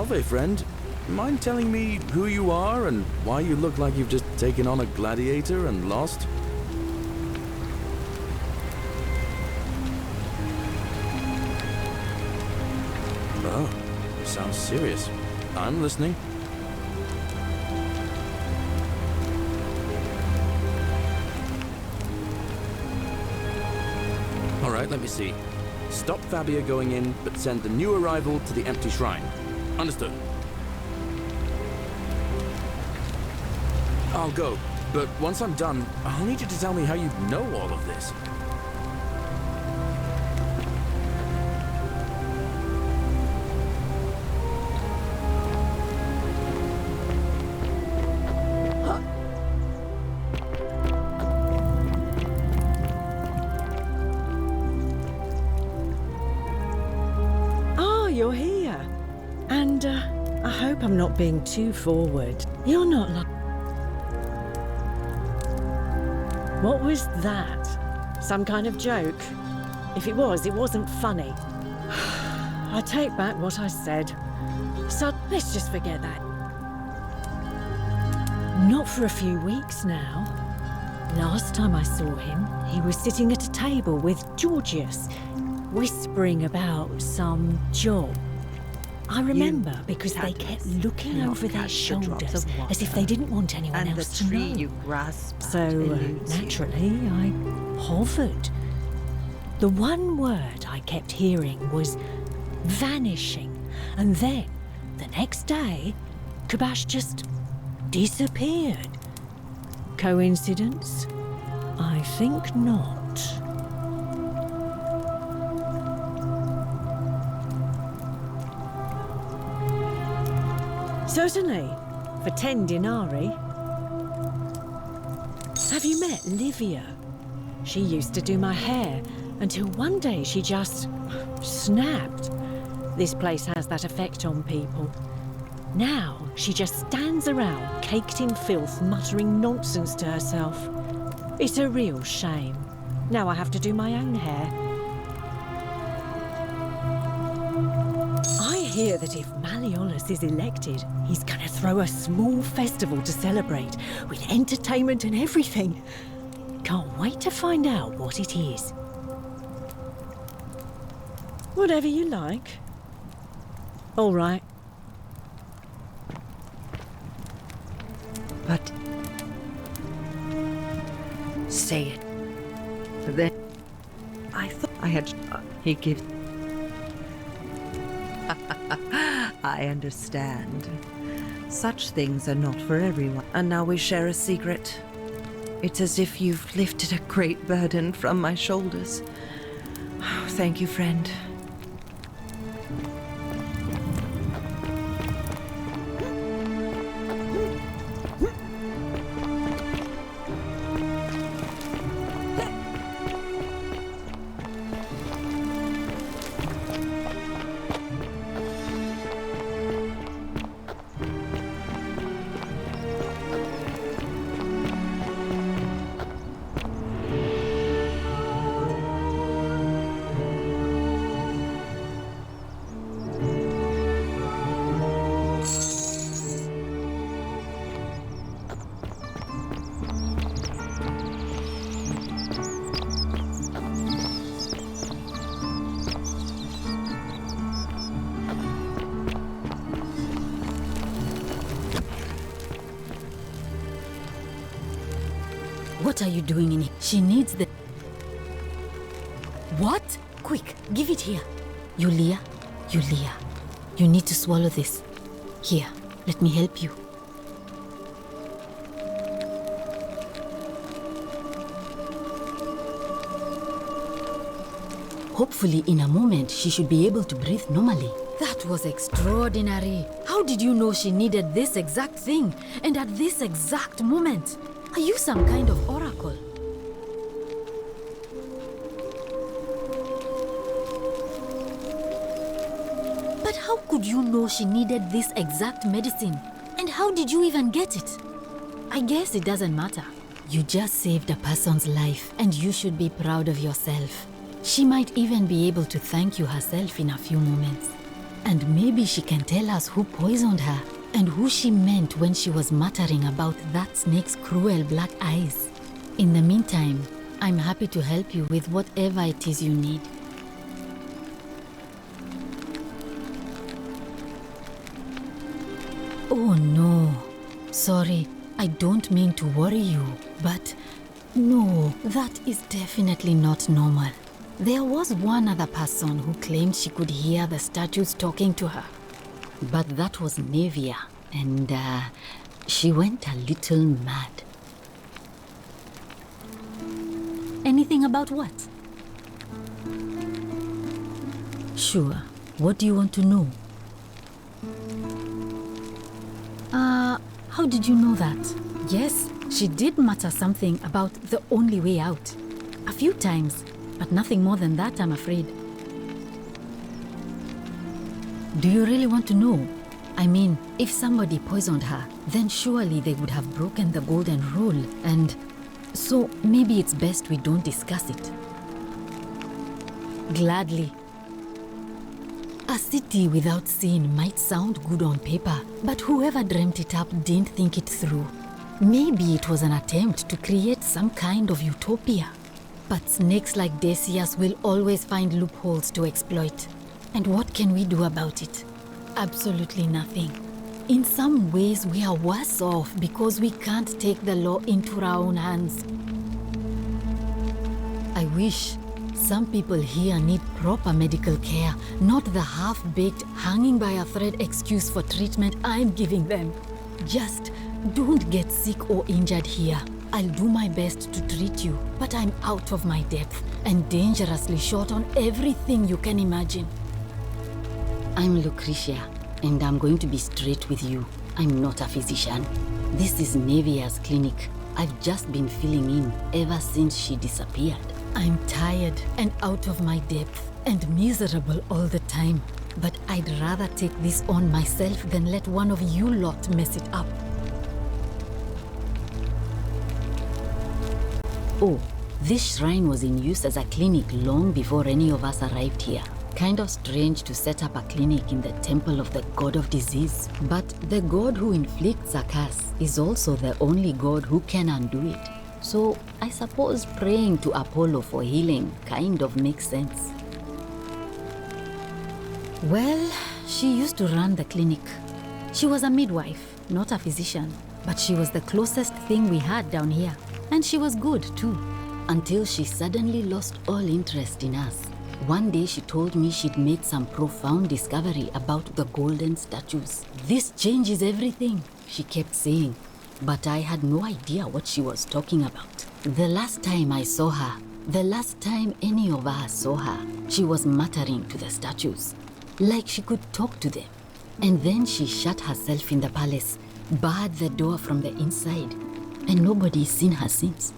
Salve, friend. Mind telling me who you are and why you look like you've just taken on a gladiator and lost? Oh, sounds serious. I'm listening. All right, let me see. Stop Fabia going in, but send the new arrival to the empty shrine. Understood. I'll go, but once I'm done, I'll need you to tell me how you know all of this. You're here. And, I hope I'm not being too forward. You're not like... What was that? Some kind of joke? If it was, it wasn't funny. I take back what I said. So, let's just forget that. Not for a few weeks now. Last time I saw him, he was sitting at a table with Georgius, whispering about some job. I remember because they kept looking over their shoulders as if they didn't want anyone else to know. You grasp So, naturally, I hovered. The one word I kept hearing was vanishing. And then, the next day, Kabash just disappeared. Coincidence? I think not. Certainly, for 10 denarii. Have you met Livia? She used to do my hair, until one day she just snapped. This place has that effect on people. Now, she just stands around, caked in filth, muttering nonsense to herself. It's a real shame. Now I have to do my own hair. I hear that if Malleolus is elected, he's gonna throw a small festival to celebrate, with entertainment and everything. Can't wait to find out what it is. Whatever you like. All right. But... say it. Then... I thought I had... He gives... I understand. Such things are not for everyone. And now we share a secret. It's as if you've lifted a great burden from my shoulders. Thank you, friend. What are you doing in here? She needs the... What? Quick, give it here. Yulia, you need to swallow this. Here, let me help you. Hopefully, in a moment, she should be able to breathe normally. That was extraordinary. How did you know she needed this exact thing, and at this exact moment? Are you some kind of oracle? But how could you know she needed this exact medicine? And how did you even get it? I guess it doesn't matter. You just saved a person's life, and you should be proud of yourself. She might even be able to thank you herself in a few moments. And maybe she can tell us who poisoned her and who she meant when she was muttering about that snake's cruel black eyes. In the meantime, I'm happy to help you with whatever it is you need. Oh no, sorry, I don't mean to worry you, but no, that is definitely not normal. There was one other person who claimed she could hear the statues talking to her. But that was Nevia, and she went a little mad. Anything about what? Sure, what do you want to know? How did you know that? Yes, she did mutter something about the only way out. A few times, but nothing more than that, I'm afraid. Do you really want to know? I mean, if somebody poisoned her, then surely they would have broken the golden rule, and so maybe it's best we don't discuss it. Gladly. A city without sin might sound good on paper, but whoever dreamt it up didn't think it through. Maybe it was an attempt to create some kind of utopia. But snakes like Decius will always find loopholes to exploit. And what can we do about it? Absolutely nothing. In some ways, we are worse off because we can't take the law into our own hands. I wish. Some people here need proper medical care, not the half-baked, hanging by a thread excuse for treatment I'm giving them. Just don't get sick or injured here. I'll do my best to treat you, but I'm out of my depth and dangerously short on everything you can imagine. I'm Lucretia, and I'm going to be straight with you. I'm not a physician. This is Nevia's clinic. I've just been filling in ever since she disappeared. I'm tired and out of my depth and miserable all the time. But I'd rather take this on myself than let one of you lot mess it up. Oh, this shrine was in use as a clinic long before any of us arrived here. Kind of strange to set up a clinic in the temple of the god of disease. But the god who inflicts a curse is also the only god who can undo it. So I suppose praying to Apollo for healing kind of makes sense. Well, she used to run the clinic. She was a midwife, not a physician, but she was the closest thing we had down here. And she was good too, until she suddenly lost all interest in us. One day she told me she'd made some profound discovery about the golden statues. This changes everything, she kept saying. But I had no idea what she was talking about. The last time I saw her, the last time any of us saw her, she was muttering to the statues, like she could talk to them. And then she shut herself in the palace, barred the door from the inside, and nobody's seen her since.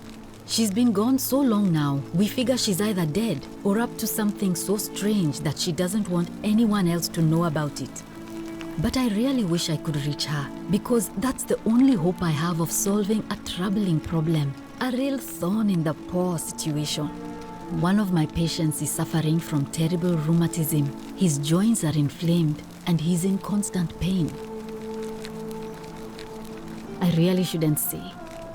She's been gone so long now, we figure she's either dead or up to something so strange that she doesn't want anyone else to know about it. But I really wish I could reach her, because that's the only hope I have of solving a troubling problem, a real thorn in the paw situation. One of my patients is suffering from terrible rheumatism. His joints are inflamed and he's in constant pain. I really shouldn't say.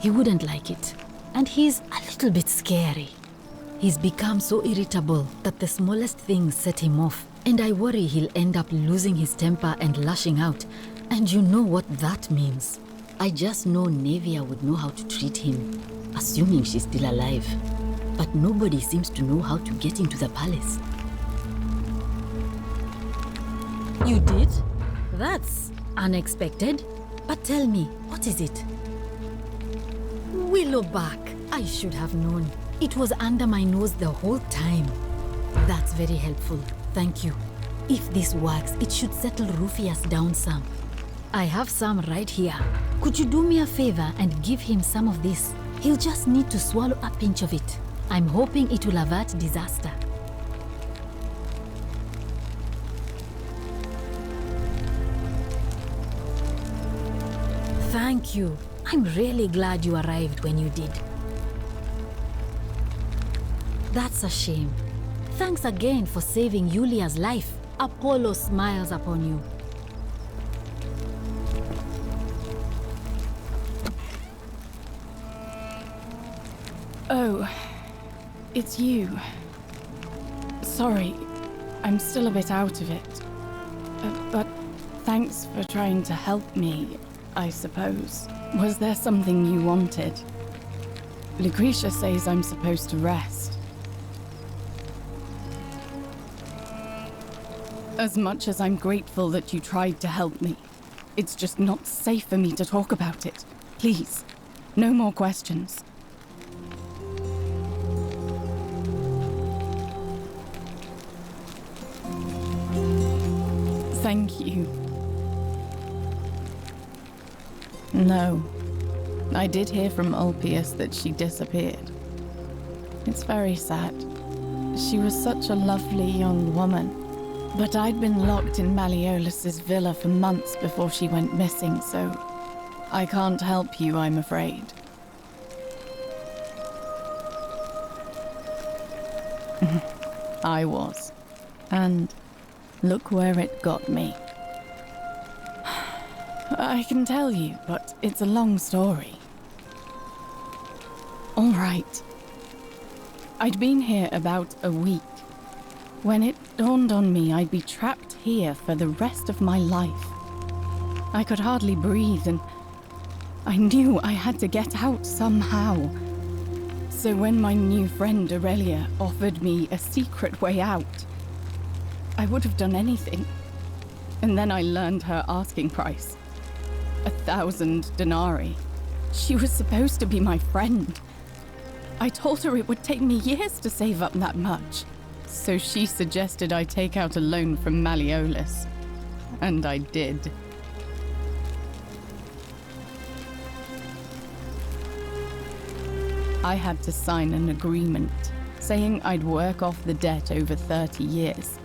He wouldn't like it. And he's a little bit scary. He's become so irritable that the smallest things set him off. And I worry he'll end up losing his temper and lashing out. And you know what that means. I just know Nevia would know how to treat him, assuming she's still alive. But nobody seems to know how to get into the palace. You did? That's unexpected. But tell me, what is it? Willowback. I should have known. It was under my nose the whole time. That's very helpful. Thank you. If this works, it should settle Rufius down some. I have some right here. Could you do me a favor and give him some of this? He'll just need to swallow a pinch of it. I'm hoping it will avert disaster. Thank you. I'm really glad you arrived when you did. That's a shame. Thanks again for saving Yulia's life. Apollo smiles upon you. Oh, it's you. Sorry, I'm still a bit out of it. But thanks for trying to help me, I suppose. Was there something you wanted? Lucretia says I'm supposed to rest. As much as I'm grateful that you tried to help me, it's just not safe for me to talk about it. Please, no more questions. Thank you. No. I did hear from Ulpius that she disappeared. It's very sad. She was such a lovely young woman. But I'd been locked in Malleolus's villa for months before she went missing, so I can't help you, I'm afraid. I was. And look where it got me. I can tell you, but it's a long story. All right. I'd been here about a week when it dawned on me I'd be trapped here for the rest of my life. I could hardly breathe, and I knew I had to get out somehow. So when my new friend Aurelia offered me a secret way out, I would have done anything. And then I learned her asking price. 1,000 denarii. She was supposed to be my friend. I told her it would take me years to save up that much. So she suggested I take out a loan from Malleolus. And I did. I had to sign an agreement saying I'd work off the debt over 30 years.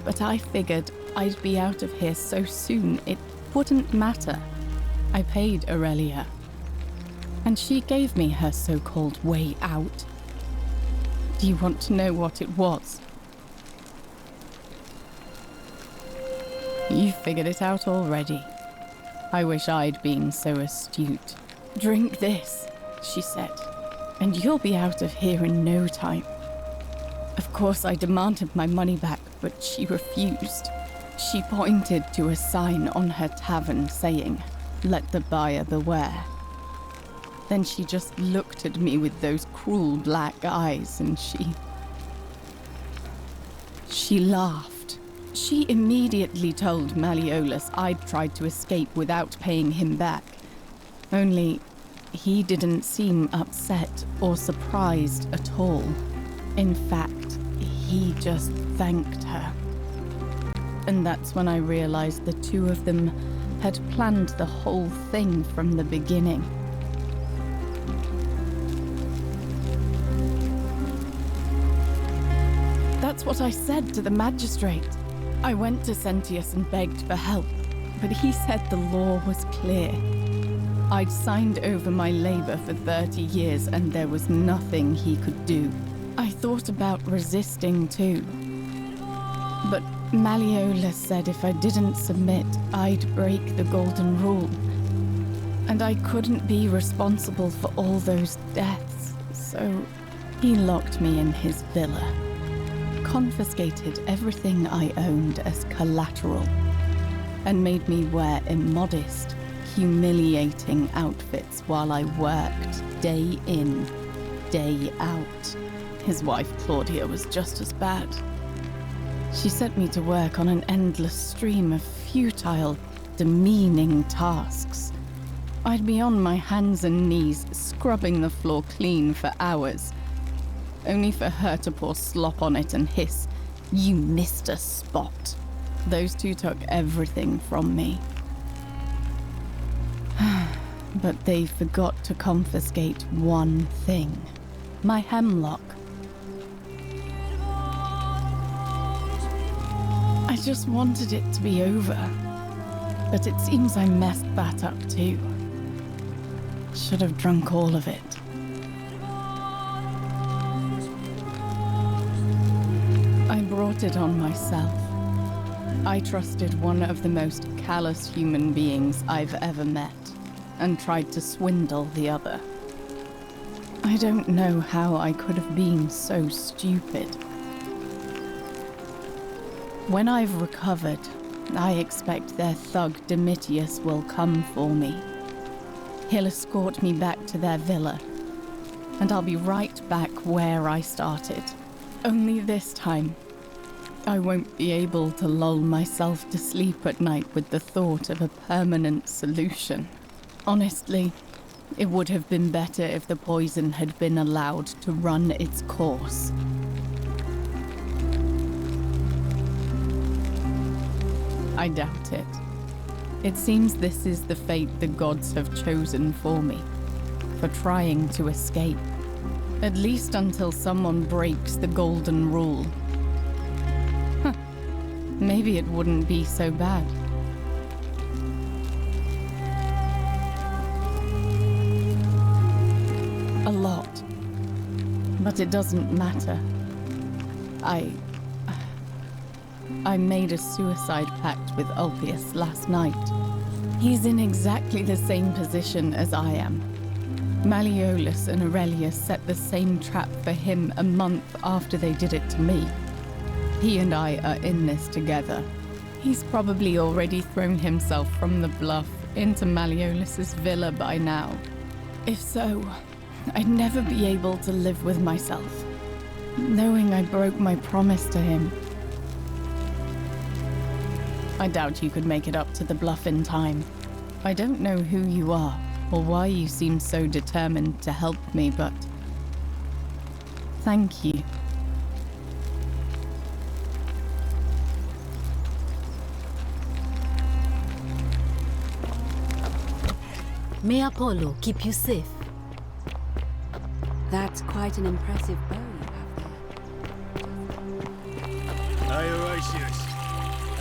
But I figured I'd be out of here so soon it wouldn't matter. I paid Aurelia, and she gave me her so-called way out. Do you want to know what it was? You figured it out already. I wish I'd been so astute. Drink this, she said, and you'll be out of here in no time. Of course, I demanded my money back, but she refused. She pointed to a sign on her tavern saying, "Let the buyer beware." Then she just looked at me with those cruel black eyes and she laughed. She immediately told Malleolus I'd tried to escape without paying him back. Only, he didn't seem upset or surprised at all. In fact, he just thanked her. And that's when I realized the two of them had planned the whole thing from the beginning. That's what I said to the magistrate. I went to Sentius and begged for help, but he said the law was clear. I'd signed over my labor for 30 years and there was nothing he could do. I thought about resisting too. But Malleolus said if I didn't submit, I'd break the golden rule. And I couldn't be responsible for all those deaths, so he locked me in his villa, confiscated everything I owned as collateral, and made me wear immodest, humiliating outfits while I worked day in, day out. His wife Claudia was just as bad. She sent me to work on an endless stream of futile, demeaning tasks. I'd be on my hands and knees, scrubbing the floor clean for hours, only for her to pour slop on it and hiss, "You missed a spot." Those two took everything from me. But they forgot to confiscate one thing: my hemlock. I just wanted it to be over, but it seems I messed that up too. Should have drunk all of it. I brought it on myself. I trusted one of the most callous human beings I've ever met, and tried to swindle the other. I don't know how I could have been so stupid. When I've recovered, I expect their thug Domitius will come for me. He'll escort me back to their villa, and I'll be right back where I started. Only this time, I won't be able to lull myself to sleep at night with the thought of a permanent solution. Honestly, it would have been better if the poison had been allowed to run its course. I doubt it. It seems this is the fate the gods have chosen for me, for trying to escape. At least until someone breaks the golden rule. Maybe it wouldn't be so bad. A lot. But it doesn't matter. I made a suicide pact with Ulpius last night. He's in exactly the same position as I am. Malleolus and Aurelius set the same trap for him a month after they did it to me. He and I are in this together. He's probably already thrown himself from the bluff into Malleolus's villa by now. If so, I'd never be able to live with myself, knowing I broke my promise to him. I doubt you could make it up to the bluff in time. I don't know who you are, or why you seem so determined to help me, but thank you. May Apollo keep you safe. That's quite an impressive bow you have there. Hey, Horatius.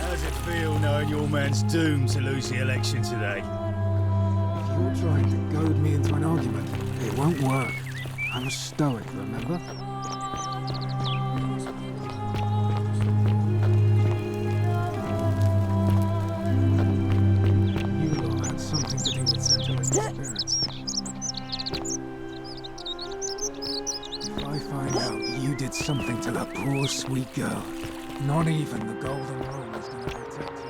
How's it feel knowing your man's doomed to lose the election today? You're trying to goad me into an argument. It won't work. I'm a stoic, remember? You lot had something to do with Centaur's disappearance. If I find out you did something to that poor sweet girl, not even the golden rule is going to protect you.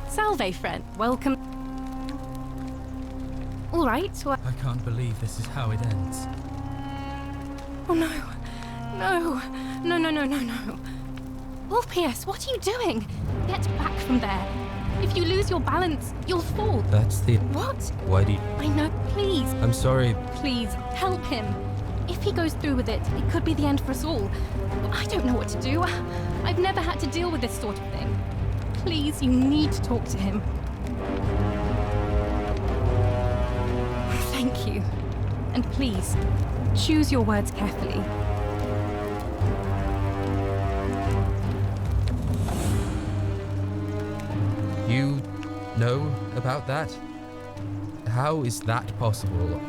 Salve, friend. Welcome. All right. Well, I can't believe this is how it ends. oh no, no, no, no, no, no, no. Ulpius, what are you doing? Get back from there. If you lose your balance, you'll fall. That's the... What? Why do you... I know. Please, I'm sorry. please, help him. If he goes through with it, it could be the end for us all. I don't know what to do. I've never had to deal with this sort of thing. Please, you need to talk to him. Thank you. And please, choose your words carefully. You know about that? How is that possible?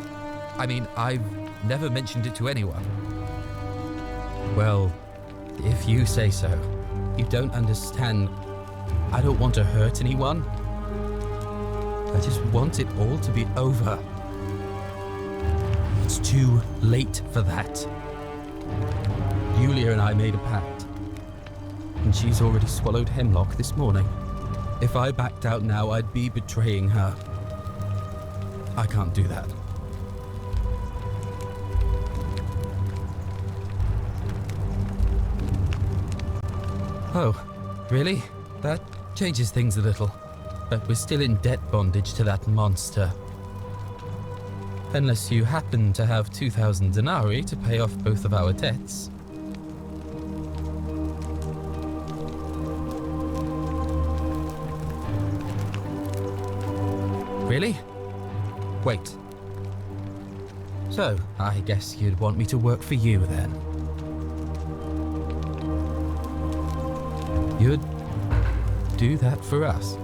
I mean, I've never mentioned it to anyone. Well, if you say so. You don't understand. I don't want to hurt anyone. I just want it all to be over. It's too late for that. Yulia and I made a pact, and she's already swallowed hemlock this morning. If I backed out now, I'd be betraying her. I can't do that. Oh, really? That changes things a little. But we're still in debt bondage to that monster. Unless you happen to have 2,000 denarii to pay off both of our debts. Really? Wait. So, I guess you'd want me to work for you then. You'd do that for us?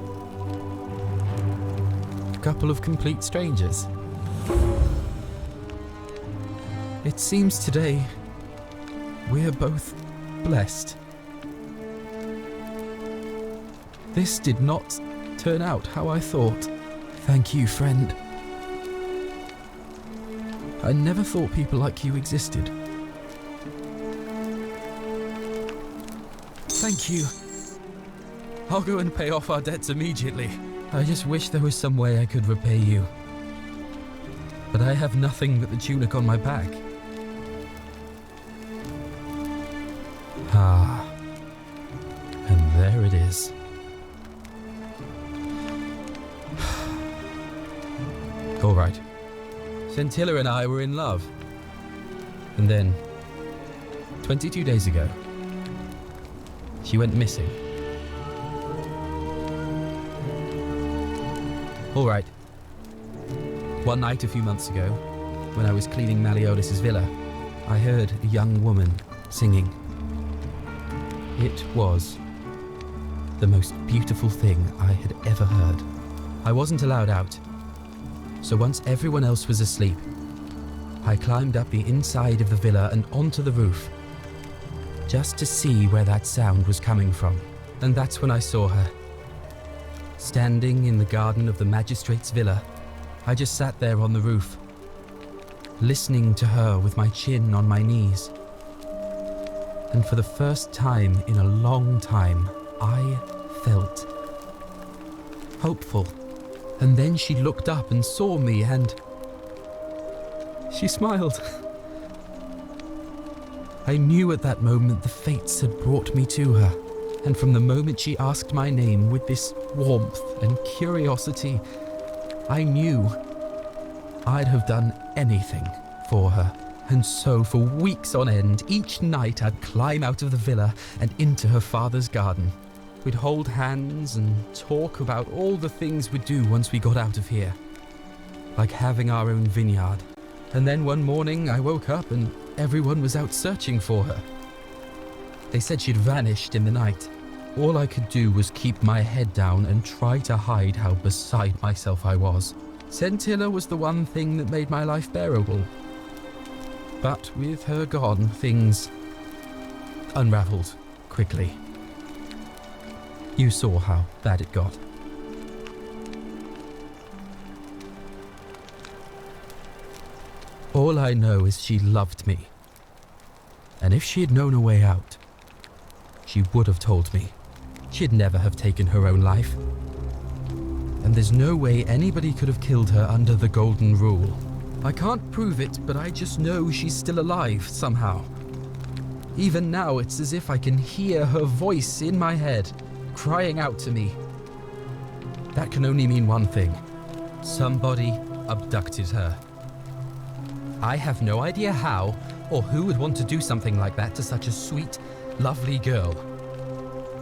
A couple of complete strangers. It seems today we're both blessed. This did not turn out how I thought. Thank you, friend. I never thought people like you existed. Thank you. I'll go and pay off our debts immediately. I just wish there was some way I could repay you. But I have nothing but the tunic on my back. Ah. And there it is. All right. Scintilla and I were in love. And then, 22 days ago, she went missing. All right. One night a few months ago, when I was cleaning Malleolus's villa, I heard a young woman singing. It was the most beautiful thing I had ever heard. I wasn't allowed out. So once everyone else was asleep, I climbed up the inside of the villa and onto the roof, just to see where that sound was coming from. And that's when I saw her. Standing in the garden of the magistrate's villa, I just sat there on the roof, listening to her with my chin on my knees. And for the first time in a long time, I felt hopeful. And then she looked up and saw me and she smiled. I knew at that moment the fates had brought me to her. And from the moment she asked my name with this warmth and curiosity, I knew I'd have done anything for her. And so for weeks on end, each night I'd climb out of the villa and into her father's garden. We'd hold hands and talk about all the things we'd do once we got out of here. Like having our own vineyard. And then one morning I woke up and everyone was out searching for her. They said she'd vanished in the night. All I could do was keep my head down and try to hide how beside myself I was. Scintilla was the one thing that made my life bearable. But with her gone, things unraveled quickly. You saw how bad it got. All I know is she loved me. And if she had known a way out, she would have told me. She'd never have taken her own life. And there's no way anybody could have killed her under the Golden Rule. I can't prove it, but I just know she's still alive somehow. Even now, it's as if I can hear her voice in my head, crying out to me. That can only mean one thing. Somebody abducted her. I have no idea how or who would want to do something like that to such a sweet, lovely girl.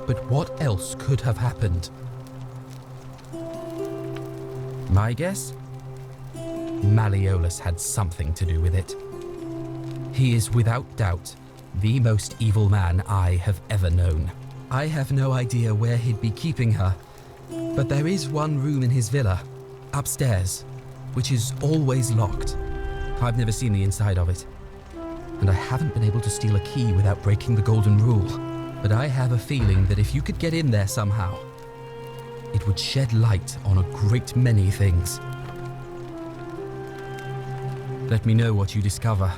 But what else could have happened? My guess? Malleolus had something to do with it. He is without doubt the most evil man I have ever known. I have no idea where he'd be keeping her, but there is one room in his villa, upstairs, which is always locked. I've never seen the inside of it, and I haven't been able to steal a key without breaking the Golden Rule. But I have a feeling that if you could get in there somehow, it would shed light on a great many things. Let me know what you discover.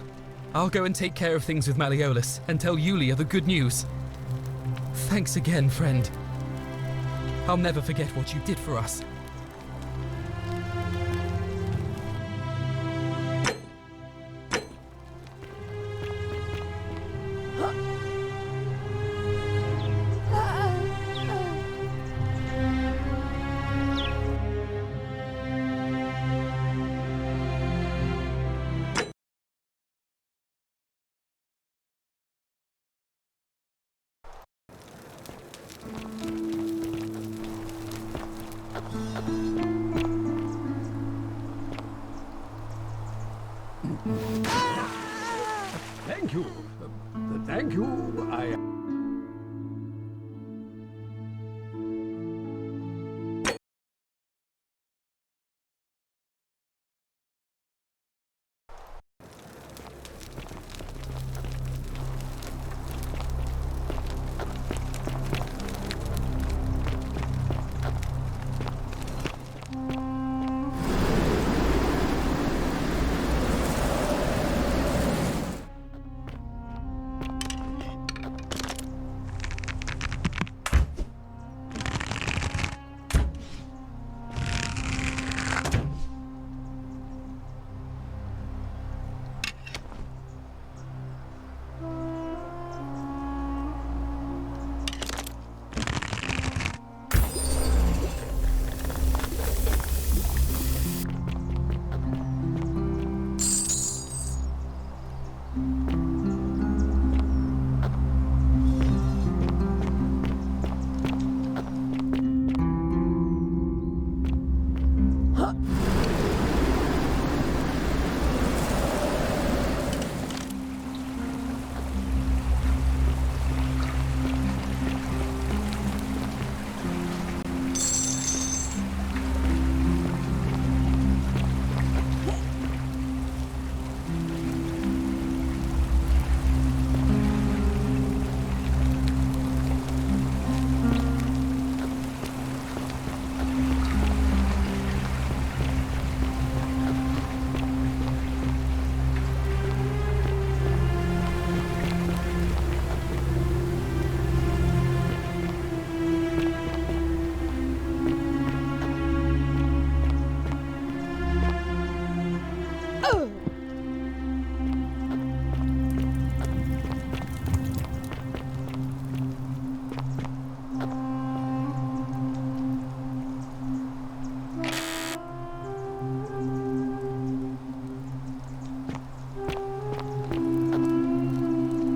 I'll go and take care of things with Malleolus and tell Yulia the good news. Thanks again, friend. I'll never forget what you did for us. Thank you. I...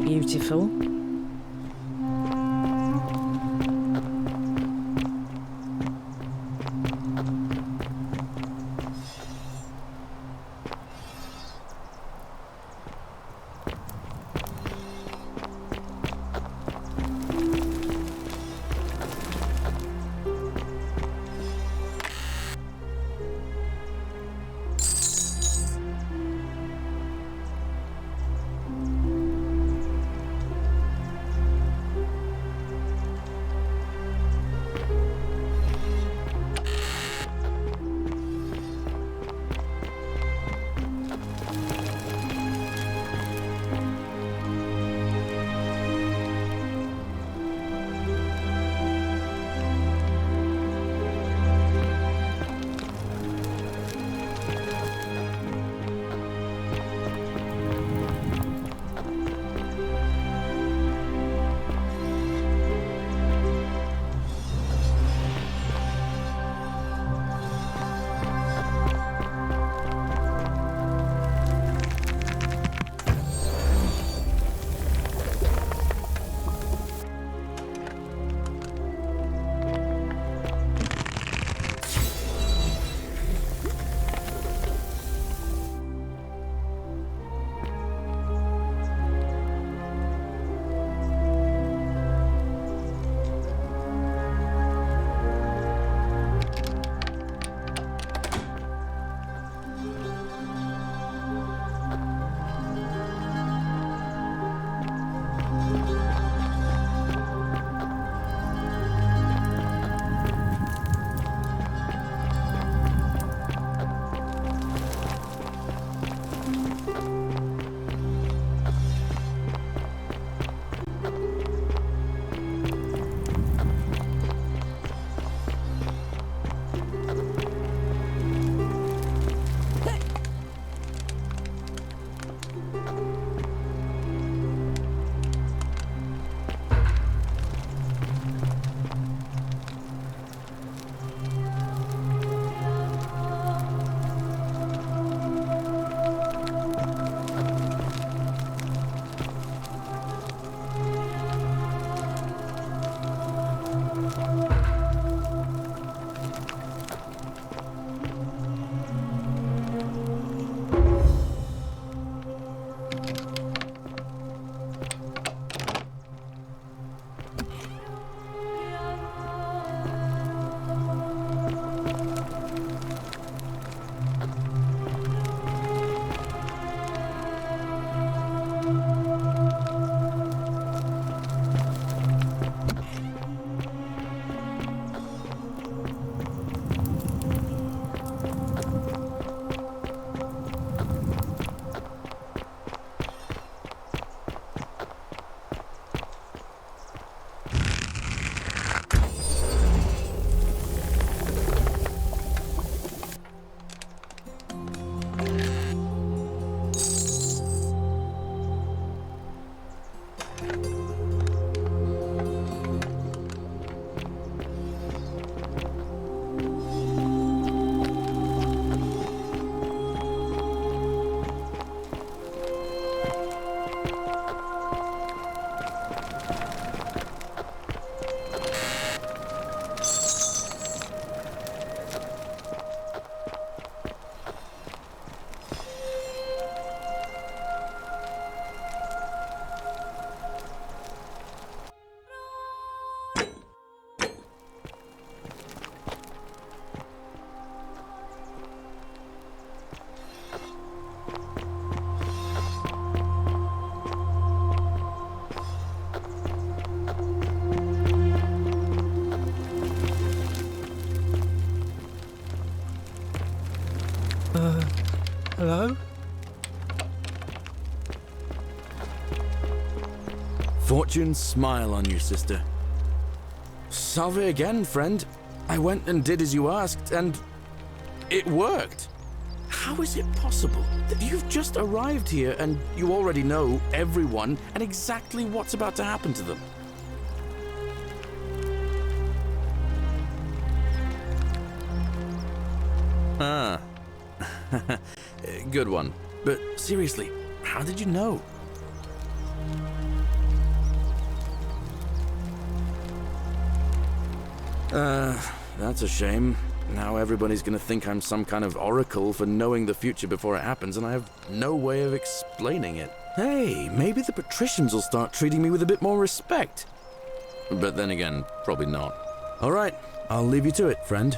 Beautiful. Hello? Fortune smile on you, sister. Salve again, friend. I went and did as you asked, and it worked. How is it possible that you've just arrived here and you already know everyone and exactly what's about to happen to them? Ah. Good one. But seriously, how did you know? That's a shame. Now everybody's gonna think I'm some kind of oracle for knowing the future before it happens, and I have no way of explaining it. Hey, maybe the patricians will start treating me with a bit more respect. But then again, probably not. All right, I'll leave you to it, friend.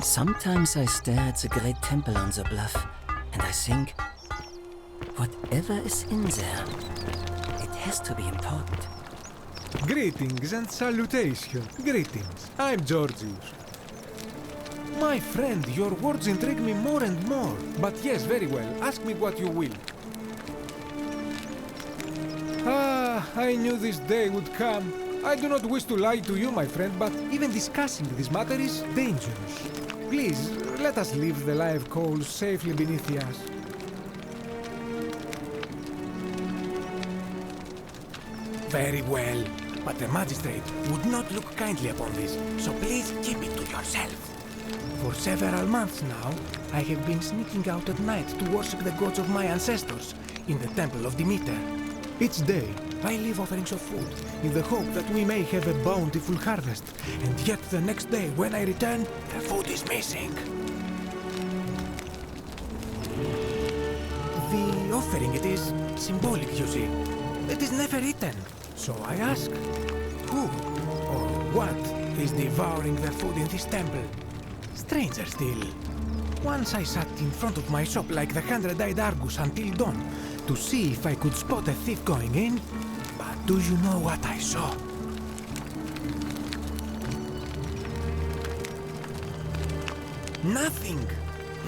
Sometimes I stare at the great temple on the bluff, and I think, whatever is in there, it has to be important. Greetings and salutations. Greetings. I'm Georgius. My friend, your words intrigue me more and more. But yes, very well. Ask me what you will. Ah, I knew this day would come. I do not wish to lie to you, my friend, but even discussing this matter is dangerous. Please, let us leave the live coals safely beneath the ash. Very well, but the magistrate would not look kindly upon this, so please keep it to yourself. For several months now, I have been sneaking out at night to worship the gods of my ancestors in the temple of Demeter. Each day, I leave offerings of food in the hope that we may have a bountiful harvest, and yet the next day when I return, the food is missing. The offering, it is symbolic, you see. It is never eaten. So I ask, who or what is devouring the food in this temple? Stranger still. Once I sat in front of my shop like the 100-eyed Argus until dawn to see if I could spot a thief going in. But do you know what I saw? Nothing.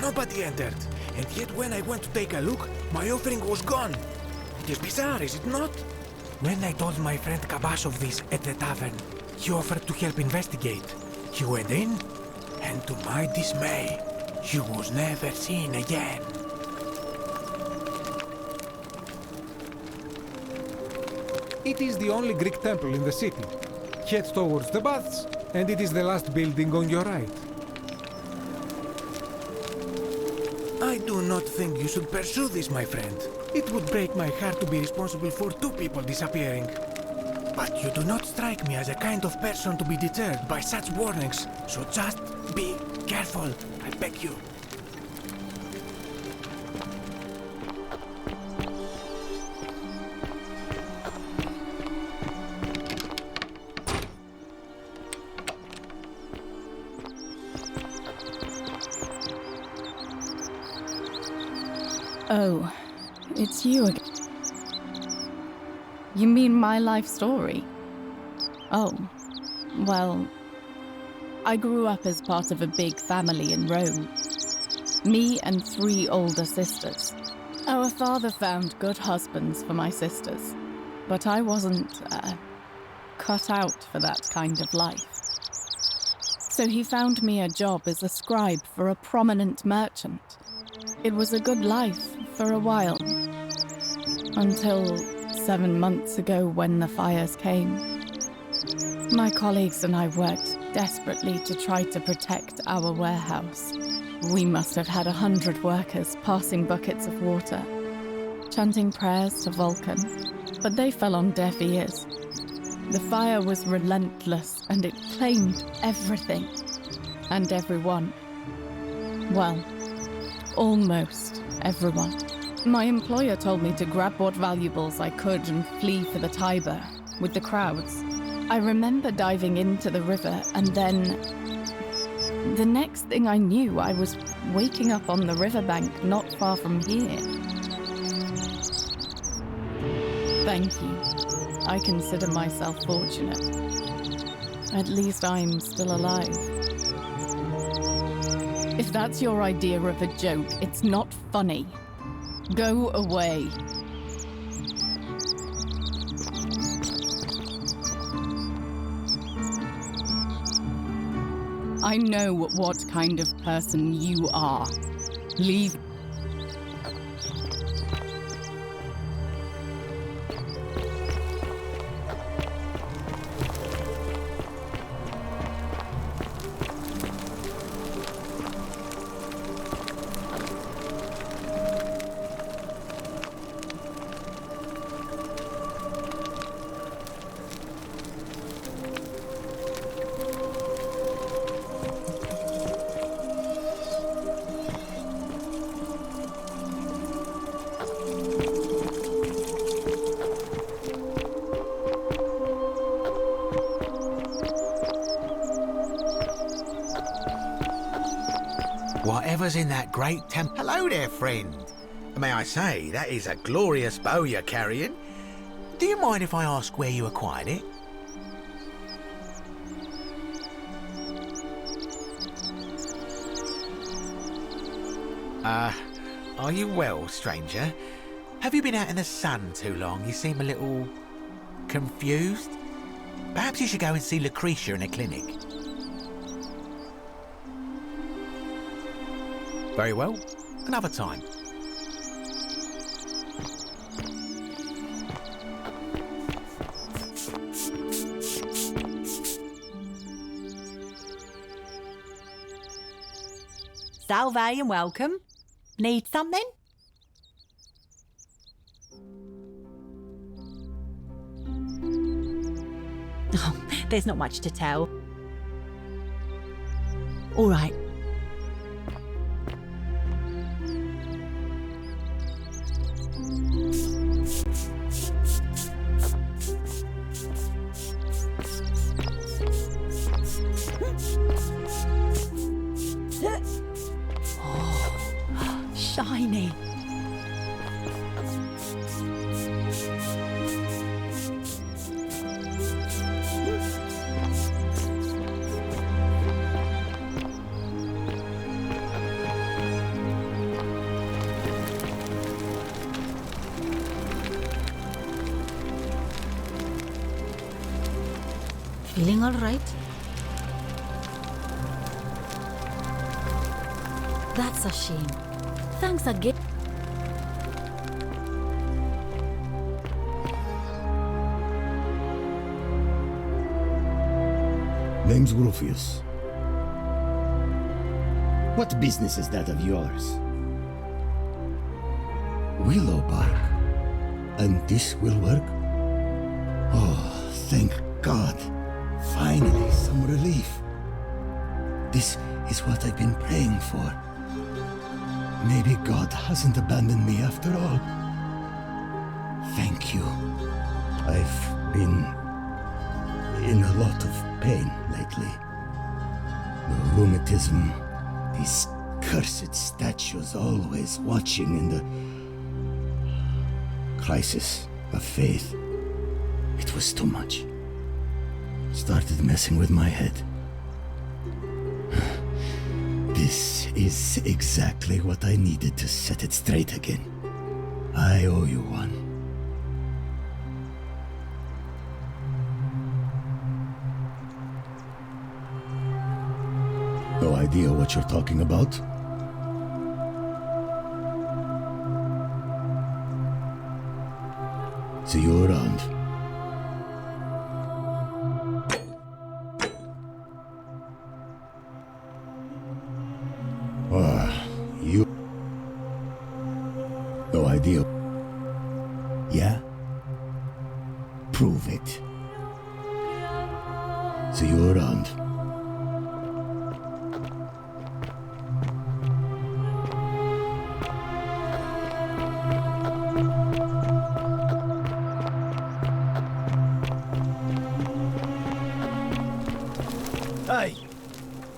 Nobody entered. And yet when I went to take a look, my offering was gone. It is bizarre, is it not? When I told my friend Kabash of this at the tavern, he offered to help investigate. He went in, and to my dismay, he was never seen again. It is the only Greek temple in the city. Head towards the baths, and it is the last building on your right. I do not think you should pursue this, my friend. It would break my heart to be responsible for 2 people disappearing. But you do not strike me as a kind of person to be deterred by such warnings, so just be careful, I beg you. Oh, it's you again. You mean my life story? Oh, well, I grew up as part of a big family in Rome. Me and 3 older sisters. Our father found good husbands for my sisters, but I wasn't, cut out for that kind of life. So he found me a job as a scribe for a prominent merchant. It was a good life for a while, until 7 months ago when the fires came. My colleagues and I worked desperately to try to protect our warehouse. We must have had 100 workers passing buckets of water, chanting prayers to Vulcan, but they fell on deaf ears. The fire was relentless and it claimed everything and everyone. Well, almost everyone. My employer told me to grab what valuables I could and flee for the Tiber with the crowds. I remember diving into the river and then the next thing I knew, I was waking up on the riverbank not far from here. Thank you. I consider myself fortunate. At least I'm still alive. If that's your idea of a joke, it's not funny. Go away. I know what kind of person you are. Leave. Whatever's in that great temple. Hello there, friend. May I say, that is a glorious bow you're carrying. Do you mind if I ask where you acquired it? Are you well, stranger? Have you been out in the sun too long? You seem a little confused. Perhaps you should go and see Lucretia in a clinic. Very well, another time. Salve and welcome. Need something? Oh, there's not much to tell. All right. Shiny. Feeling all right? That's a shame. Thanks again. Name's Rufius. What business is that of yours? Willow bark. And this will work? Oh, thank God. Finally, some relief. This is what I've been praying for. Maybe God hasn't abandoned me after all. Thank you. I've been in a lot of pain lately. The rheumatism, these cursed statues always watching, and the crisis of faith. It was too much. Started messing with my head. This is exactly what I needed to set it straight again. I owe you one. No idea what you're talking about? See you around. You... No idea. Yeah? Prove it. See you around. Hey!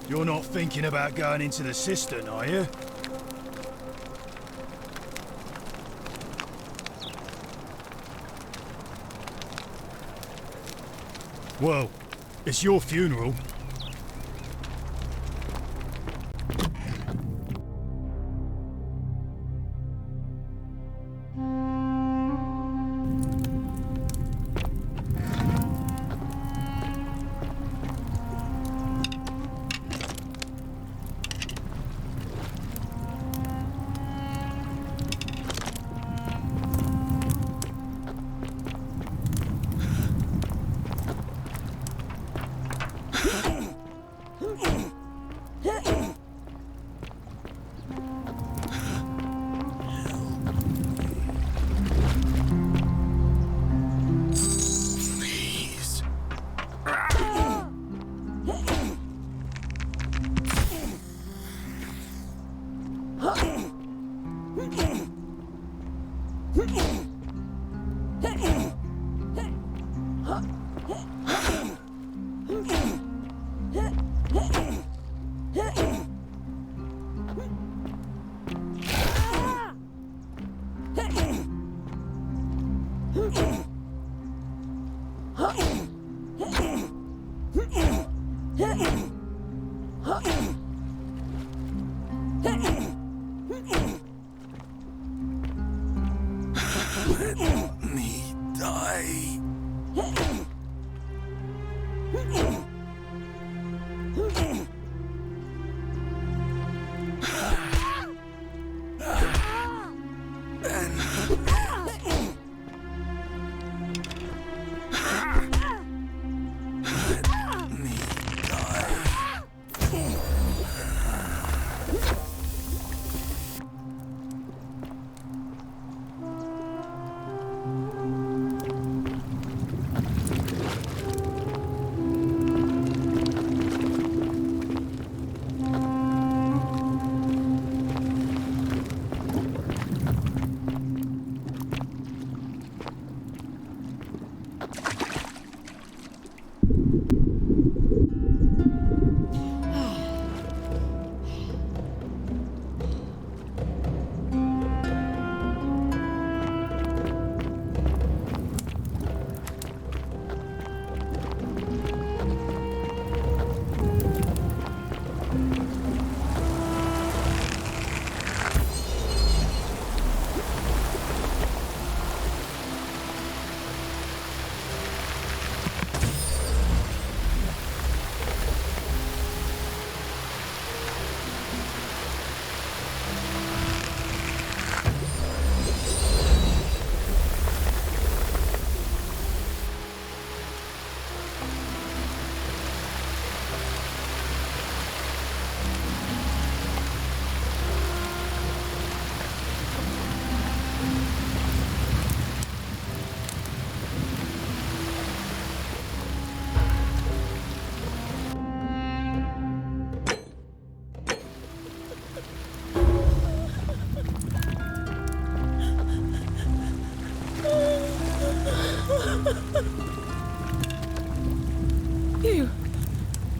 You're not thinking about going into the cistern, are you? Well, it's your funeral. Let me die.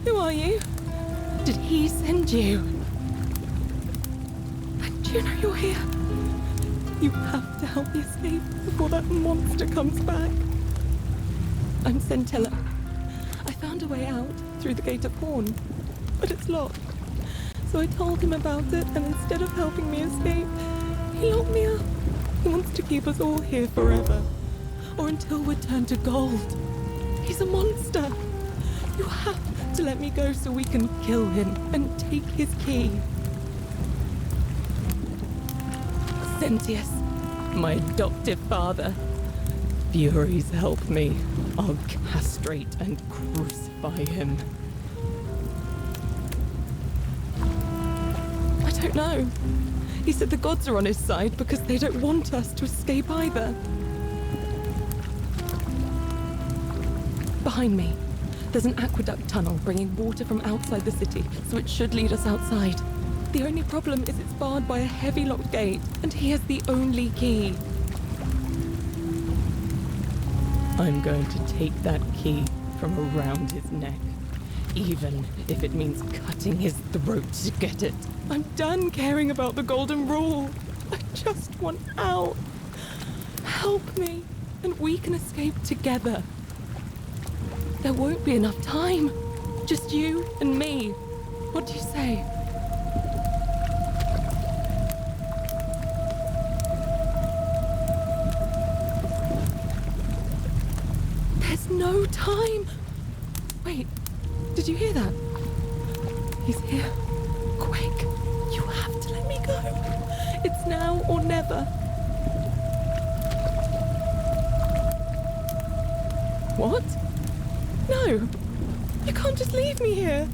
Who are you? Did he send you? And you know you're here. You have to help me escape before that monster comes back. I'm Centilla. I found a way out through the Gate of Horn, but it's locked. So I told him about it, and instead of helping me escape, he locked me up. He wants to keep us all here forever, or until we're turned to gold. He's a monster. You have to let me go so we can kill him and take his key. Sentius, my adoptive father. Furies, help me. I'll castrate and crucify him. I don't know. He said the gods are on his side because they don't want us to escape either. Behind me, there's an aqueduct tunnel bringing water from outside the city, so it should lead us outside. The only problem is it's barred by a heavy locked gate, and he has the only key. I'm going to take that key from around his neck, even if it means cutting his throat to get it. I'm done caring about the golden rule. I just want out. Help me, and we can escape together. There won't be enough time. Just you and me. What do you say? There's no time. Wait, did you hear that? He's here. Quick, you have to let me go. It's now or never. What? No, you can't just leave me here.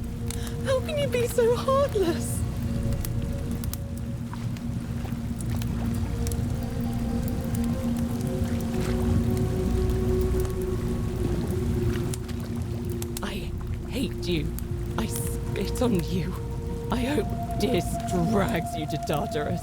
How can you be so heartless? I hate you. I spit on you. I hope Dis drags you to Tartarus.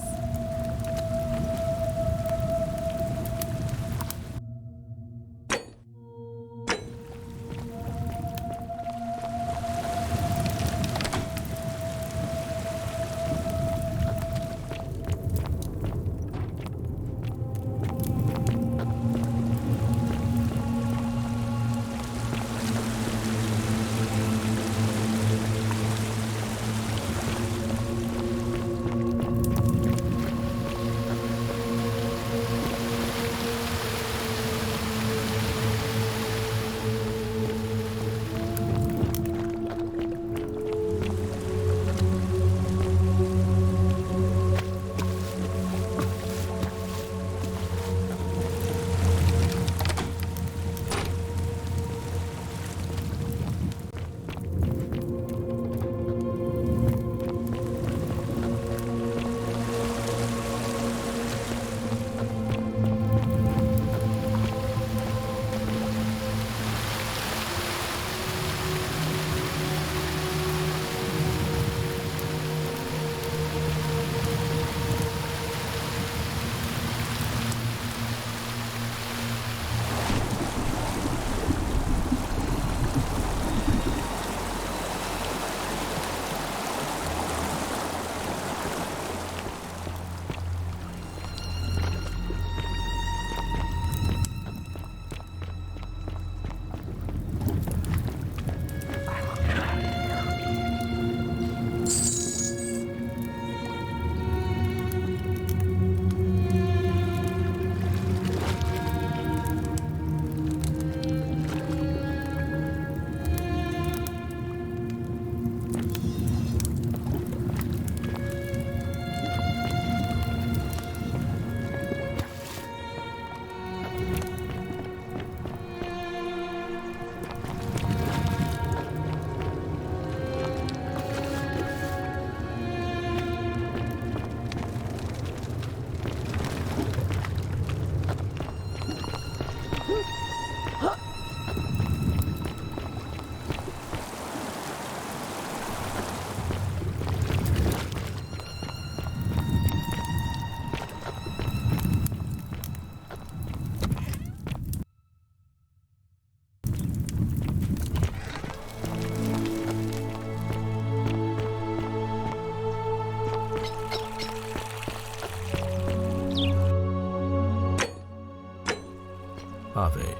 Harvey.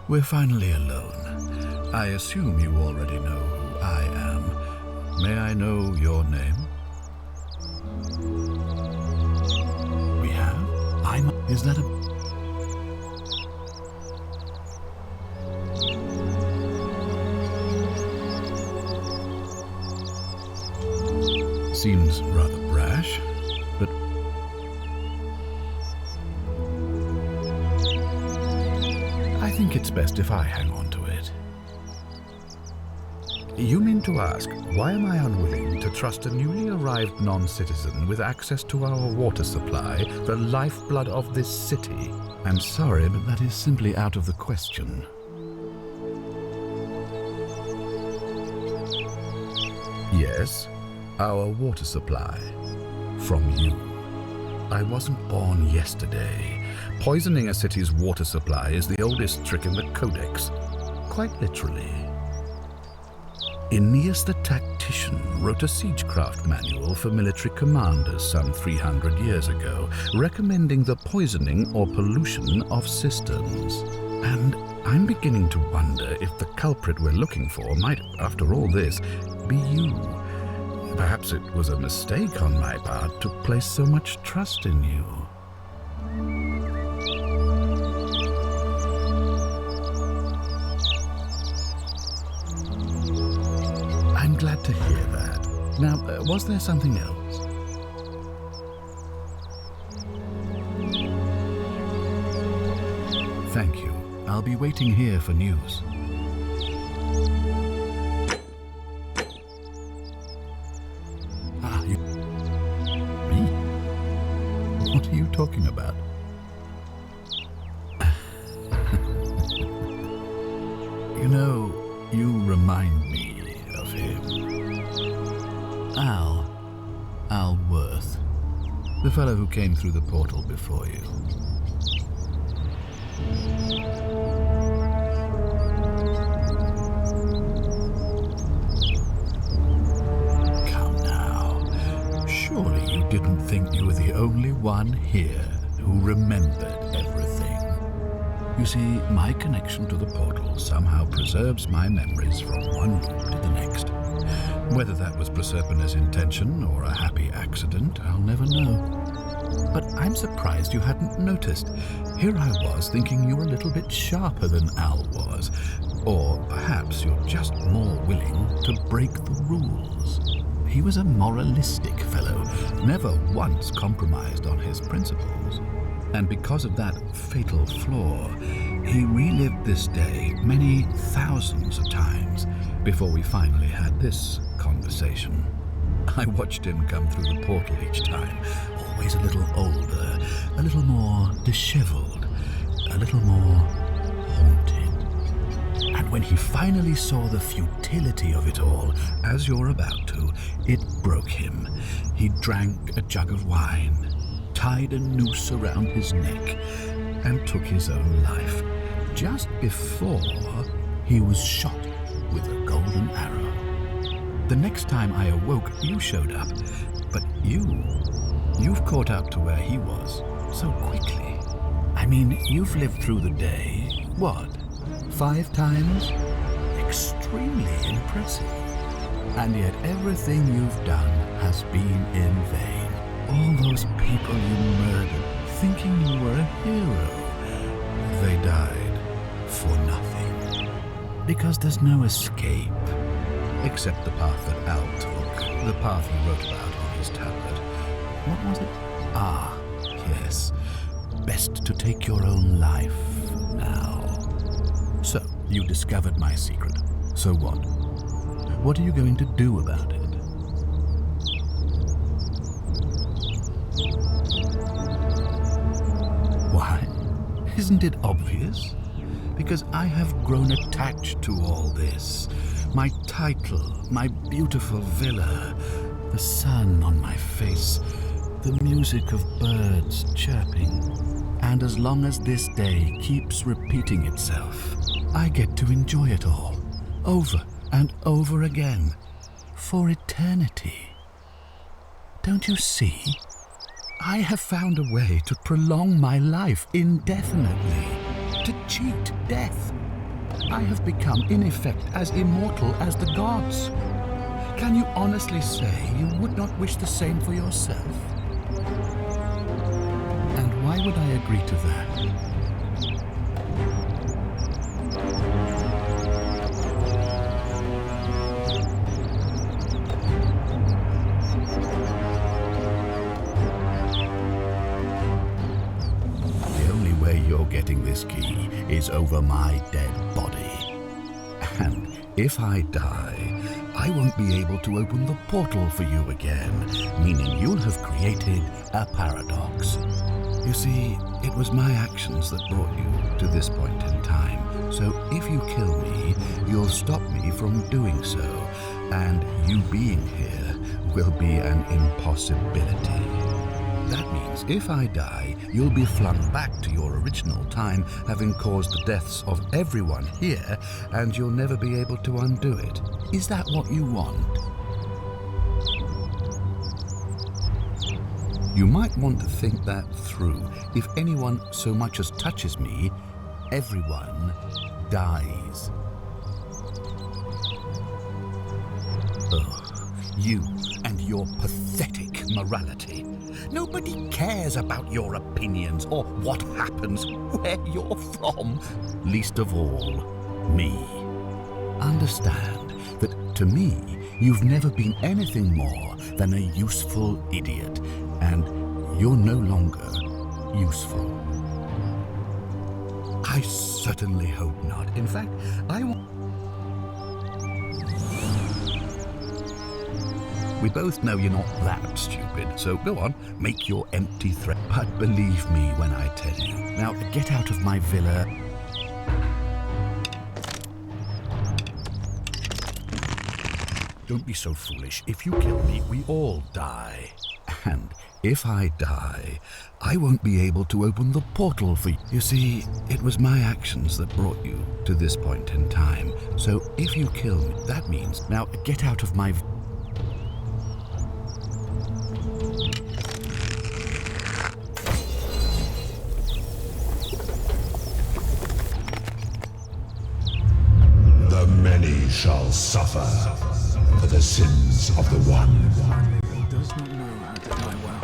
We're finally alone. I assume you already know who I am. May I know your name? We have? Is that a... seems rather brash, but I think it's best if I hang on to it. You mean to ask, why am I unwilling to trust a newly arrived non-citizen with access to our water supply, the lifeblood of this city? I'm sorry, but that is simply out of the question. Yes, our water supply. From you. I wasn't born yesterday. Poisoning a city's water supply is the oldest trick in the Codex. Quite literally. Aeneas the Tactician wrote a siegecraft manual for military commanders some 300 years ago, recommending the poisoning or pollution of cisterns. And I'm beginning to wonder if the culprit we're looking for might, after all this, be you. Perhaps it was a mistake on my part to place so much trust in you. I'm glad to hear that. Now, was there something else? Thank you. I'll be waiting here for news. You... Me? What are you talking about? You know, you remind me of him. Al Worth. The fellow who came through the portal before you. Surely you didn't think you were the only one here who remembered everything. You see, my connection to the portal somehow preserves my memories from one room to the next. Whether that was Proserpina's intention or a happy accident, I'll never know. But I'm surprised you hadn't noticed. Here I was thinking you were a little bit sharper than Al was. Or perhaps you're just more willing to break the rules. He was a moralistic fellow, never once compromised on his principles. And because of that fatal flaw, he relived this day many thousands of times before we finally had this conversation. I watched him come through the portal each time, always a little older, a little more disheveled, a little more haunted. And when he finally saw the futility of it all, as you're about to, it broke him. He drank a jug of wine, tied a noose around his neck, and took his own life, just before he was shot with a golden arrow. The next time I awoke, you showed up, but you've caught up to where he was so quickly. I mean, you've lived through the day, what? 5 times? Extremely impressive. And yet everything you've done has been in vain. All those people you murdered, thinking you were a hero, they died for nothing. Because there's no escape, except the path that Al took, the path he wrote about on his tablet. What was it? Ah, yes. Best to take your own life now. So, you discovered my secret. So what? What are you going to do about it? Why? Isn't it obvious? Because I have grown attached to all this. My title, my beautiful villa, the sun on my face, the music of birds chirping. And as long as this day keeps repeating itself, I get to enjoy it all, over and over again, for eternity. Don't you see? I have found a way to prolong my life indefinitely, to cheat death. I have become, in effect, as immortal as the gods. Can you honestly say you would not wish the same for yourself? And why would I agree to that? is over my dead body. And if I die, I won't be able to open the portal for you again, meaning you'll have created a paradox. You see, it was my actions that brought you to this point in time. So if you kill me, you'll stop me from doing so, and you being here will be an impossibility. That means if I die, you'll be flung back to your original time, having caused the deaths of everyone here, and you'll never be able to undo it. Is that what you want? You might want to think that through. If anyone so much as touches me, everyone dies. Ugh, you and your pathetic morality. Nobody cares about your opinions or what happens where you're from, least of all me. Understand that to me, you've never been anything more than a useful idiot, and you're no longer useful. I certainly hope not. In fact, we both know you're not that stupid, so go on, make your empty threat. But believe me when I tell you. Now, get out of my villa. Don't be so foolish. If you kill me, we all die. And if I die, I won't be able to open the portal for you. You see, it was my actions that brought you to this point in time. So if you kill me, that means... Now, get out of my... The many shall suffer for the sins of the one. He does not know how to die well.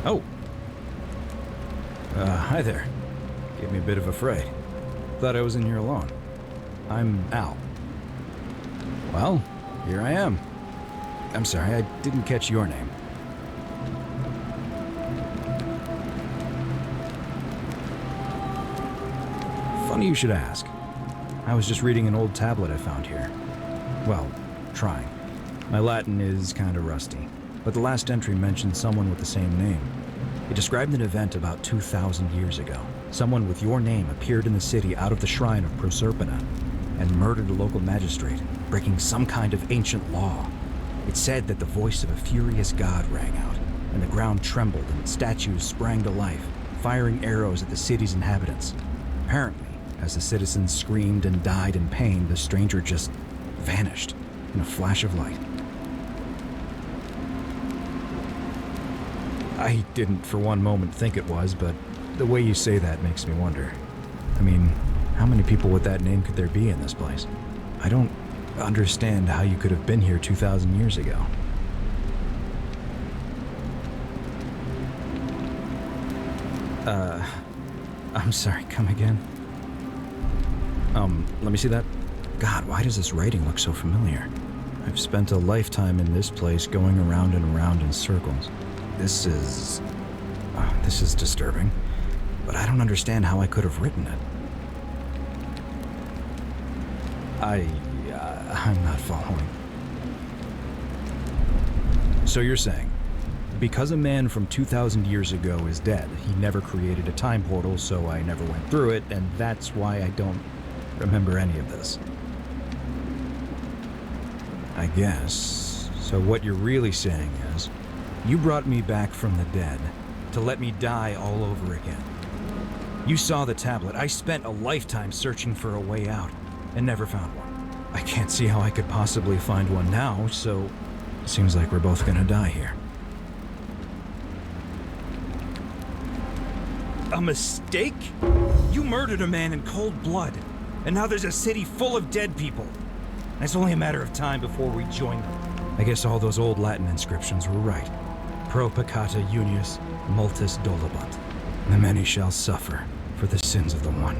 Oh. Hi there. Gave me a bit of a fright. Thought I was in here alone. I'm Al. Well, here I am. I'm sorry, I didn't catch your name. Funny you should ask. I was just reading an old tablet I found here. Well, trying. My Latin is kinda rusty, but the last entry mentioned someone with the same name. It described an event about 2,000 years ago. Someone with your name appeared in the city out of the shrine of Proserpina and murdered a local magistrate, breaking some kind of ancient law. It said that the voice of a furious god rang out, and the ground trembled and statues sprang to life, firing arrows at the city's inhabitants. Apparently, as the citizens screamed and died in pain, the stranger just vanished in a flash of light. I didn't for one moment think it was, but the way you say that makes me wonder. I mean, how many people with that name could there be in this place? I don't understand how you could have been here 2,000 years ago. I'm sorry, come again? Let me see that. God, why does this writing look so familiar? I've spent a lifetime in this place going around and around in circles. This is disturbing, but I don't understand how I could have written it. I'm not following. So you're saying, because a man from 2,000 years ago is dead, he never created a time portal, so I never went through it, and that's why I don't remember any of this. I guess. So what you're really saying is, you brought me back from the dead to let me die all over again. You saw the tablet. I spent a lifetime searching for a way out and never found one. I can't see how I could possibly find one now, so it seems like we're both gonna die here. A mistake? You murdered a man in cold blood, and now there's a city full of dead people. It's only a matter of time before we join them. I guess all those old Latin inscriptions were right. pro peccata unius, multis dolabat. The many shall suffer for the sins of the one.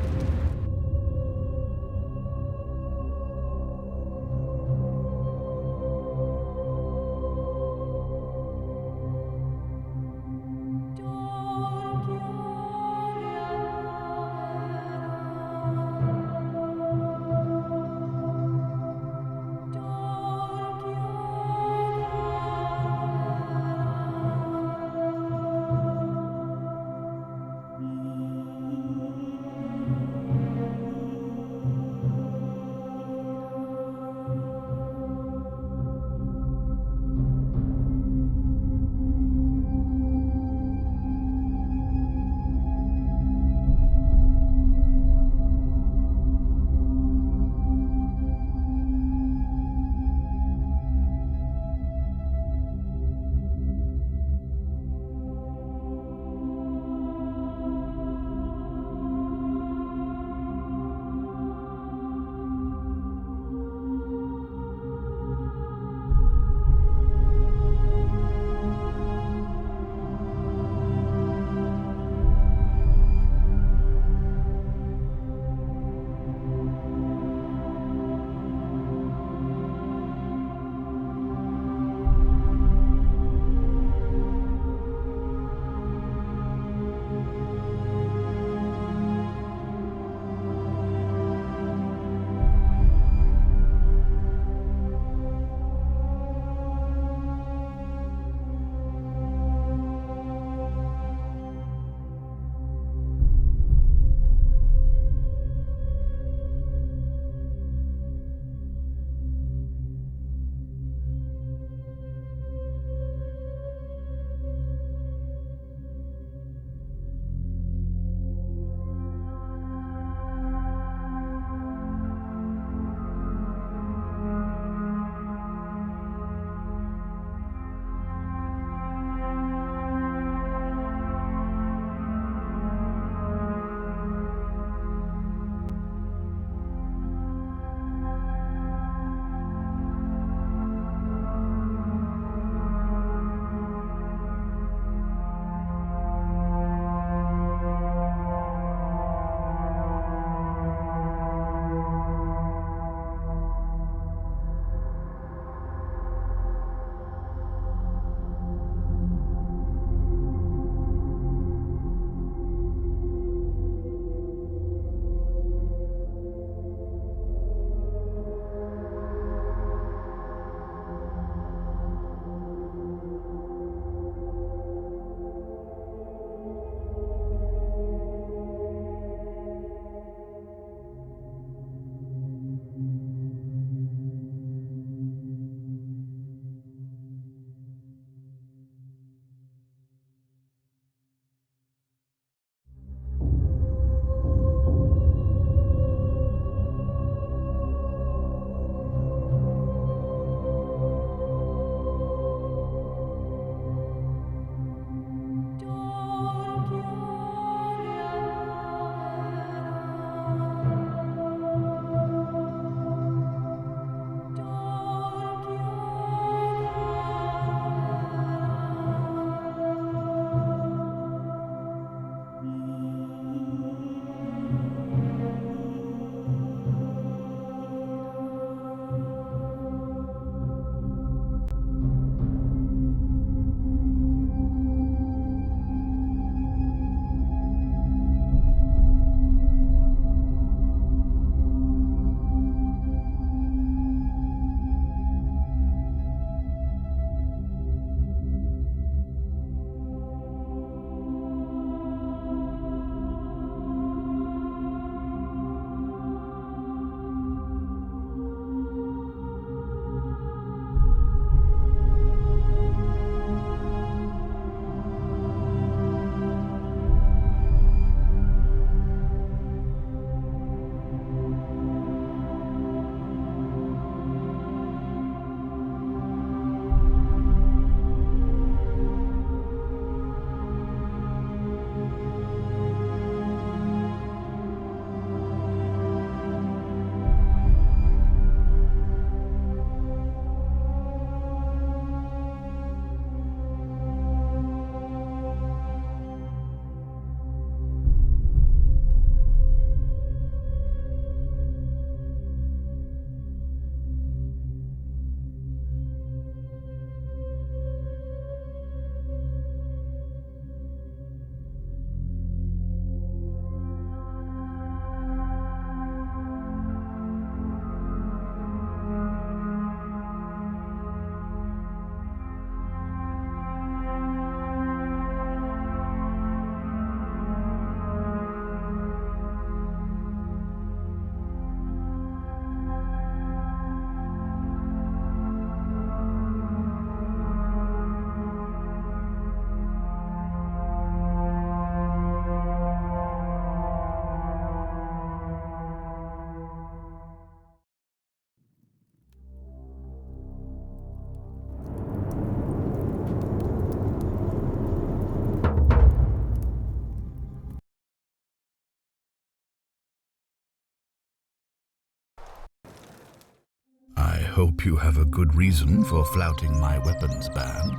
I hope you have a good reason for flouting my weapons ban.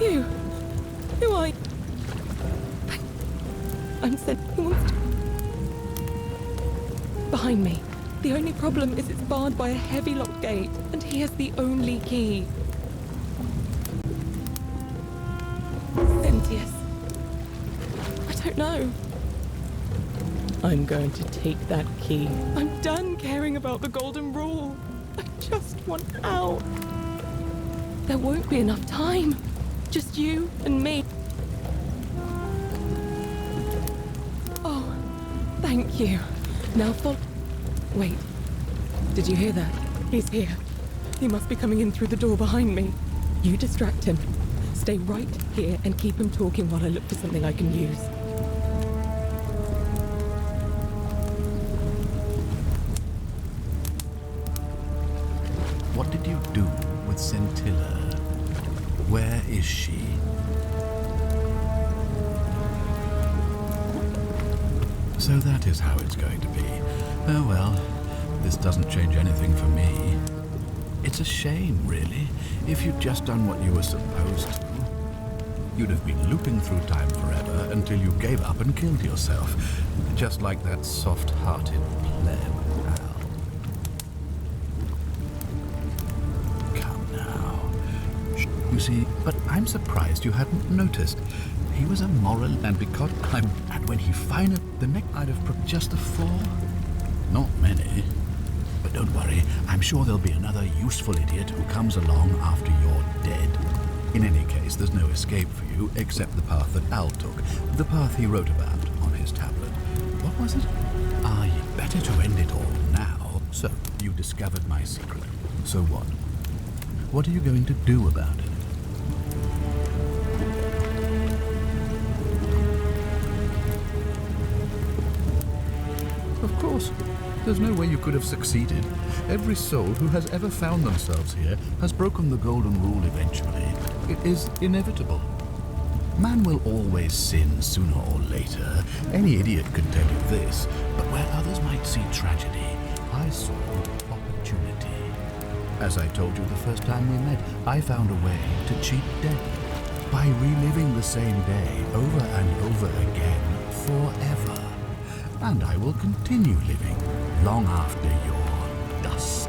You! Who are you? I'm sent. Who wants to... Behind me. The only problem is it's barred by a heavy locked gate, and he has the only key. Sentius. I don't know. I'm going to take that key. I'm done caring about the golden rule. I just want out. There won't be enough time. Just you and me. Oh, thank you. Now follow. Wait. Did you hear that? He's here. He must be coming in through the door behind me. You distract him. Stay right here and keep him talking while I look for something I can use. What did you do with Scintilla? Where is she? So that is how it's going to be. Oh well, this doesn't change anything for me. It's a shame, really. If you'd just done what you were supposed to, you'd have been looping through time forever until you gave up and killed yourself. Just like that soft-hearted pleb. You see, but I'm surprised you hadn't noticed. He was a moral, and because and when he finally, the neck I'd have put just a 4. Not many. But don't worry, I'm sure there'll be another useful idiot who comes along after you're dead. In any case, there's no escape for you except the path that Al took, the path he wrote about on his tablet. What was it? Ah, you'd better to end it all now. So, you discovered my secret. So what? What are you going to do about it? Of course. There's no way you could have succeeded. Every soul who has ever found themselves here has broken the golden rule eventually. It is inevitable. Man will always sin sooner or later. Any idiot can tell you this. But where others might see tragedy, I saw opportunity. As I told you the first time we met, I found a way to cheat death by reliving the same day over and over again forever. And I will continue living long after your dust.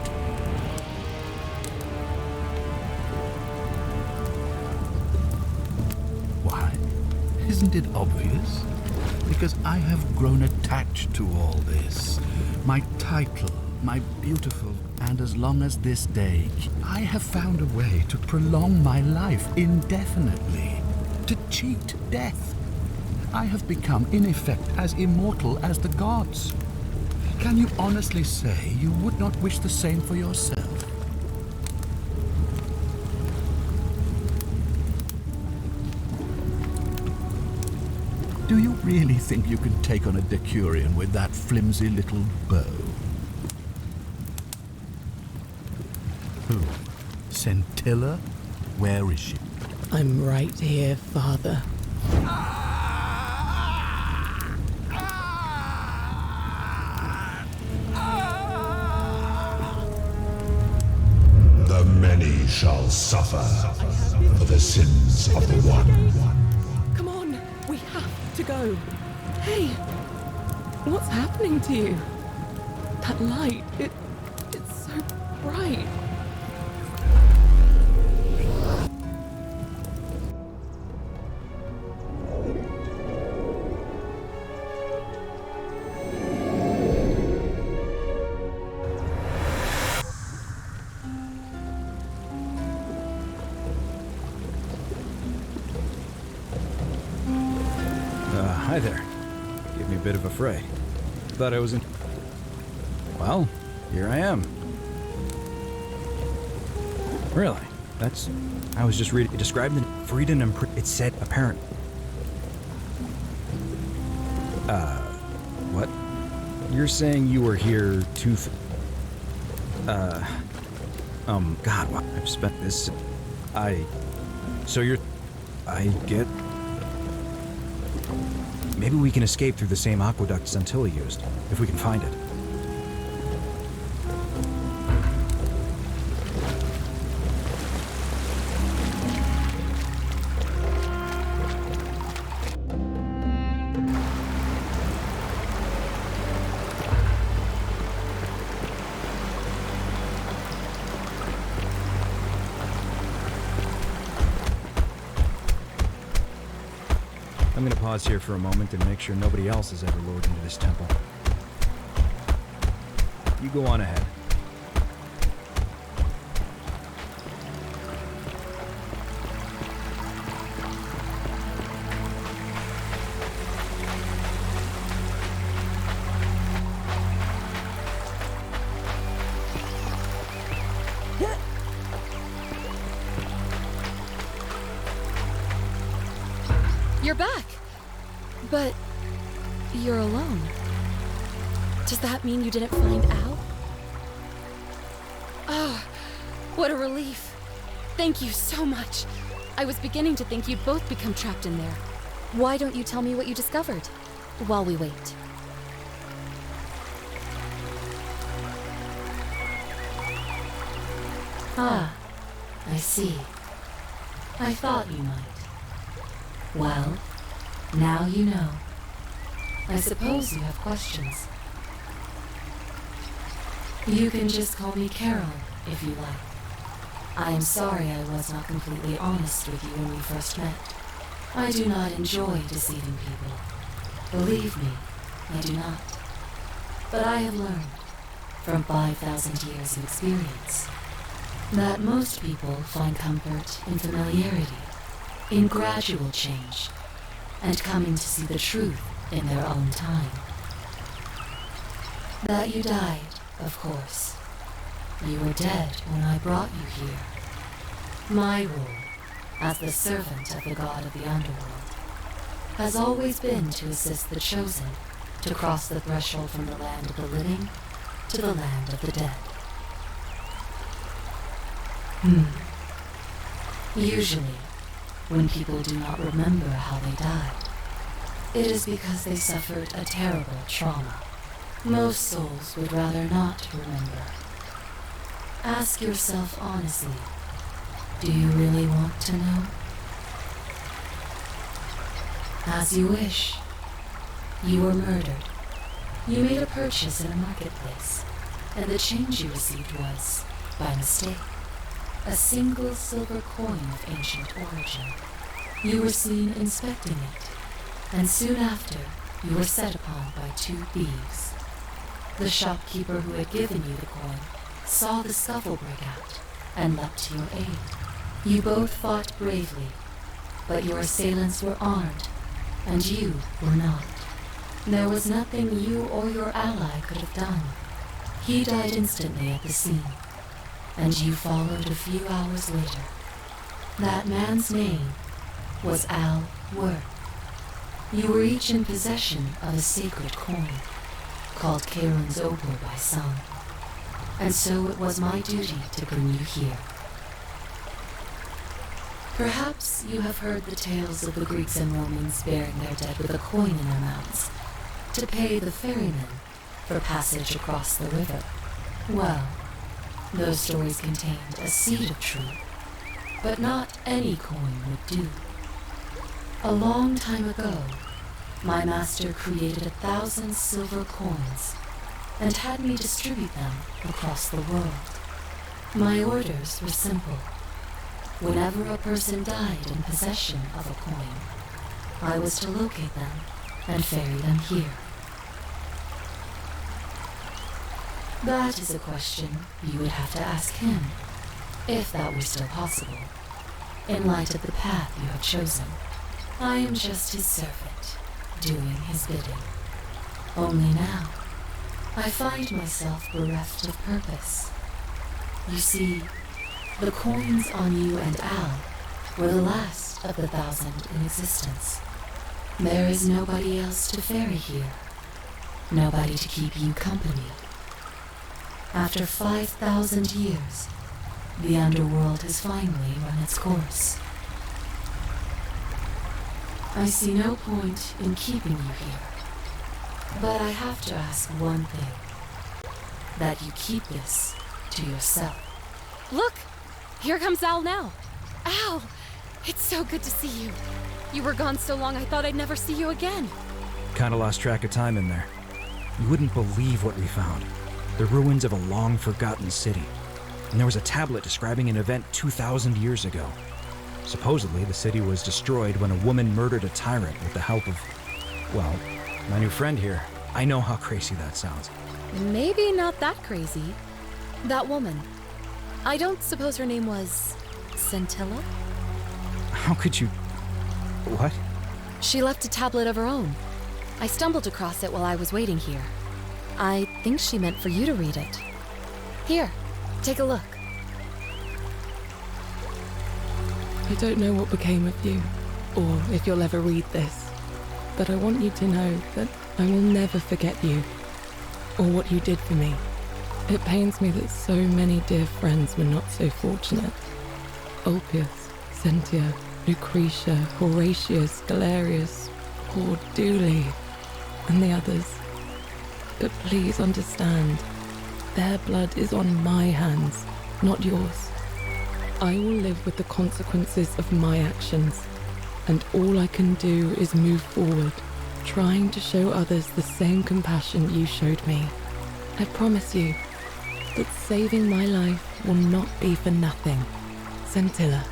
Why? Isn't it obvious? Because I have grown attached to all this. My title, my beautiful, and as long as this day, I have found a way to prolong my life indefinitely, to cheat death. I have become, in effect, as immortal as the gods. Can you honestly say you would not wish the same for yourself? Do you really think you can take on a Decurion with that flimsy little bow? Who? Scintilla? Where is she? I'm right here, Father. The many shall suffer for the sins of the one. Come on, we have to go. Hey, what's happening to you? That light, it's so bright. Hi there. Gave me a bit of a fright. Thought I was in... Well, here I am. Really? That's... I was just reading... It described the Frieden and... It said apparent... What? You're saying you were here to... God, wow, I've spent this... So you're... I get... Maybe we can escape through the same aqueduct Centilla used, if we can find it. I'm gonna pause here for a moment and make sure nobody else has ever lured into this temple. You go on ahead. You're back! But you're alone. Does that mean you didn't find Al? Oh, what a relief. Thank you so much. I was beginning to think you'd both become trapped in there. Why don't you tell me what you discovered while we wait? Ah, I see. I thought you might. Well, now you know. I suppose you have questions. You can just call me Carol, if you like. I am sorry I was not completely honest with you when we first met. I do not enjoy deceiving people. Believe me, I do not. But I have learned, from 5,000 years of experience, that most people find comfort in familiarity, in gradual change, and coming to see the truth in their own time. That you died, of course. You were dead when I brought you here. My role, as the servant of the god of the underworld, has always been to assist the chosen to cross the threshold from the land of the living to the land of the dead. Usually, when people do not remember how they died, it is because they suffered a terrible trauma. Most souls would rather not remember. Ask yourself honestly, do you really want to know? As you wish. You were murdered. You made a purchase in a marketplace, and the change you received was, by mistake, a single silver coin of ancient origin. You were seen inspecting it, and soon after, you were set upon by 2 thieves. The shopkeeper who had given you the coin saw the scuffle break out and leapt to your aid. You both fought bravely, but your assailants were armed, and you were not. There was nothing you or your ally could have done. He died instantly at the scene, and you followed a few hours later. That man's name was Al Worth. You were each in possession of a sacred coin, called Karen's Opal by some, and so it was my duty to bring you here. Perhaps you have heard the tales of the Greeks and Romans burying their dead with a coin in their mouths to pay the ferrymen for passage across the river. Well, those stories contained a seed of truth, but not any coin would do. A long time ago, my master created 1,000 silver coins and had me distribute them across the world. My orders were simple. Whenever a person died in possession of a coin, I was to locate them and ferry them here. That is a question you would have to ask him, if that were still possible, in light of the path you have chosen. I am just his servant, doing his bidding. Only now, I find myself bereft of purpose. You see, The coins on you and Al were the last of the 1,000 in existence. There is nobody else to ferry here. Nobody to keep you company. After 5,000 years, the underworld has finally run its course. I see no point in keeping you here, but I have to ask one thing. That you keep this to yourself. Look! Here comes Al now. Al! It's so good to see you. You were gone so long I thought I'd never see you again. Kinda lost track of time in there. You wouldn't believe what we found. The ruins of a long-forgotten city. And there was a tablet describing an event 2,000 years ago. Supposedly, the city was destroyed when a woman murdered a tyrant with the help of, well, my new friend here. I know how crazy that sounds. Maybe not that crazy. That woman. I don't suppose her name was Scintilla? How could you... What? She left a tablet of her own. I stumbled across it while I was waiting here. I think she meant for you to read it. Here, take a look. I don't know what became of you, or if you'll ever read this, but I want you to know that I will never forget you, or what you did for me. It pains me that so many dear friends were not so fortunate. Ulpius, Sentia, Lucretia, Horatius, Galerius, poor Dooley, and the others. But please understand, their blood is on my hands, not yours. I will live with the consequences of my actions, and all I can do is move forward, trying to show others the same compassion you showed me. I promise you that saving my life will not be for nothing. Scintilla.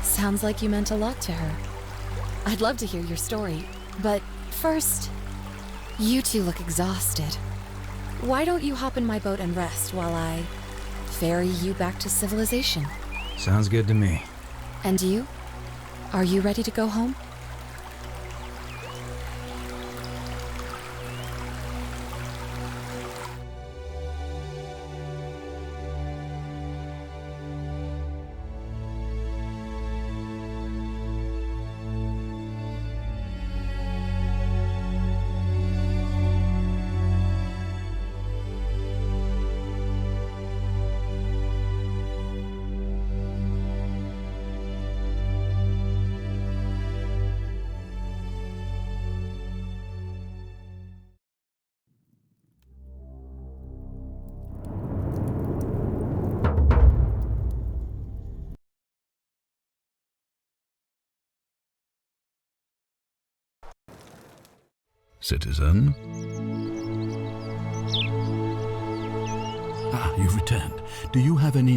Sounds like you meant a lot to her. I'd love to hear your story, but first, you two look exhausted. Why don't you hop in my boat and rest while I ferry you back to civilization? Sounds good to me. And you? Are you ready to go home? Citizen? Ah, you've returned. Do you have any...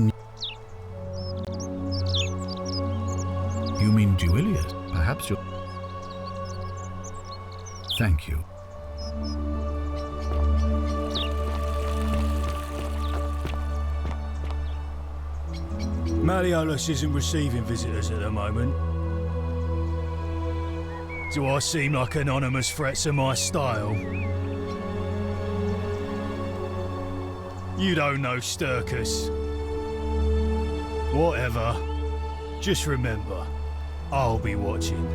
You mean Julius? Perhaps you're... Thank you. Malleolus isn't receiving visitors at the moment. Do I seem like anonymous threats are my style? You don't know Sturkus. Whatever. Just remember, I'll be watching.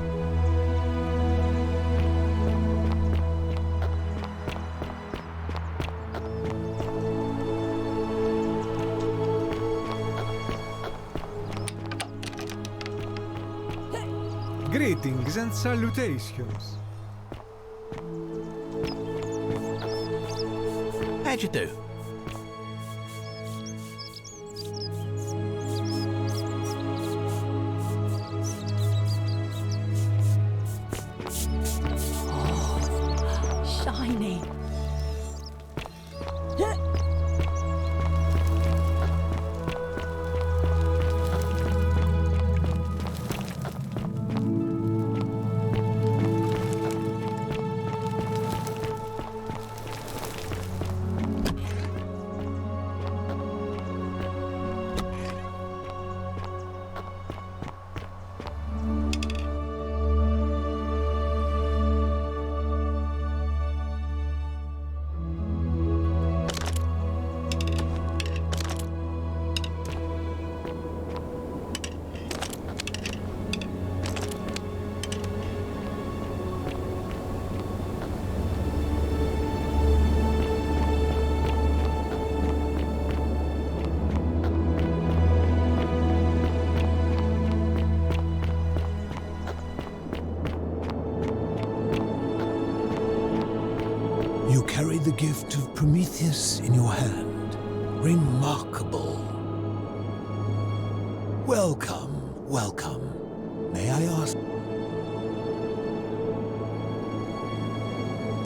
Greetings and salutations. How'd you do? Shiny. gift of Prometheus in your hand. Remarkable. Welcome, welcome. May I ask?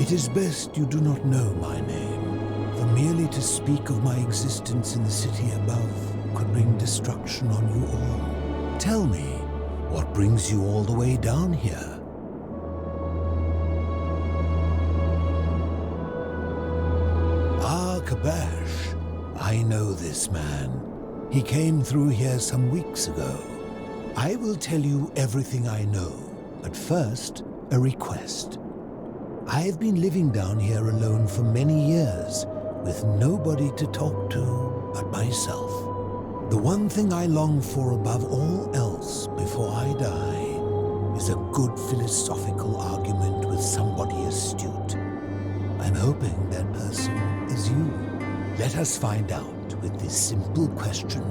It is best you do not know my name, for merely to speak of my existence in the city above could bring destruction on you all. Tell me, what brings you all the way down here? Ah, Kabash. I know this man. He came through here some weeks ago. I will tell you everything I know, but first, a request. I've been living down here alone for many years, with nobody to talk to but myself. The one thing I long for above all else before I die is a good philosophical argument with somebody astute. I'm hoping that person is you. Let us find out with this simple question.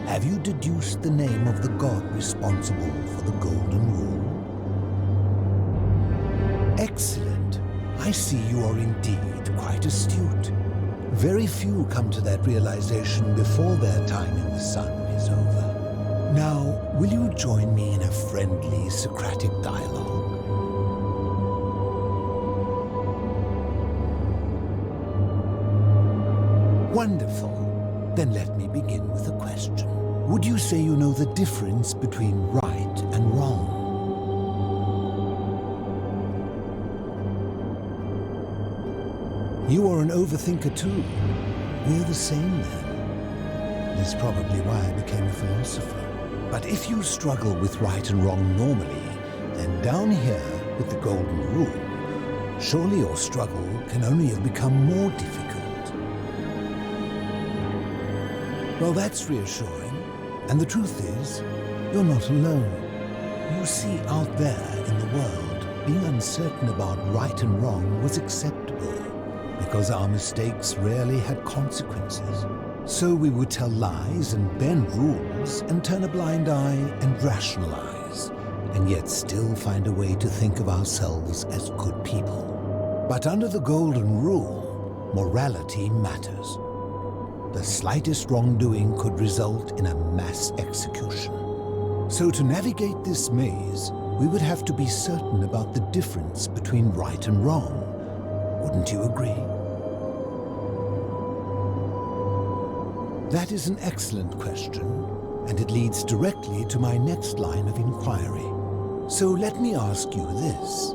Have you deduced the name of the god responsible for the Golden Rule? Excellent. I see you are indeed quite astute. Very few come to that realization before their time in the sun is over. Now, will you join me in a friendly Socratic dialogue? Wonderful. Then let me begin with a question. Would you say you know the difference between right and wrong? You are an overthinker too. We're the same then. That's probably why I became a philosopher. But if you struggle with right and wrong normally, then down here with the Golden Rule, surely your struggle can only have become more difficult. Well, that's reassuring. And the truth is, you're not alone. You see, out there in the world, being uncertain about right and wrong was acceptable, because our mistakes rarely had consequences. So we would tell lies and bend rules and turn a blind eye and rationalize, and yet still find a way to think of ourselves as good people. But under the Golden Rule, morality matters. The slightest wrongdoing could result in a mass execution. So to navigate this maze, we would have to be certain about the difference between right and wrong. Wouldn't you agree? That is an excellent question, and it leads directly to my next line of inquiry. So let me ask you this.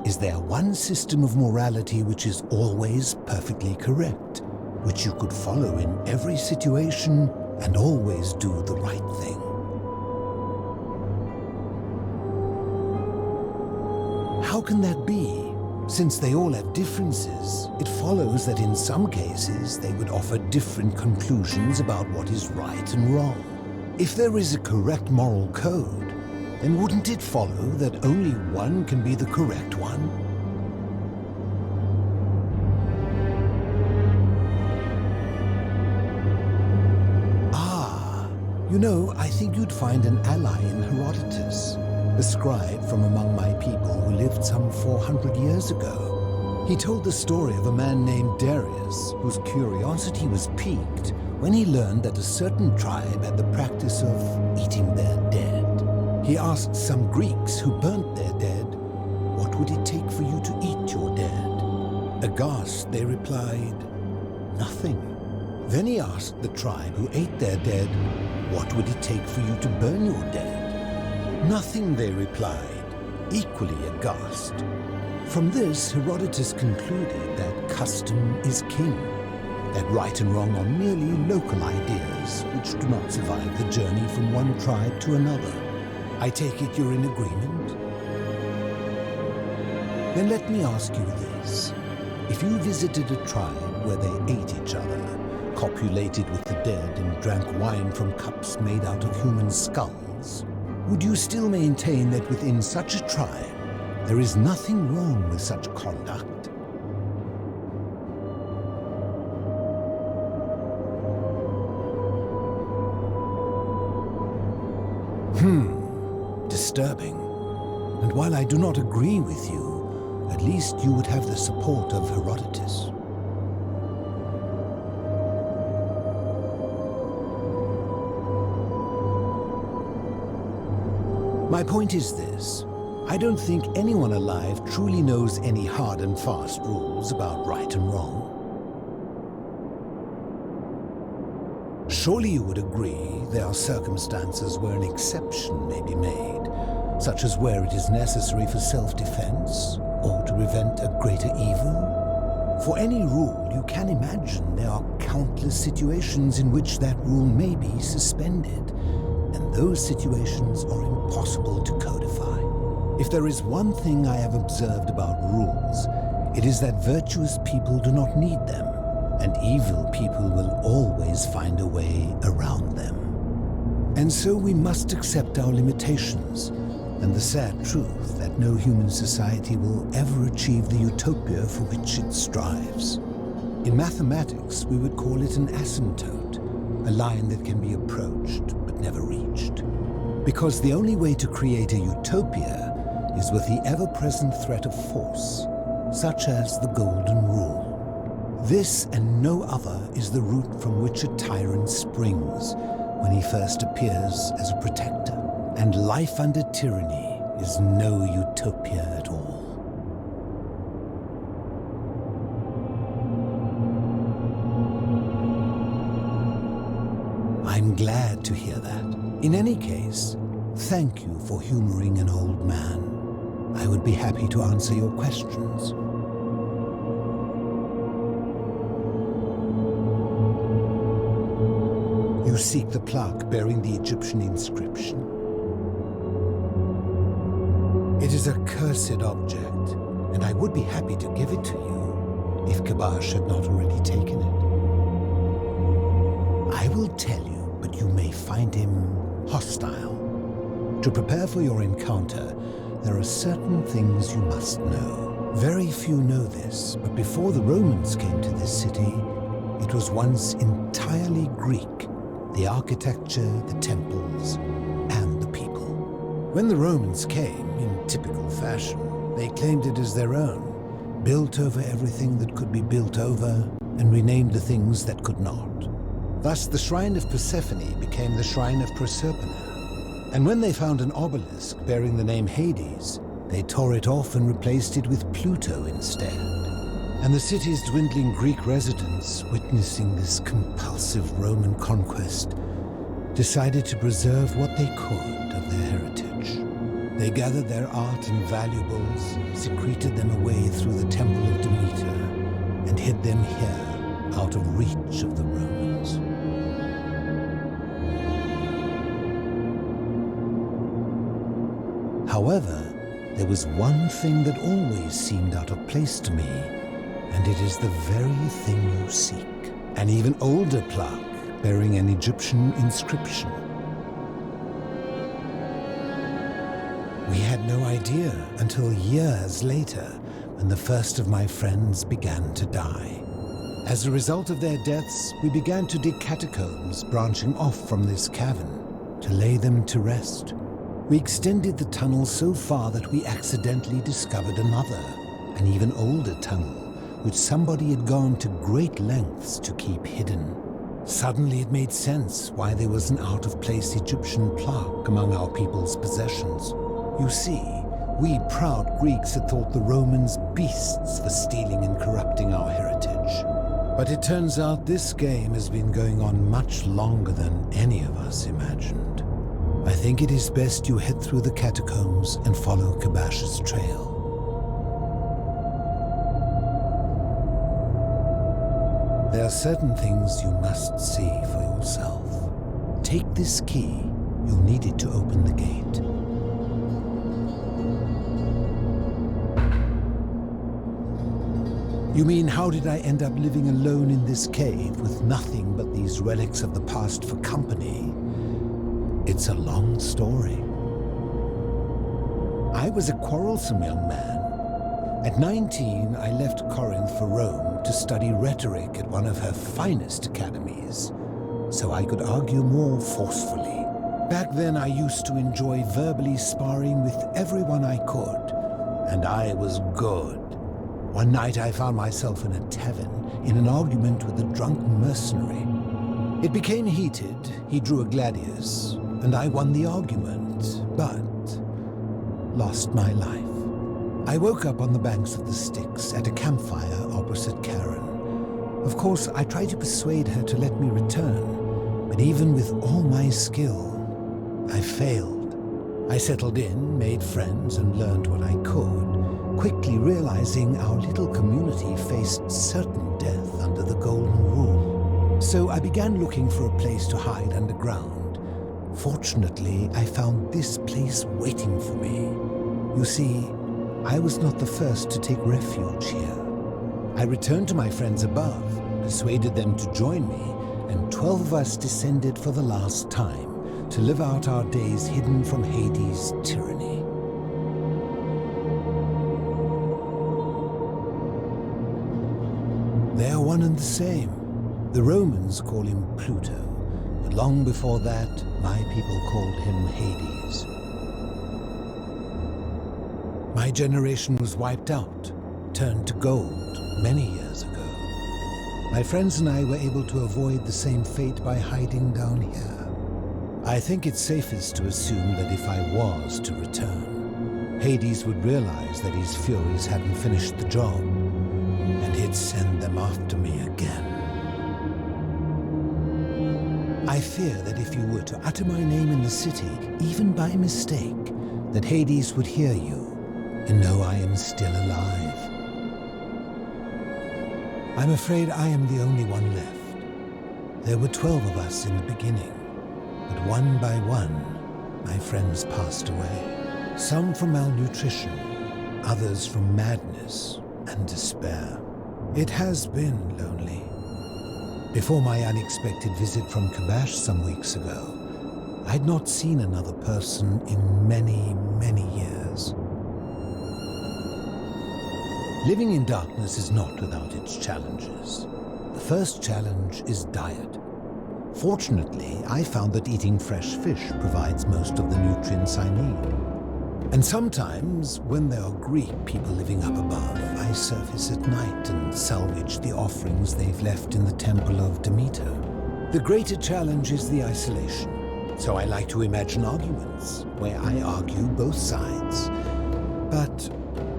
Is there one system of morality which is always perfectly correct, which you could follow in every situation and always do the right thing? How can that be? Since they all have differences, it follows that in some cases they would offer different conclusions about what is right and wrong. If there is a correct moral code, then wouldn't it follow that only one can be the correct one? You know, I think you'd find an ally in Herodotus, a scribe from among my people who lived some 400 years ago. He told the story of a man named Darius, whose curiosity was piqued when he learned that a certain tribe had the practice of eating their dead. He asked some Greeks who burnt their dead, "What would it take for you to eat your dead?" Aghast, they replied, "Nothing." Then he asked the tribe who ate their dead, "What would it take for you to burn your dead?" "Nothing," they replied, equally aghast. From this, Herodotus concluded that custom is king, that right and wrong are merely local ideas which do not survive the journey from one tribe to another. I take it you're in agreement? Then let me ask you this. If you visited a tribe where they ate each other, copulated with the dead and drank wine from cups made out of human skulls, would you still maintain that within such a tribe there is nothing wrong with such conduct? Disturbing. And while I do not agree with you, at least you would have the support of Herodotus. My point is this. I don't think anyone alive truly knows any hard and fast rules about right and wrong. Surely you would agree there are circumstances where an exception may be made, such as where it is necessary for self-defense or to prevent a greater evil. For any rule, you can imagine there are countless situations in which that rule may be suspended, and those situations are impossible to codify. If there is one thing I have observed about rules, it is that virtuous people do not need them, and evil people will always find a way around them. And so we must accept our limitations, and the sad truth that no human society will ever achieve the utopia for which it strives. In mathematics, we would call it an asymptote, a line that can be approached but never reached. Because the only way to create a utopia is with the ever-present threat of force, such as the Golden Rule. This and no other is the root from which a tyrant springs when he first appears as a protector. And life under tyranny is no utopia at all. I'm glad to hear that. In any case, thank you for humoring an old man. I would be happy to answer your questions. You seek the plaque bearing the Egyptian inscription. It is a cursed object, and I would be happy to give it to you if Kabash had not already taken it. I will tell you, but you may find him hostile. To prepare for your encounter, there are certain things you must know. Very few know this, but before the Romans came to this city, it was once entirely Greek. The architecture, the temples, and the people. When the Romans came, in typical fashion, they claimed it as their own, built over everything that could be built over, and renamed the things that could not. Thus, the shrine of Persephone became the shrine of Proserpina. And when they found an obelisk bearing the name Hades, they tore it off and replaced it with Pluto instead. And the city's dwindling Greek residents, witnessing this compulsive Roman conquest, decided to preserve what they could of their heritage. They gathered their art and valuables, secreted them away through the Temple of Demeter, and hid them here, out of reach of the Romans. However, there was one thing that always seemed out of place to me, and it is the very thing you seek. An even older plaque bearing an Egyptian inscription. We had no idea until years later when the first of my friends began to die. As a result of their deaths, we began to dig catacombs branching off from this cavern to lay them to rest. We extended the tunnel so far that we accidentally discovered another, an even older tunnel, which somebody had gone to great lengths to keep hidden. Suddenly it made sense why there was an out-of-place Egyptian plaque among our people's possessions. You see, we proud Greeks had thought the Romans beasts for stealing and corrupting our heritage. But it turns out this game has been going on much longer than any of us imagined. I think it is best you head through the catacombs and follow Kabash's trail. There are certain things you must see for yourself. Take this key. You'll need it to open the gate. You mean, how did I end up living alone in this cave with nothing but these relics of the past for company? It's a long story. I was a quarrelsome young man. At 19, I left Corinth for Rome to study rhetoric at one of her finest academies, so I could argue more forcefully. Back then, I used to enjoy verbally sparring with everyone I could, and I was good. One night, I found myself in a tavern in an argument with a drunk mercenary. It became heated. He drew a gladius, and I won the argument, but lost my life. I woke up on the banks of the Styx at a campfire opposite Karen. Of course, I tried to persuade her to let me return, but even with all my skill, I failed. I settled in, made friends, and learned what I could, quickly realizing our little community faced certain death under the Golden Rule. So I began looking for a place to hide underground. Fortunately, I found this place waiting for me. You see, I was not the first to take refuge here. I returned to my friends above, persuaded them to join me, and 12 of us descended for the last time to live out our days hidden from Hades' tyranny. They are one and the same. The Romans call him Pluto, but long before that, my people called him Hades. My generation was wiped out, turned to gold many years ago. My friends and I were able to avoid the same fate by hiding down here. I think it's safest to assume that if I was to return, Hades would realize that his furies hadn't finished the job, and he'd send them after me again. I fear that if you were to utter my name in the city, even by mistake, that Hades would hear you and know I am still alive. I'm afraid I am the only one left. There were 12 of us in the beginning, but one by one, my friends passed away. Some from malnutrition, others from madness and despair. It has been lonely. Before my unexpected visit from Kabash some weeks ago, I'd not seen another person in many, many years. Living in darkness is not without its challenges. The first challenge is diet. Fortunately, I found that eating fresh fish provides most of the nutrients I need. And sometimes, when there are Greek people living up above, I surface at night and salvage the offerings they've left in the temple of Demeter. The greater challenge is the isolation. So I like to imagine arguments, where I argue both sides. But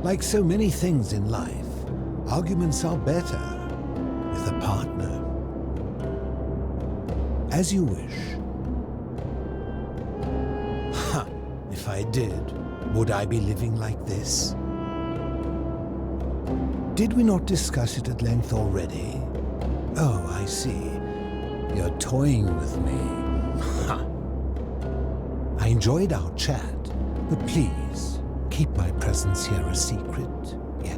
like so many things in life, arguments are better with a partner. As you wish. Ha! If I did, would I be living like this? Did we not discuss it at length already? Oh, I see. You're toying with me. Ha! I enjoyed our chat, but please, keep my presence here a secret. Yeah.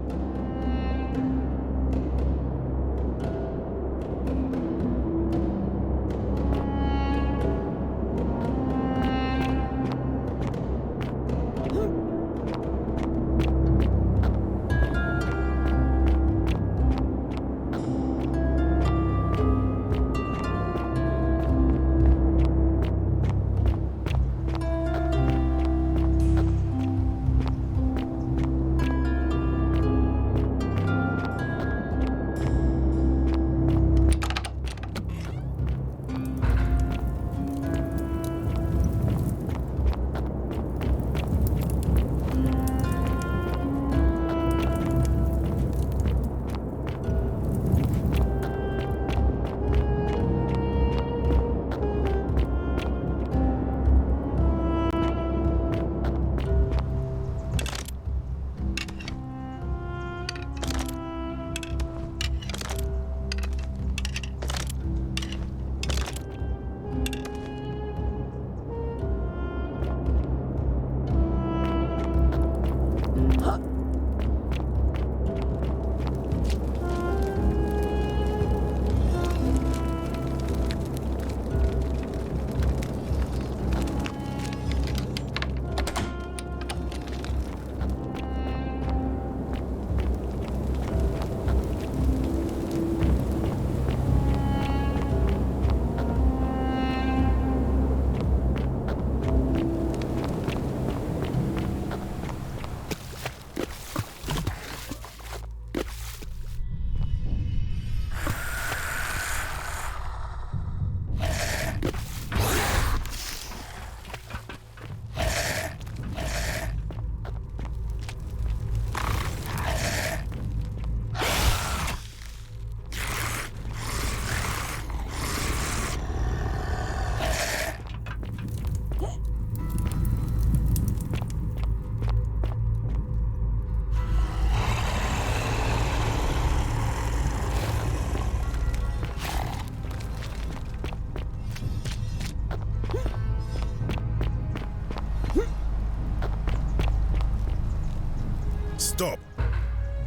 Stop!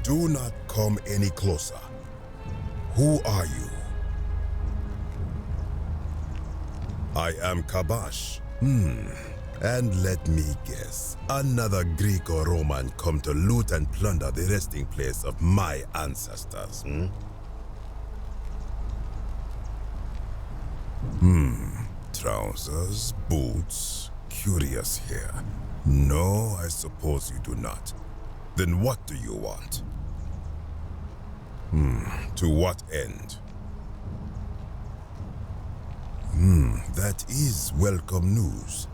Do not come any closer. Who are you? I am Kabash. And let me guess, another Greek or Roman come to loot and plunder the resting place of my ancestors, Trousers, boots, curious here. No, I suppose you do not. Then what do you want? To what end? That is welcome news.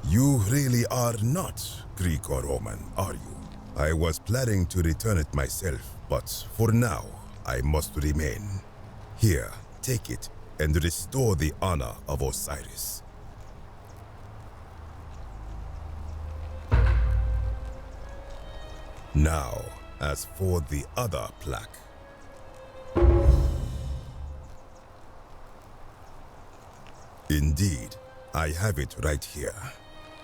You really are not Greek or Roman, are you? I was planning to return it myself, but for now, I must remain. Here, take it and restore the honor of Osiris. Now, as for the other plaque. Indeed, I have it right here.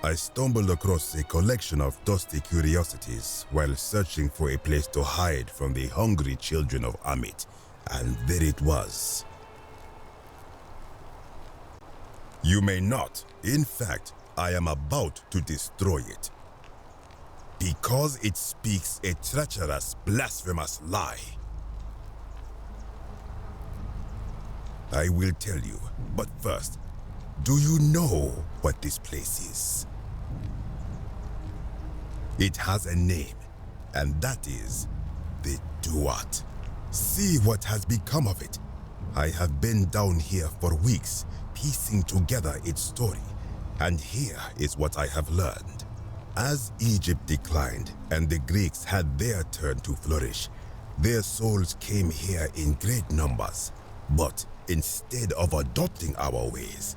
I stumbled across a collection of dusty curiosities while searching for a place to hide from the hungry children of Amit, and there it was. You may not. In fact, I am about to destroy it. Because it speaks a treacherous, blasphemous lie. I will tell you, but first, do you know what this place is? It has a name, and that is the Duat. See what has become of it. I have been down here for weeks, piecing together its story, and here is what I have learned. As Egypt declined and the Greeks had their turn to flourish, their souls came here in great numbers, but instead of adopting our ways,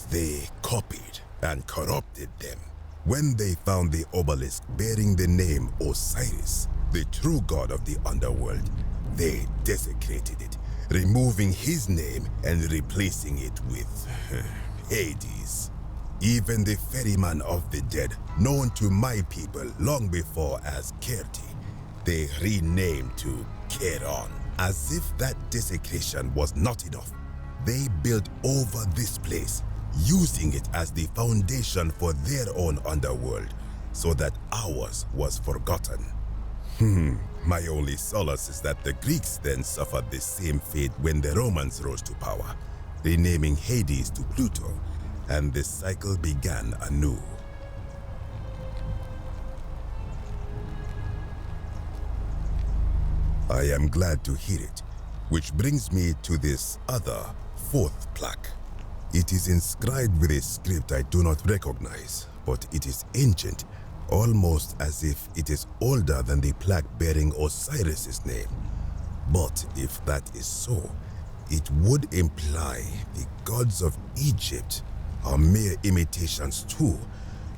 they copied and corrupted them. When they found the obelisk bearing the name Osiris, the true god of the underworld, they desecrated it, removing his name and replacing it with Hades. Even the ferryman of the dead, known to my people long before as Kerti, they renamed to Keron. As if that desecration was not enough, they built over this place, using it as the foundation for their own underworld, so that ours was forgotten. My only solace is that the Greeks then suffered the same fate when the Romans rose to power, renaming Hades to Pluto, and the cycle began anew. I am glad to hear it, which brings me to this other, fourth plaque. It is inscribed with a script I do not recognize, but it is ancient, almost as if it is older than the plaque bearing Osiris's name. But if that is so, it would imply the gods of Egypt are mere imitations too,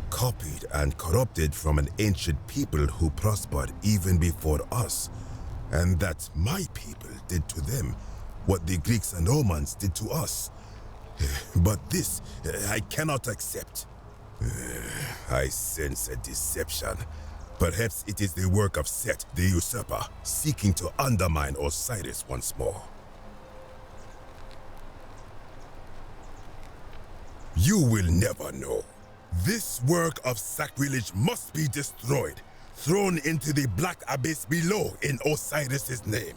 copied and corrupted from an ancient people who prospered even before us, and that my people did to them what the Greeks and Romans did to us. But this I cannot accept. I sense a deception. Perhaps it is the work of Set, the usurper, seeking to undermine Osiris once more. You will never know. This work of sacrilege must be destroyed, thrown into the black abyss below in Osiris's name.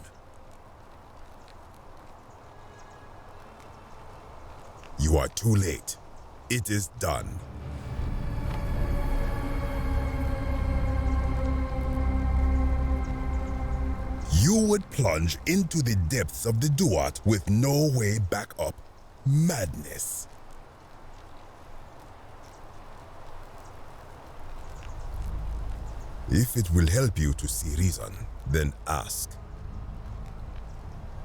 You are too late. It is done. You would plunge into the depths of the Duat with no way back up. Madness. If it will help you to see reason, then ask.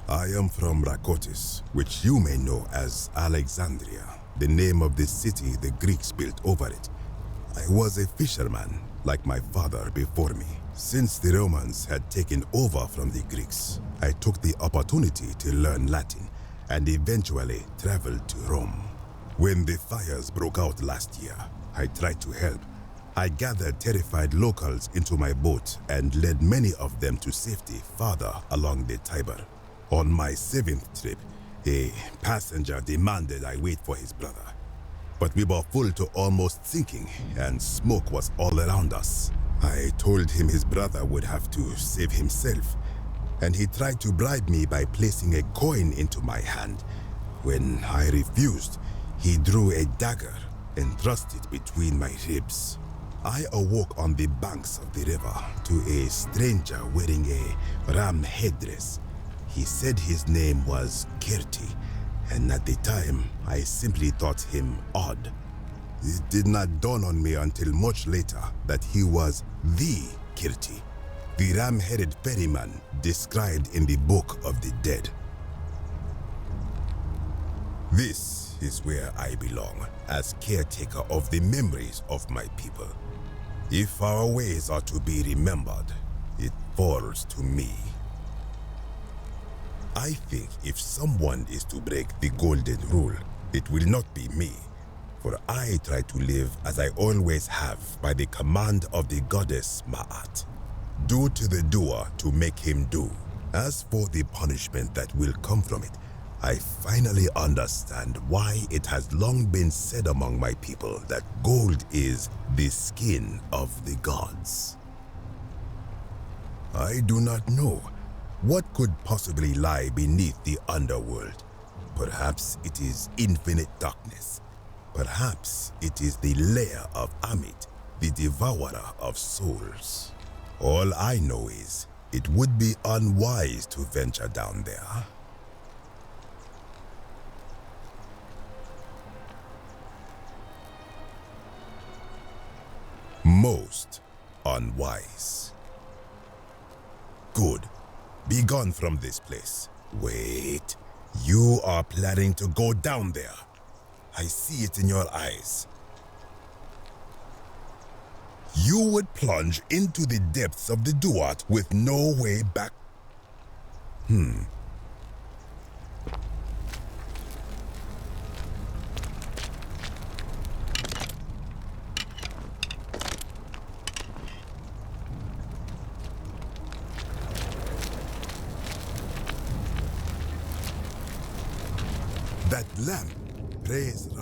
I am from Rakotis, which you may know as Alexandria, the name of the city the Greeks built over it. I was a fisherman, like my father before me. Since the Romans had taken over from the Greeks, I took the opportunity to learn Latin and eventually traveled to Rome. When the fires broke out last year, I tried to help, I gathered terrified locals into my boat and led many of them to safety farther along the Tiber. On my 7th trip, a passenger demanded I wait for his brother. But we were full to almost sinking, and smoke was all around us. I told him his brother would have to save himself, and he tried to bribe me by placing a coin into my hand. When I refused, he drew a dagger and thrust it between my ribs. I awoke on the banks of the river to a stranger wearing a ram headdress. He said his name was Kirti, and at the time, I simply thought him odd. It did not dawn on me until much later that he was the Kirti, the ram-headed ferryman described in the Book of the Dead. This is where I belong, as caretaker of the memories of my people. If our ways are to be remembered, it falls to me. I think if someone is to break the golden rule, it will not be me, for I try to live as I always have by the command of the goddess Ma'at. Do to the doer to make him do. As for the punishment that will come from it, I finally understand why it has long been said among my people that gold is the skin of the gods. I do not know what could possibly lie beneath the underworld. Perhaps it is infinite darkness. Perhaps it is the lair of Amit, the devourer of souls. All I know is it would be unwise to venture down there. Most unwise. Good. Be gone from this place. Wait. You are planning to go down there. I see it in your eyes. You would plunge into the depths of the Duat with no way back. That lamp, praise Ra.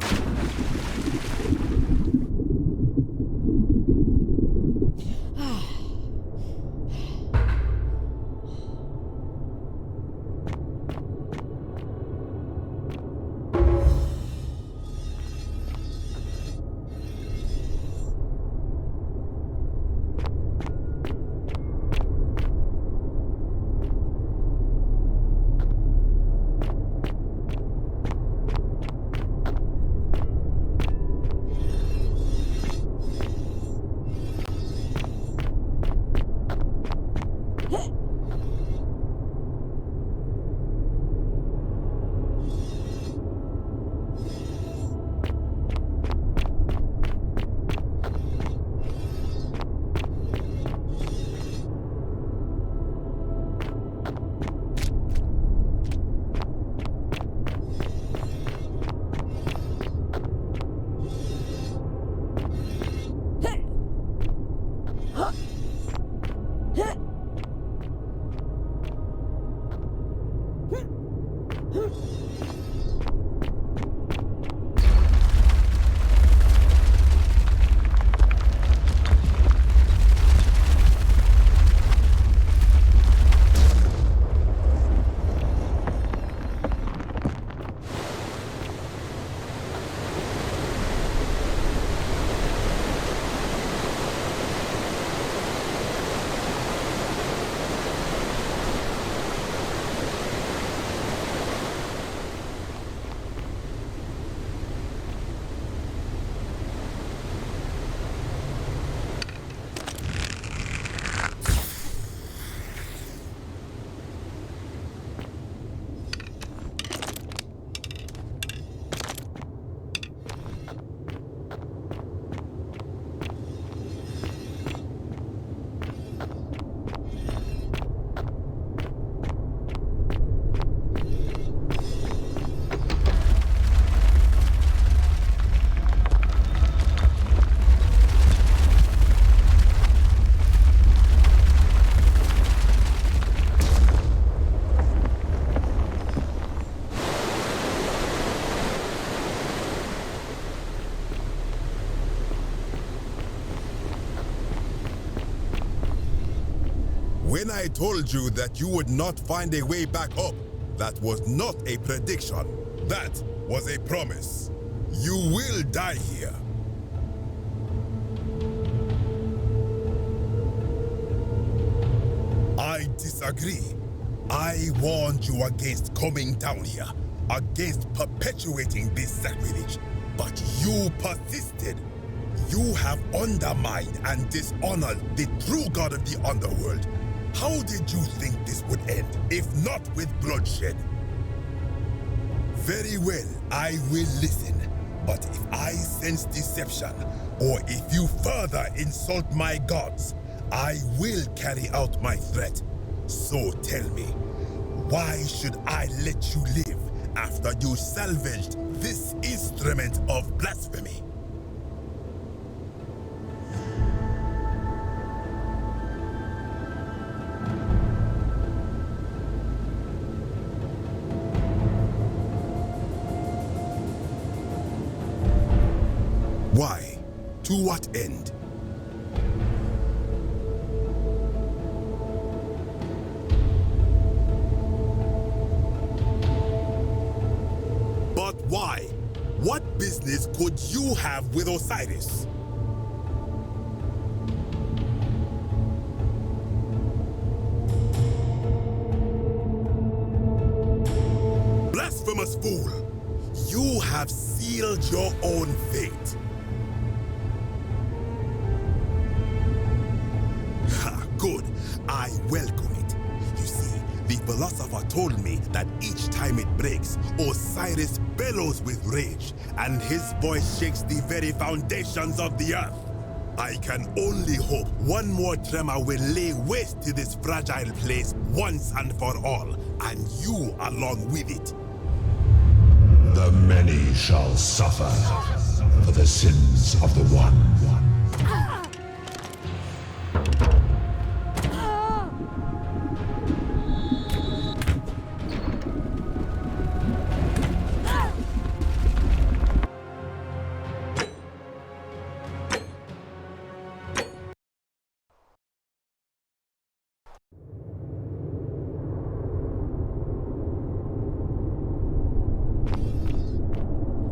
When I told you that you would not find a way back up, that was not a prediction. That was a promise. You will die here. I disagree. I warned you against coming down here, against perpetuating this sacrilege, but you persisted. You have undermined and dishonored the true god of the underworld. How did you think this would end, if not with bloodshed? Very well, I will listen. But if I sense deception, or if you further insult my gods, I will carry out my threat. So tell me, why should I let you live after you salvaged this instrument of blasphemy? Why? To what end? But why? What business could you have with Osiris? Blasphemous fool! You have sealed your own fate. Good. I welcome it. You see, the philosopher told me that each time it breaks, Osiris bellows with rage, and his voice shakes the very foundations of the earth. I can only hope one more tremor will lay waste to this fragile place once and for all, and you along with it. The many shall suffer for the sins of the one.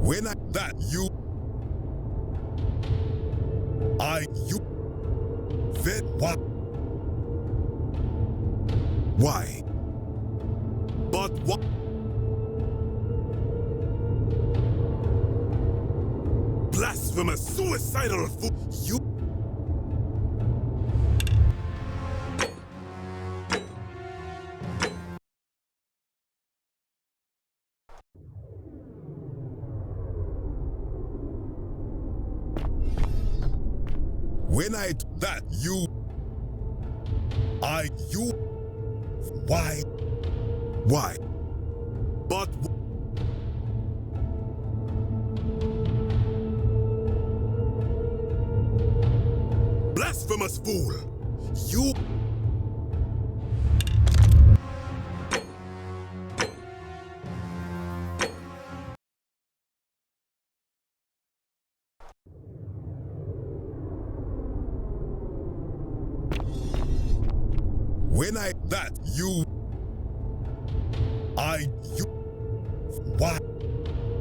When why? But what? Blasphemous, suicidal fool! You. When why? But blasphemous fool, you.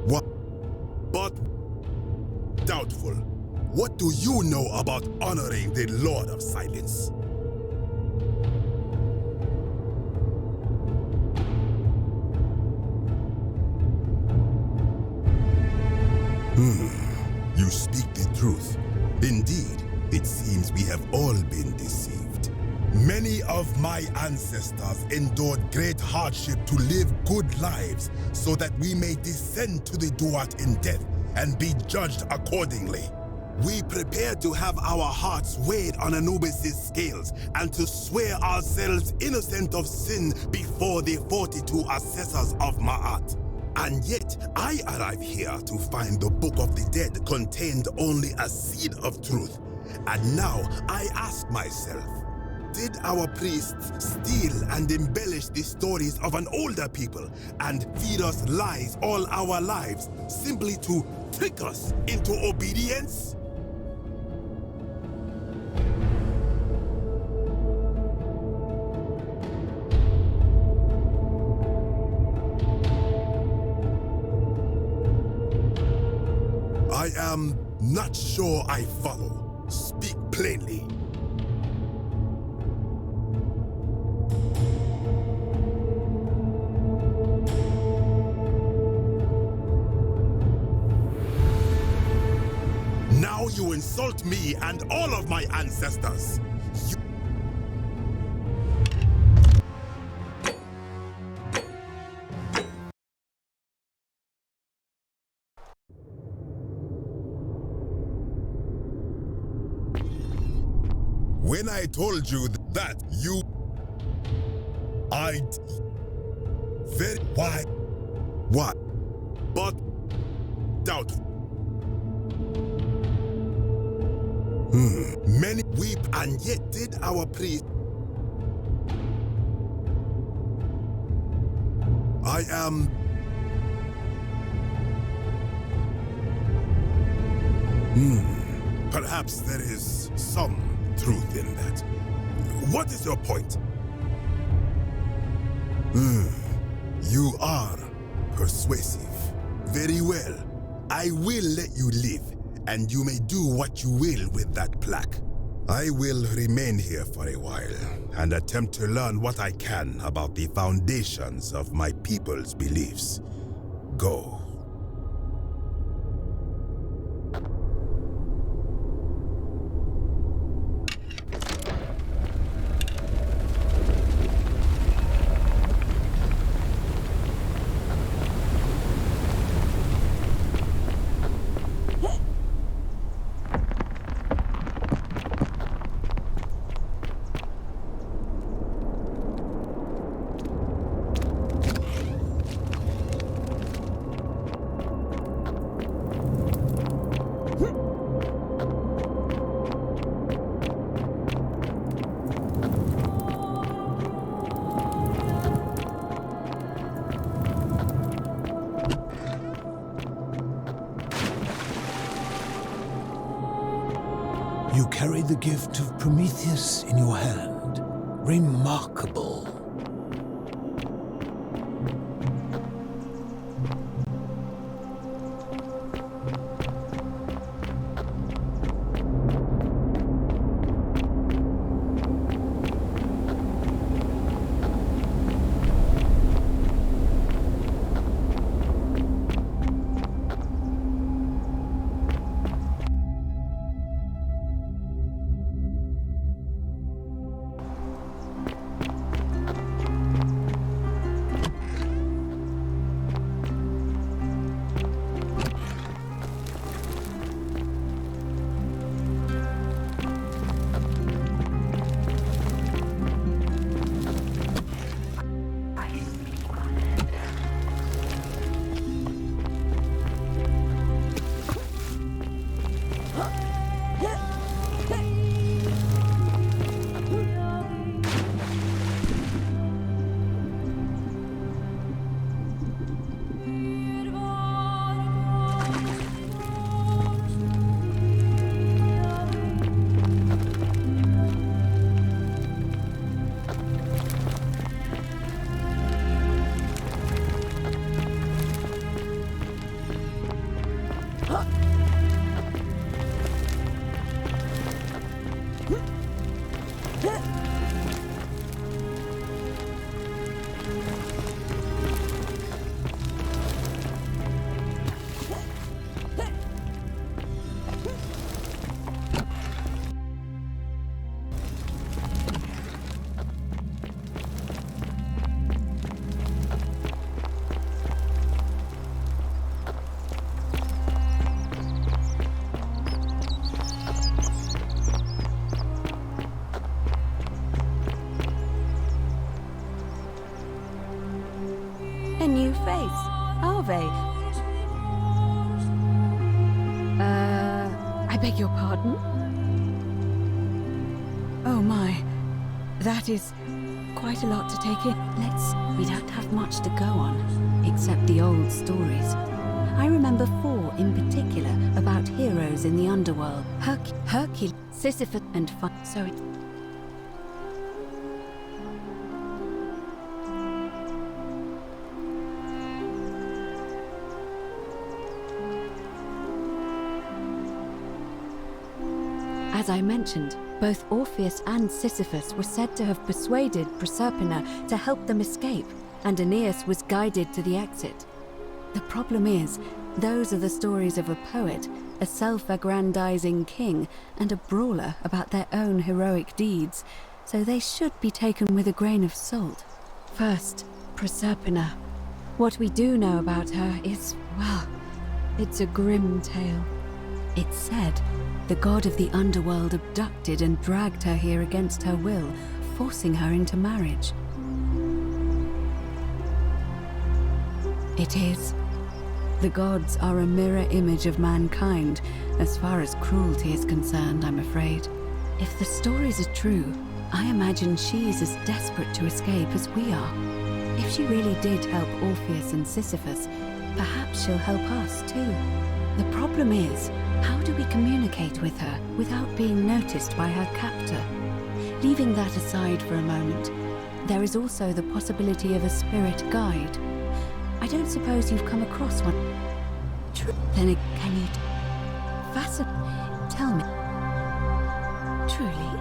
What? But doubtful. What do you know about honoring the Lord of Silence? You speak the truth. Indeed, it seems we have all been deceived. Many of my ancestors endured great hardship to live good lives so that we may descend to the Duat in death and be judged accordingly. We prepare to have our hearts weighed on Anubis' scales and to swear ourselves innocent of sin before the 42 assessors of Ma'at. And yet, I arrive here to find the Book of the Dead contained only a seed of truth. And now I ask myself, did our priests steal and embellish the stories of an older people and feed us lies all our lives simply to trick us into obedience? I am not sure I follow. Speak plainly. Now you insult me and all of my ancestors. When I told you that I'd very why? What? But doubtful. Many weep, and yet did our priest. I am. Perhaps there is some truth in that. What is your point? You are persuasive. Very well. I will let you live, and you may do what you will with that plaque. I will remain here for a while and attempt to learn what I can about the foundations of my people's beliefs. Go. You carry the gift of Prometheus in your hand. Remarkable. A new face, are they? I beg your pardon? Oh my, that is quite a lot to take in. We don't have much to go on, except the old stories. I remember 4 in particular about heroes in the underworld. Hercules, Sisyphus, and so it... As I mentioned, both Orpheus and Sisyphus were said to have persuaded Proserpina to help them escape, and Aeneas was guided to the exit. The problem is, those are the stories of a poet, a self-aggrandizing king, and a brawler about their own heroic deeds, so they should be taken with a grain of salt. First, Proserpina. What we do know about her is, well, it's a grim tale. It's said the god of the underworld abducted and dragged her here against her will, forcing her into marriage. It is. The gods are a mirror image of mankind, as far as cruelty is concerned, I'm afraid. If the stories are true, I imagine she's as desperate to escape as we are. If she really did help Orpheus and Sisyphus, perhaps she'll help us too. The problem is, how do we communicate with her without being noticed by her captor? Leaving that aside for a moment, there is also the possibility of a spirit guide. I don't suppose you've come across one. Then can you tell me? Truly?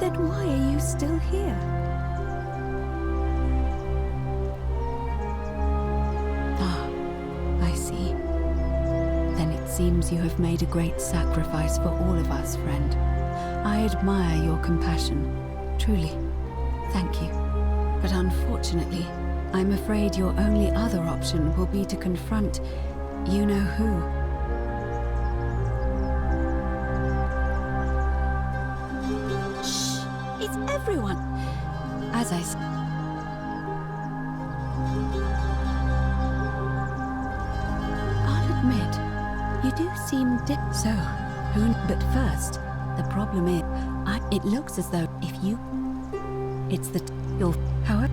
Then why are you still here? Ah, I see. Then it seems you have made a great sacrifice for all of us, friend. I admire your compassion. Truly. Thank you. But unfortunately, I'm afraid your only other option will be to confront you-know-who. Shh! It's everyone! As I said, I'll admit, you do seem so. But first, the problem is, it looks as though if you... It's the... You'll... However...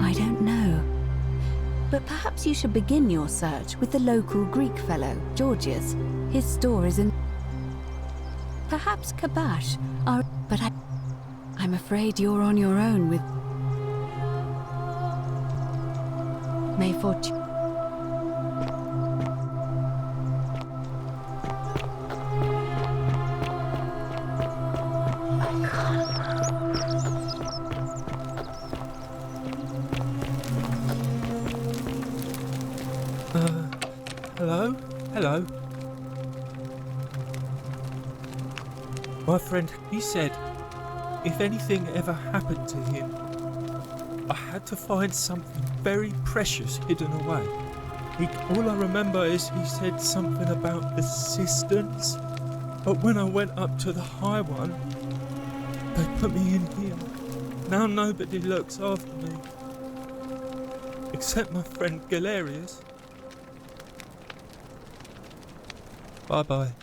I don't know. But perhaps you should begin your search with the local Greek fellow, Georgius. His store is in... Perhaps Kabash are... But I'm afraid you're on your own with... May fortune... Hello? Hello? My friend, he said, if anything ever happened to him, I had to find something very precious hidden away. All I remember is he said something about the cisterns, but when I went up to the high one, they put me in here. Now nobody looks after me, except my friend Galerius. Bye-bye.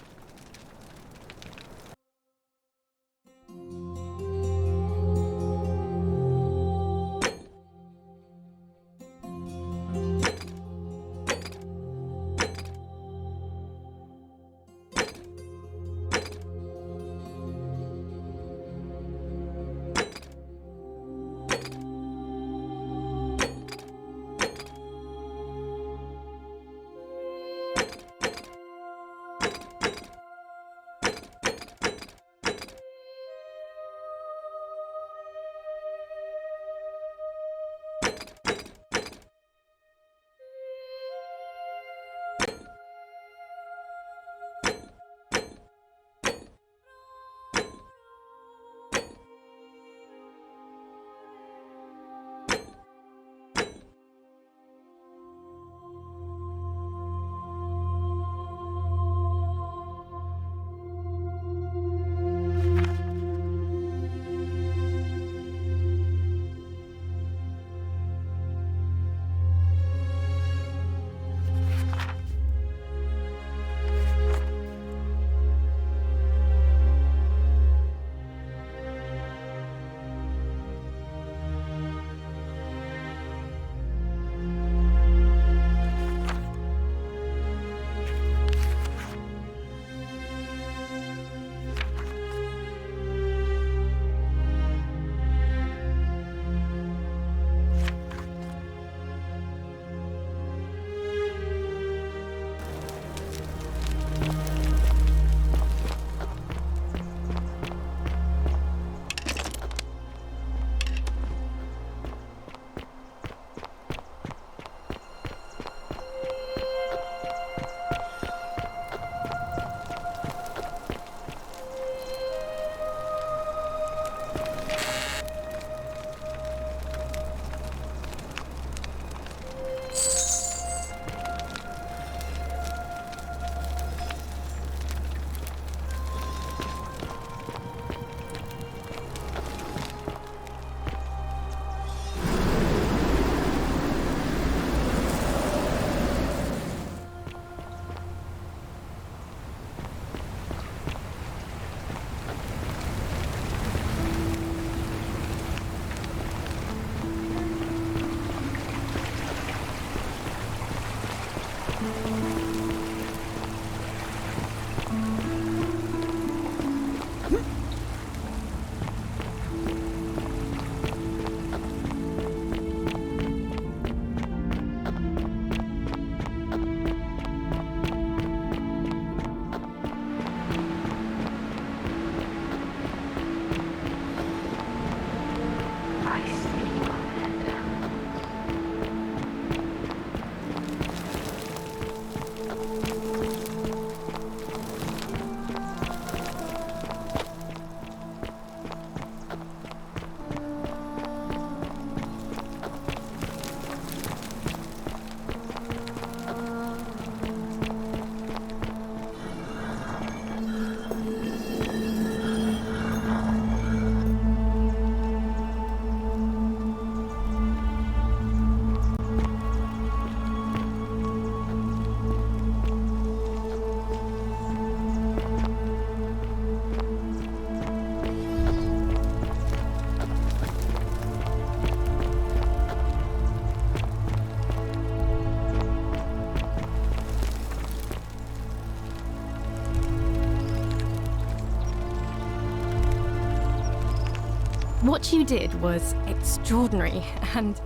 What you did was extraordinary, and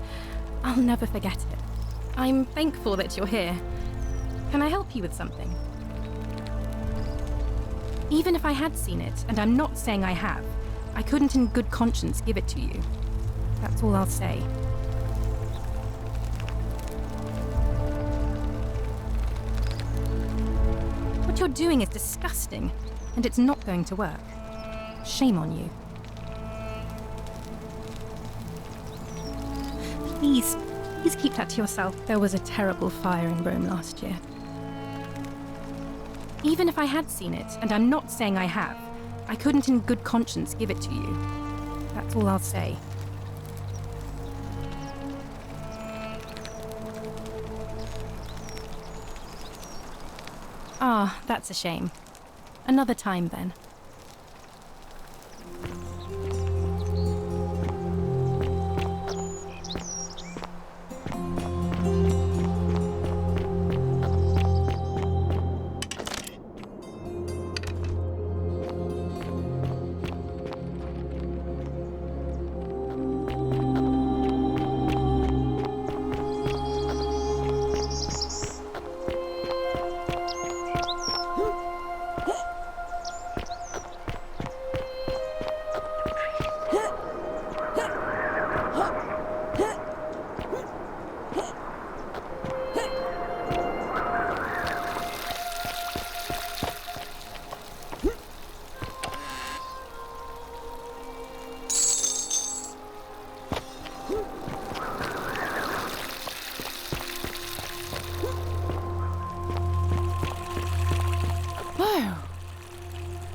I'll never forget it. I'm thankful that you're here. Can I help you with something? Even if I had seen it, and I'm not saying I have, I couldn't in good conscience give it to you. That's all I'll say. What you're doing is disgusting, and it's not going to work. Shame on you. Please keep that to yourself. There was a terrible fire in Rome last year. Even if I had seen it, and I'm not saying I have, I couldn't in good conscience give it to you. That's all I'll say. Ah, that's a shame. Another time then.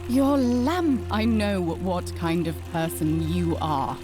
Your lamp. I know what kind of person you are.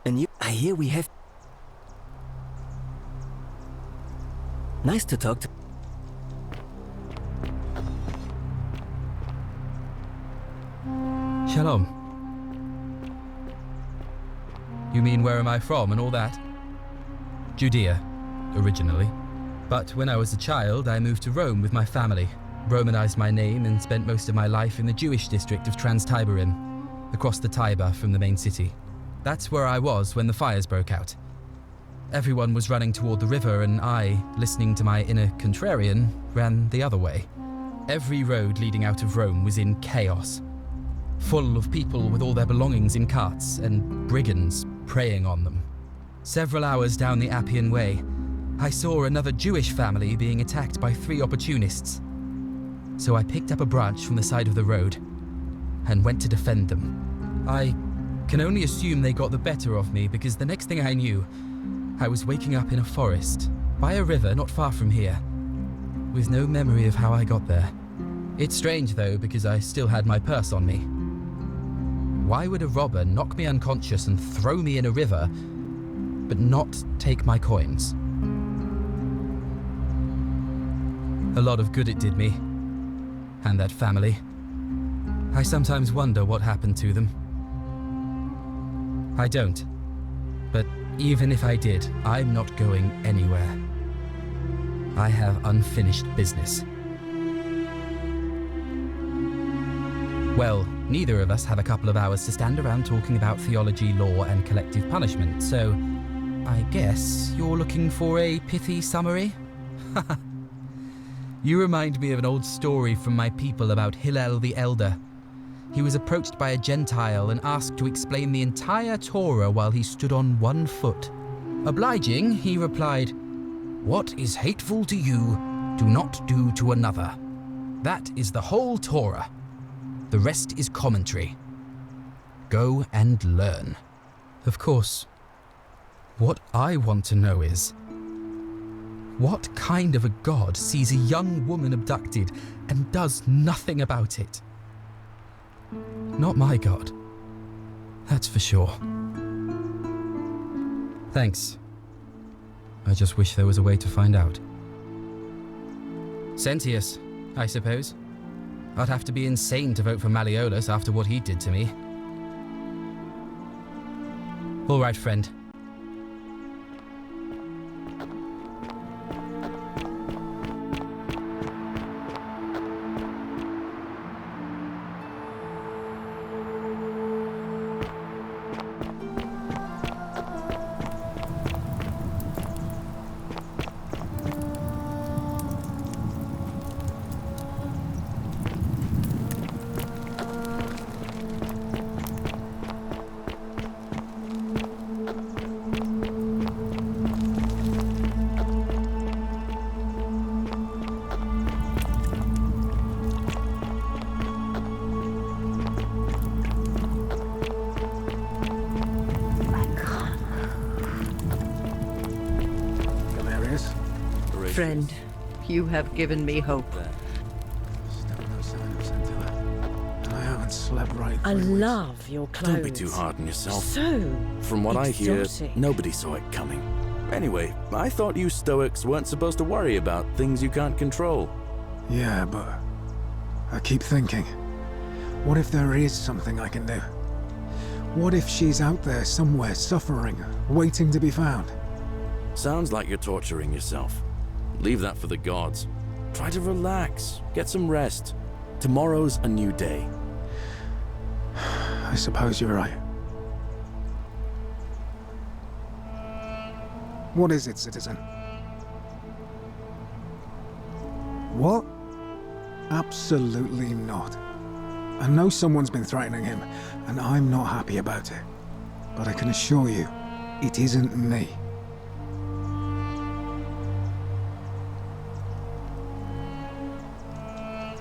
And you... I hear we have... Nice to talk to... Shalom. You mean where am I from and all that? Judea, originally. But when I was a child, I moved to Rome with my family, Romanized my name and spent most of my life in the Jewish district of Trans-Tiberim, across the Tiber from the main city. That's where I was when the fires broke out. Everyone was running toward the river and I, listening to my inner contrarian, ran the other way. Every road leading out of Rome was in chaos, full of people with all their belongings in carts and brigands preying on them. Several hours down the Appian Way, I saw another Jewish family being attacked by 3 opportunists. So I picked up a branch from the side of the road and went to defend them. I can only assume they got the better of me because the next thing I knew, I was waking up in a forest, by a river not far from here, with no memory of how I got there. It's strange though, because I still had my purse on me. Why would a robber knock me unconscious and throw me in a river, but not take my coins? A lot of good it did me, and that family. I sometimes wonder what happened to them. I don't, but Even if I did, I'm not going anywhere. I have unfinished business. Well, neither of us have a couple of hours to stand around talking about theology, law, and collective punishment, so I guess you're looking for a pithy summary? You remind me of an old story from my people about Hillel the Elder. He was approached by a Gentile and asked to explain the entire Torah while he stood on one foot. Obliging, he replied, "What is hateful to you, do not do to another. That is the whole Torah. The rest is commentary. Go and learn." Of course, what I want to know is, what kind of a god sees a young woman abducted and does nothing about it? Not my god. That's for sure. Thanks. I just wish there was a way to find out. Sentius, I suppose. I'd have to be insane to vote for Malleolus after what he did to me. All right, friend. Friend, you have given me hope. Still no sign of Santilla. I haven't slept right. I love your clothes. Don't be too hard on yourself. So From what I hear, exotic. nobody saw it coming. Anyway, I thought you Stoics weren't supposed to worry about things you can't control. Yeah, but I keep thinking, what if there is something I can do? What if she's out there somewhere suffering, waiting to be found? Sounds like you're torturing yourself. Leave that for the gods. Try to relax, get some rest. Tomorrow's a new day. I suppose you're right. What is it, citizen? What? Absolutely not. I know someone's been threatening him, and I'm not happy about it. But I can assure you, it isn't me.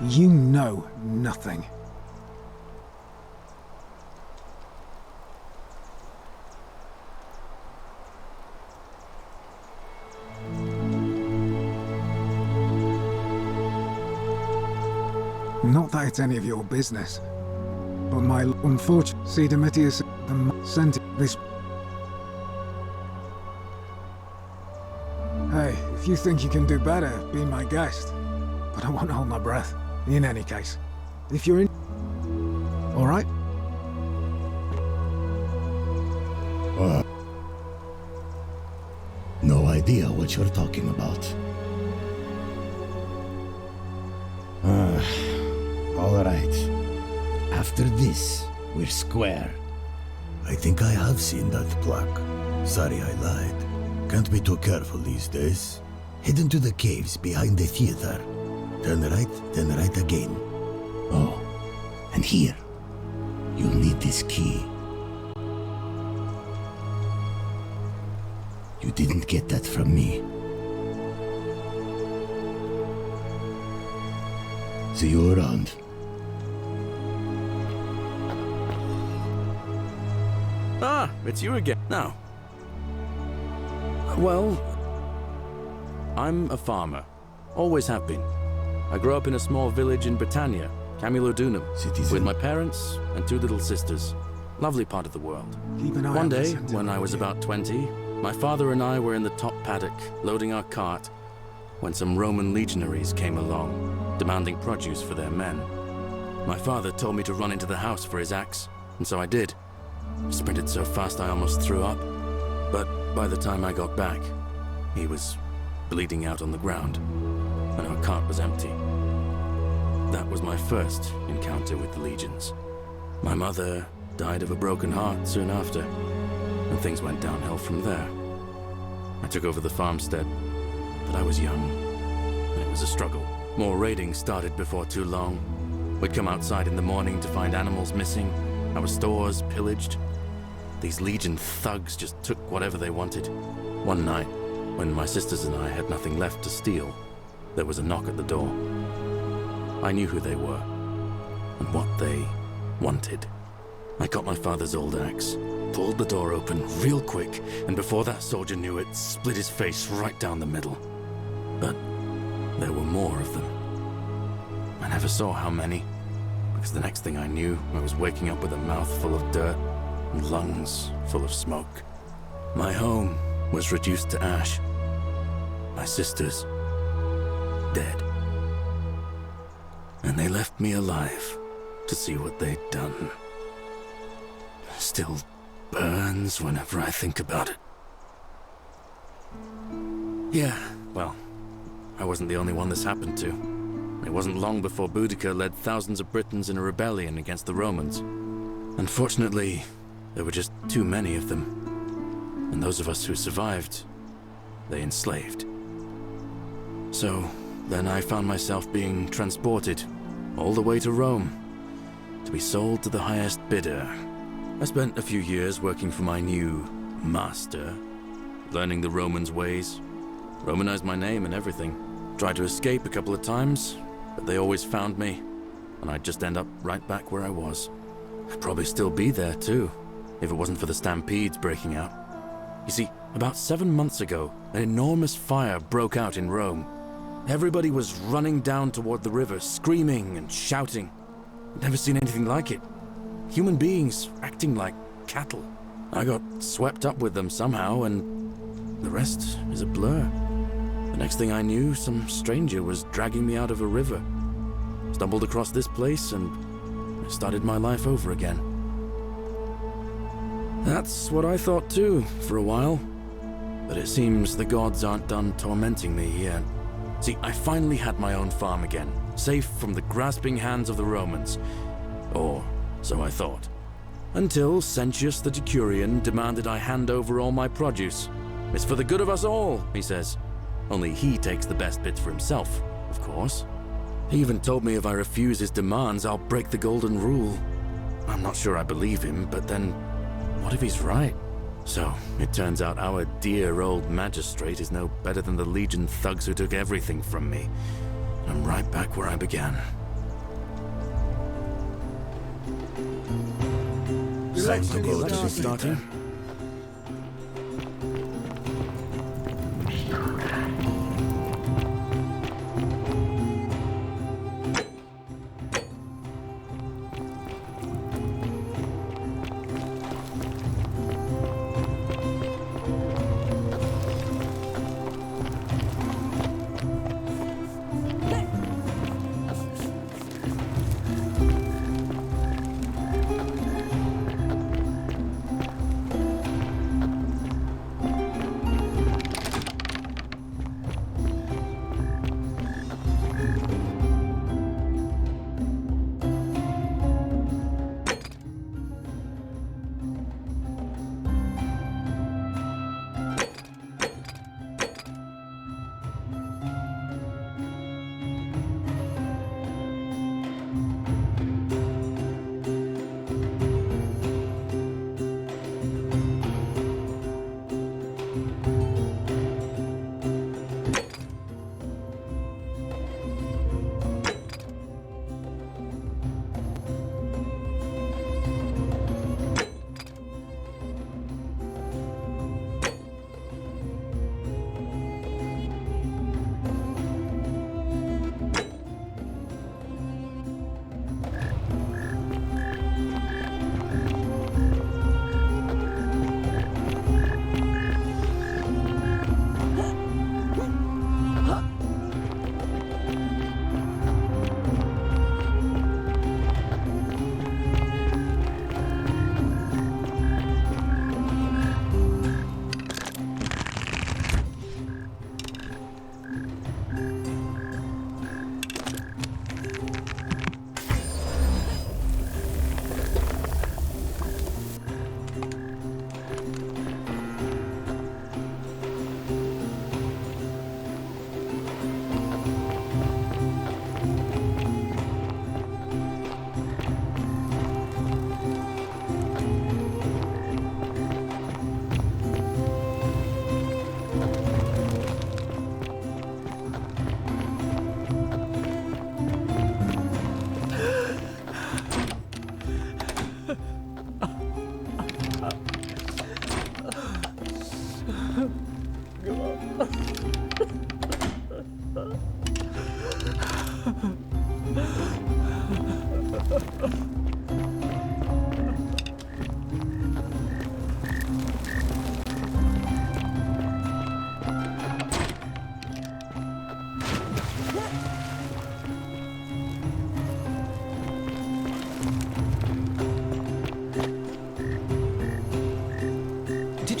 You know nothing. Not that it's any of your business, but my unfortunate see Domitius sent this. Hey, if you think you can do better, be my guest. But I won't hold my breath. In any case, if you're in... All right? No idea what you're talking about. All right. After this, we're square. I think I have seen that plaque. Sorry I lied. Can't be too careful these days. Head into the caves behind the theater. Turn right again. Oh, and here. You'll need this key. You didn't get that from me. See you around. Ah, it's you again. Now. Well, I'm a farmer. Always have been. I grew up in a small village in Britannia, Camulodunum, with my parents and 2 little sisters. Lovely part of the world. One day, when I was about 20, my father and I were in the top paddock, loading our cart, when some Roman legionaries came along, demanding produce for their men. My father told me to run into the house for his axe, and so I did. Sprinted so fast I almost threw up. But by the time I got back, he was bleeding out on the ground, and our cart was empty. That was my first encounter with the legions. My mother died of a broken heart soon after, and things went downhill from there. I took over the farmstead, but I was young, and it was a struggle. More raiding started before too long. We'd come outside in the morning to find animals missing, our stores pillaged. These Legion thugs just took whatever they wanted. One night, when my sisters and I had nothing left to steal, there was a knock at the door. I knew who they were, and what they wanted. I got my father's old axe, pulled the door open real quick, and before that soldier knew it, split his face right down the middle. But there were more of them. I never saw how many, because the next thing I knew, I was waking up with a mouth full of dirt and lungs full of smoke. My home was reduced to ash. My sisters, dead. And they left me alive to see what they'd done. Still burns whenever I think about it. Yeah, well, I wasn't the only one this happened to. It wasn't long before Boudica led thousands of Britons in a rebellion against the Romans. Unfortunately, there were just too many of them. And those of us who survived, they enslaved. So, then I found myself being transported all the way to Rome to be sold to the highest bidder. I spent a few years working for my new master, learning the Romans' ways, Romanized my name and everything. Tried to escape a couple of times, but they always found me, and I'd just end up right back where I was. I'd probably still be there too, if it wasn't for the stampedes breaking out. You see, about 7 months ago, an enormous fire broke out in Rome. Everybody was running down toward the river, screaming and shouting. I'd never seen anything like it. Human beings acting like cattle. I got swept up with them somehow, and the rest is a blur. The next thing I knew, some stranger was dragging me out of a river. Stumbled across this place, and I started my life over again. That's what I thought too, for a while. But it seems the gods aren't done tormenting me yet. See, I finally had my own farm again, safe from the grasping hands of the Romans. Or so I thought. Until Sentius the Decurion demanded I hand over all my produce. It's for the good of us all, he says. Only he takes the best bits for himself, of course. He even told me if I refuse his demands, I'll break the golden rule. I'm not sure I believe him, but then, what if he's right? So, it turns out our dear old magistrate is no better than the Legion thugs who took everything from me. I'm right back where I began. Sounds like the election starting.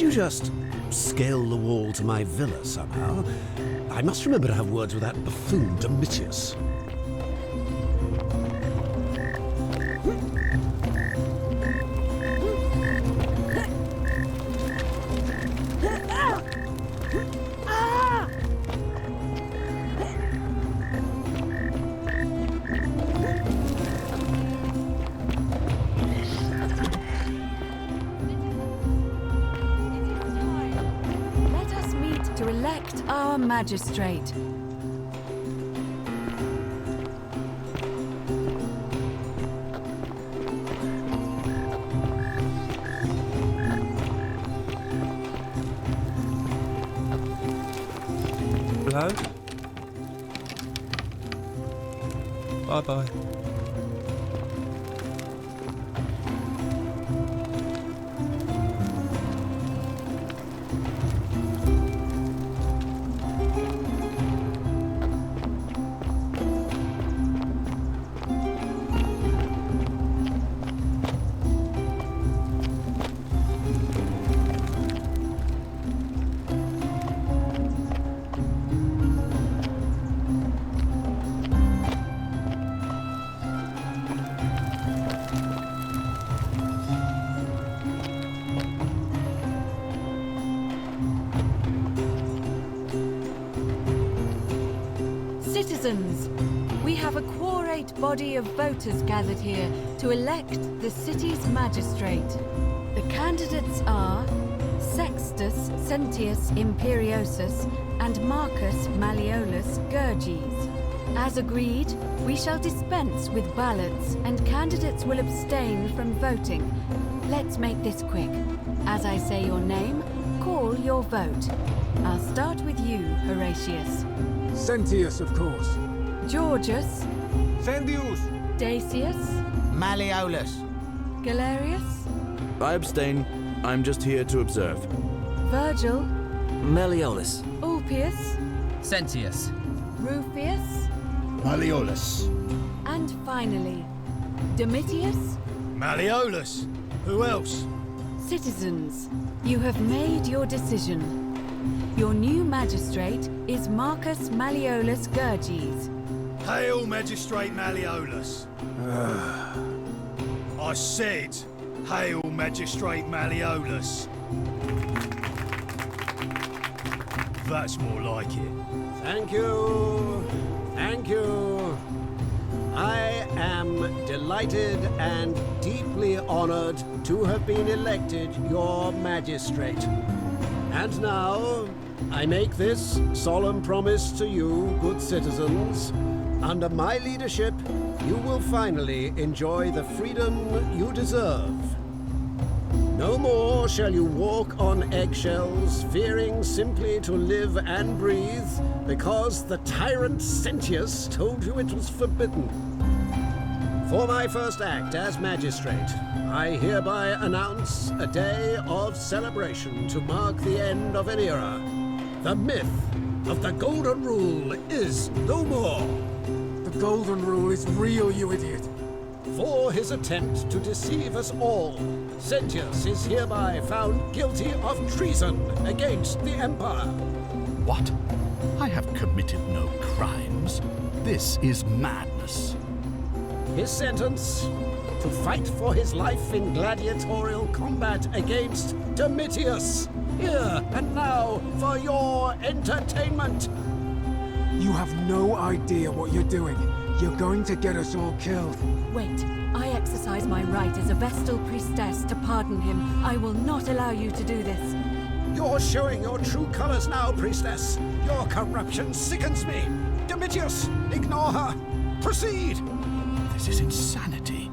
you just scale the wall to my villa somehow? I must remember to have words with that buffoon Domitius. Let us meet to elect our magistrate. Hello? Bye-bye. Citizens, we have a quorate body of voters gathered here to elect the city's magistrate. The candidates are Sextus Sentius Imperiosus and Marcus Malleolus Gurges. As agreed, we shall dispense with ballots and candidates will abstain from voting. Let's make this quick. As I say your name, call your vote. I'll start with you, Horatius. Sentius, of course. Georgius. Sendius. Dacius. Malleolus. Galerius. I abstain. I'm just here to observe. Virgil. Malleolus. Ulpius. Sentius. Rufius. Malleolus. And finally, Domitius. Malleolus. Who else? Citizens, you have made your decision. Your new magistrate is Marcus Malleolus Gurges. Hail, Magistrate Malleolus. I said, hail, Magistrate Malleolus. That's more like it. Thank you. Thank you. I am delighted and deeply honored to have been elected your magistrate. And now, I make this solemn promise to you, good citizens. Under my leadership, you will finally enjoy the freedom you deserve. No more shall you walk on eggshells, fearing simply to live and breathe, because the tyrant Sentius told you it was forbidden. For my first act as magistrate, I hereby announce a day of celebration to mark the end of an era. The myth of the Golden Rule is no more. The Golden Rule is real, you idiot. For his attempt to deceive us all, Sentius is hereby found guilty of treason against the Empire. What? I have committed no crimes. This is madness. His sentence: to fight for his life in gladiatorial combat against Domitius. Here and now for your entertainment. You have no idea what you're doing. You're going to get us all killed. Wait, I exercise my right as a Vestal priestess to pardon him. I will not allow you to do this. You're showing your true colors now, priestess. Your corruption sickens me. Domitius, ignore her. Proceed. This is insanity.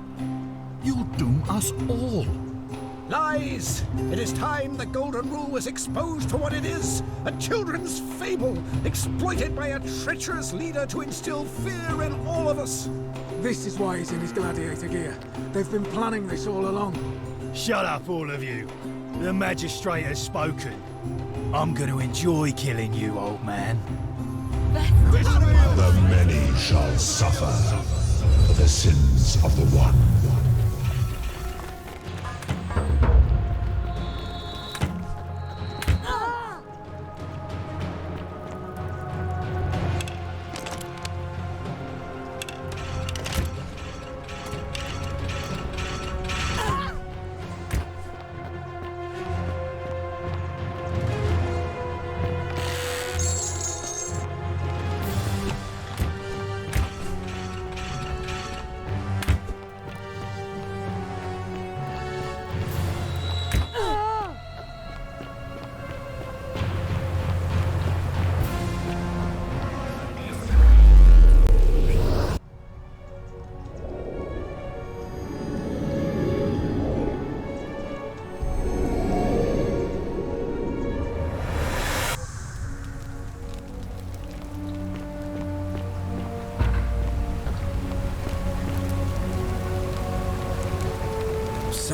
You'll doom us all. Lies! It is time the Golden Rule was exposed for what it is, a children's fable, exploited by a treacherous leader to instill fear in all of us. This is why he's in his gladiator gear. They've been planning this all along. Shut up, all of you. The magistrate has spoken. I'm going to enjoy killing you, old man. The many shall suffer for the sins of the one.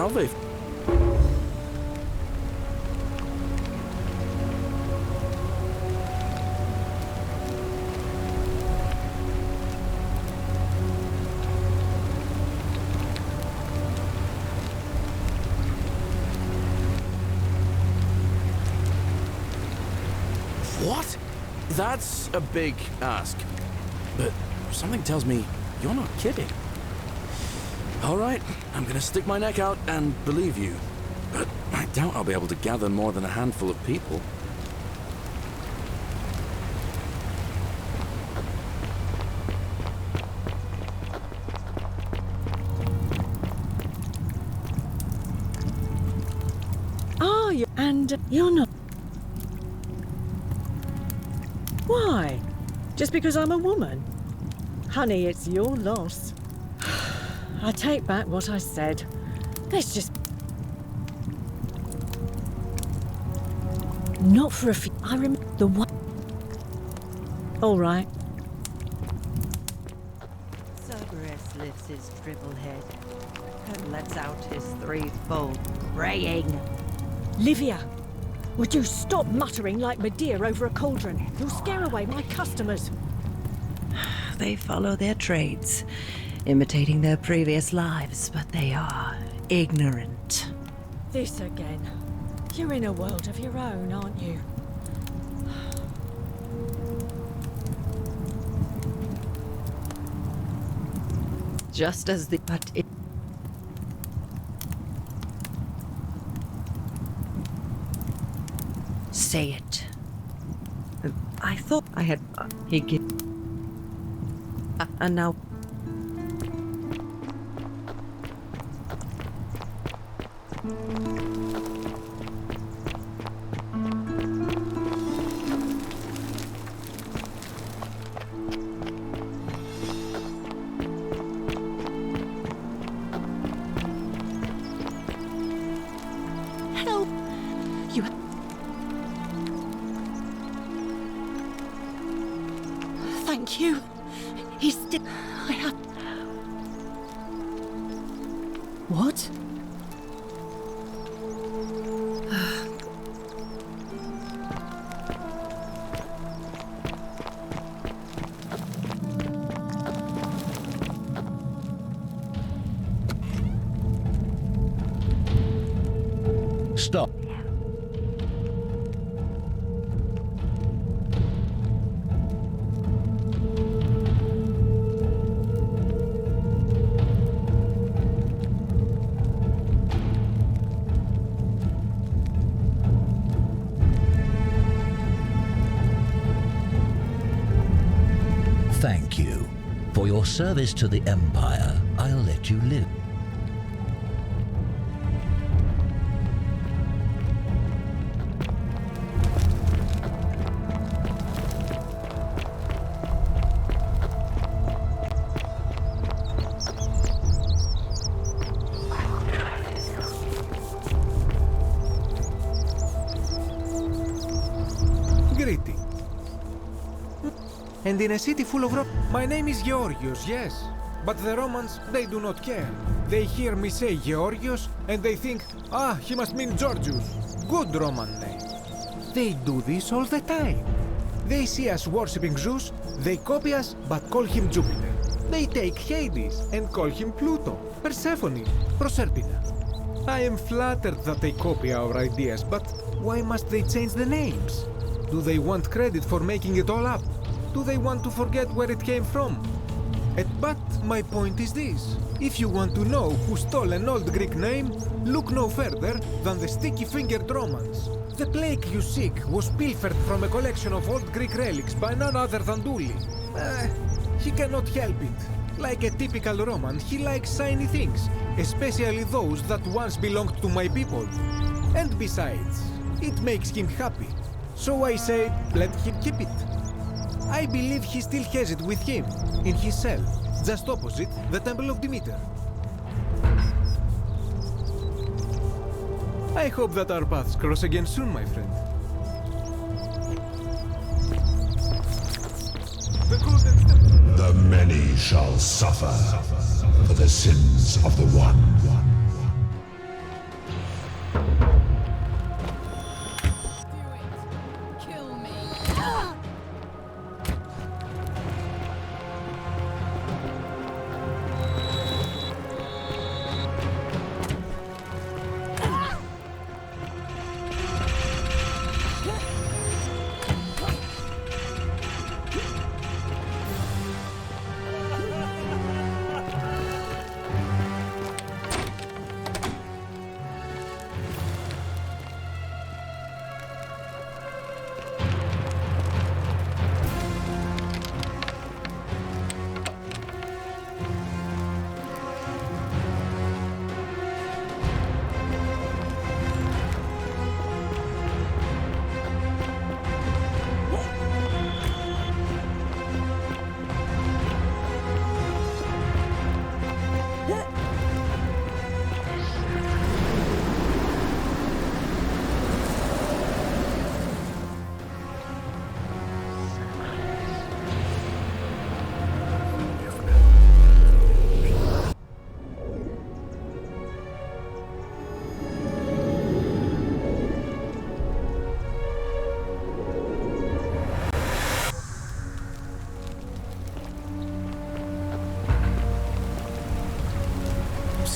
Salve. What? That's a big ask. But something tells me you're not kidding. All right, I'm gonna stick my neck out and believe you. But I doubt I'll be able to gather more than a handful of people. Are you? And you're not. Why? Just because I'm a woman? Honey, it's your loss. I take back what I said. Let's just... Not for a few... I remember the one... All right. Cerberus lifts his triple head and lets out his threefold braying. Livia, would you stop muttering like Medea over a cauldron? You'll scare away my customers. They follow their trades, imitating their previous lives, but they are ignorant. This again. You're in a world of your own, aren't you? Just as the... But it... Say it. I thought I had... he get... and now... Help! You... Thank you. He's still... I have... What? Stop. Thank you. For your service to the Empire, I'll let you live. Greeting. And in a city full of my name is Georgios, yes. But the Romans, they do not care. They hear me say Georgios, and they think, ah, he must mean Georgius. Good Roman name. They do this all the time. They see us worshipping Zeus, they copy us, but call him Jupiter. They take Hades and call him Pluto, Persephone, Proserpina. I am flattered that they copy our ideas, but why must they change the names? Do they want credit for making it all up? Do they want to forget where it came from? But my point is this. If you want to know who stole an old Greek name, look no further than the sticky-fingered Romans. The plague you seek was pilfered from a collection of old Greek relics by none other than Duli. He cannot help it. Like a typical Roman, he likes shiny things, especially those that once belonged to my people. And besides, it makes him happy. So I say, let him keep it. I believe he still has it with him, in his cell, just opposite the Temple of Demeter. I hope that our paths cross again soon, my friend. The many shall suffer for the sins of the one.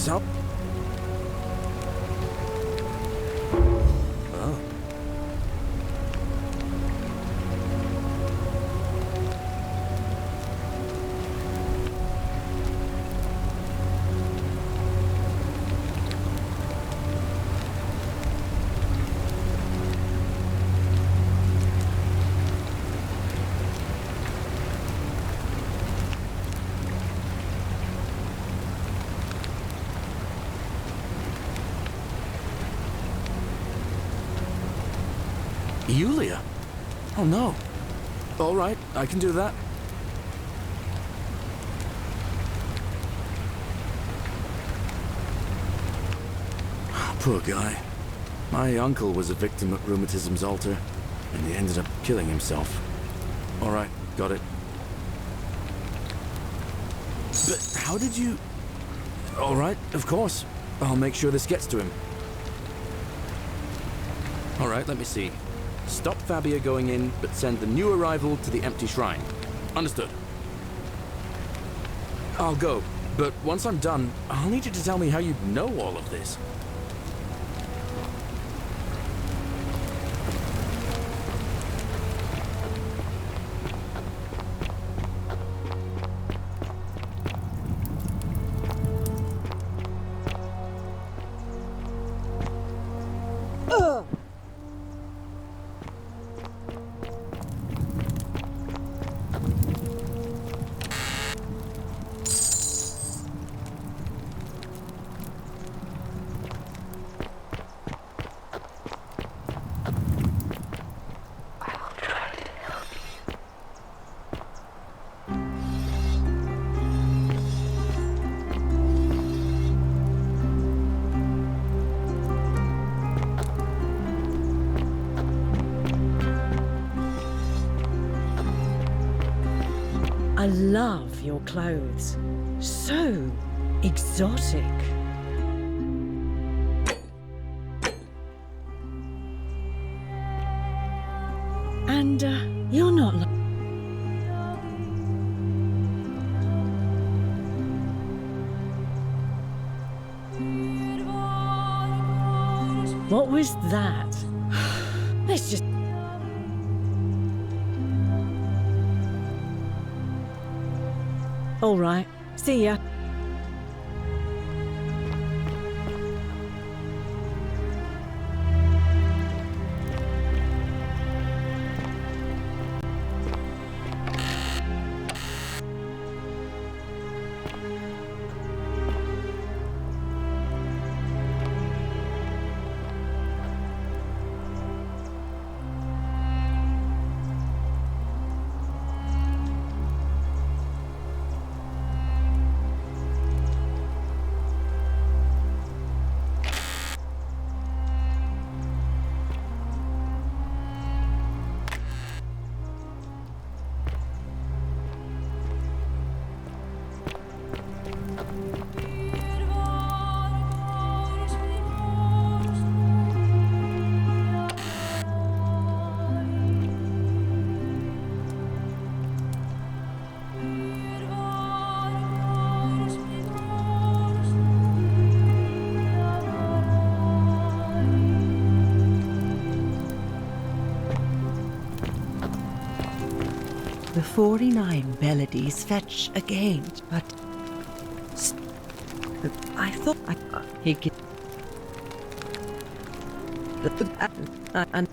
So... Oh. Yulia? Oh no. All right, I can do that. Poor guy. My uncle was a victim at rheumatism's altar, and he ended up killing himself. All right, got it. But how did you... All right, of course. I'll make sure this gets to him. All right, let me see. Stop Fabia going in, but send the new arrival to the empty shrine. Understood. I'll go, but once I'm done, I'll need you to tell me how you know all of this. I love your clothes. So exotic. And you're not like... What was that? Let's just... All right. See ya. The 49 melodies fetch again, but I thought he could. And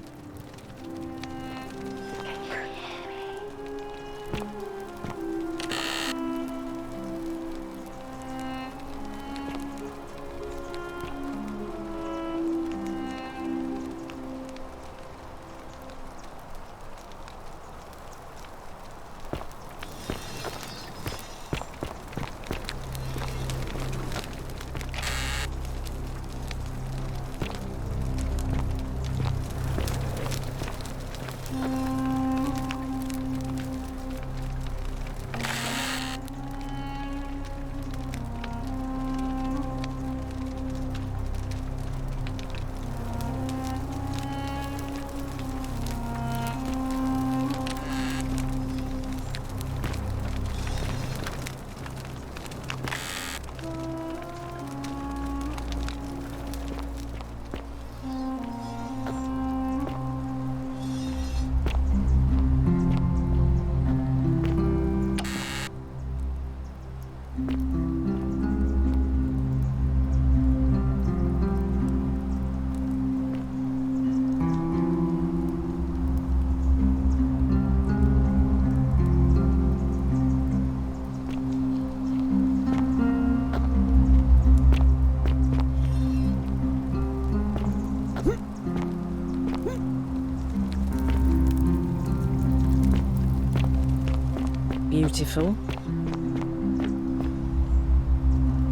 beautiful.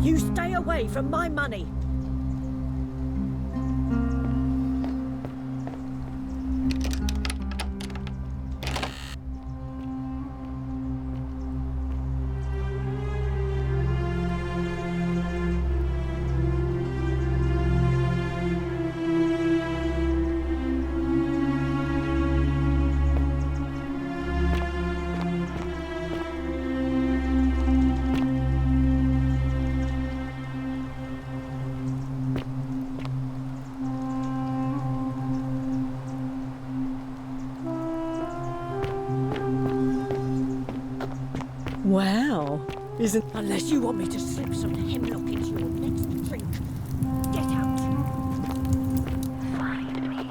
You stay away from my money. Wow. Isn't... Unless you want me to slip some hemlock into your next drink. Get out. Find me.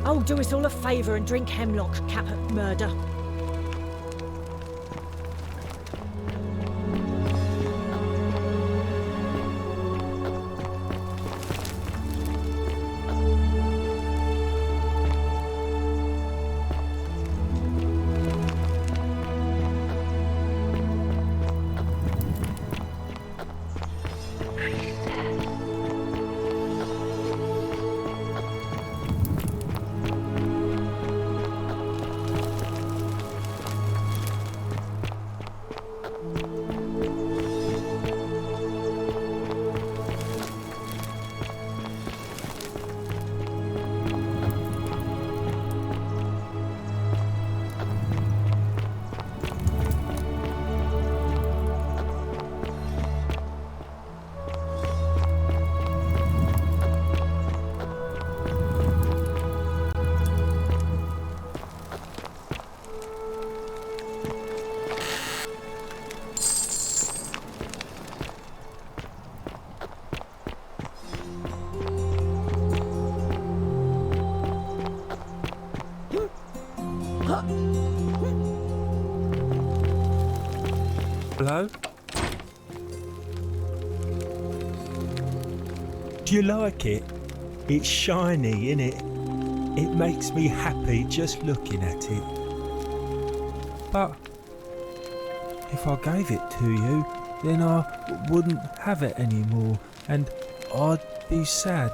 Oh, do us all a favour and drink hemlock, Caput Murder. Hello? Do you like it? It's shiny, innit? It makes me happy just looking at it. But if I gave it to you, then I wouldn't have it anymore, and I'd be sad.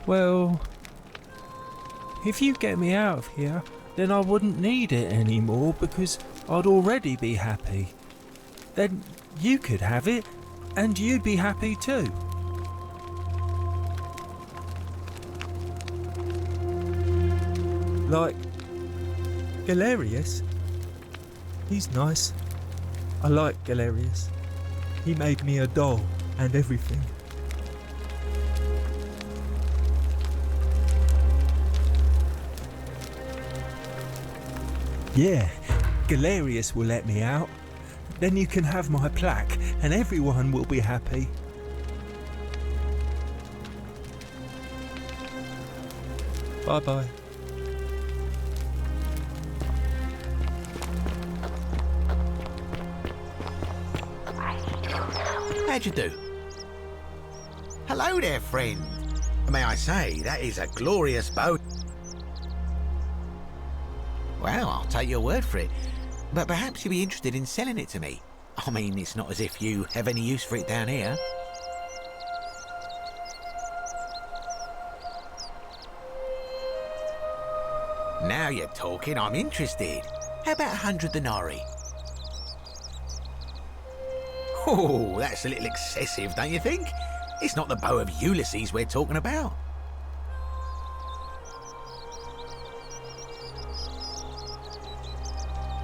Well, if you get me out of here, then I wouldn't need it anymore because I'd already be happy. Then you could have it, and you'd be happy too. Like Galerius? He's nice. I like Galerius. He made me a doll and everything. Yeah, Galerius will let me out. Then you can have my plaque and everyone will be happy. Bye-bye. How'd you do? Hello there, friend. May I say, that is a glorious bow. Well, I'll take your word for it. But perhaps you'd be interested in selling it to me. I mean, it's not as if you have any use for it down here. Now you're talking, I'm interested. How about 100 denarii? Oh, that's a little excessive, don't you think? It's not the bow of Ulysses we're talking about.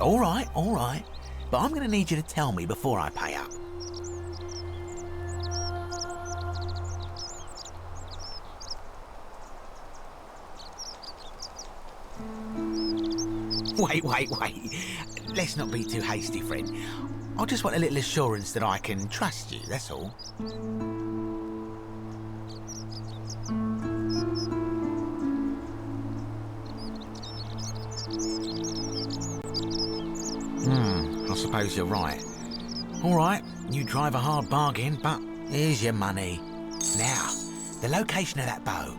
All right. But I'm going to need you to tell me before I pay up. Wait. Let's not be too hasty, friend. I just want a little assurance that I can trust you, that's all. I suppose you're right. All right, you drive a hard bargain, but here's your money. Now, the location of that bow.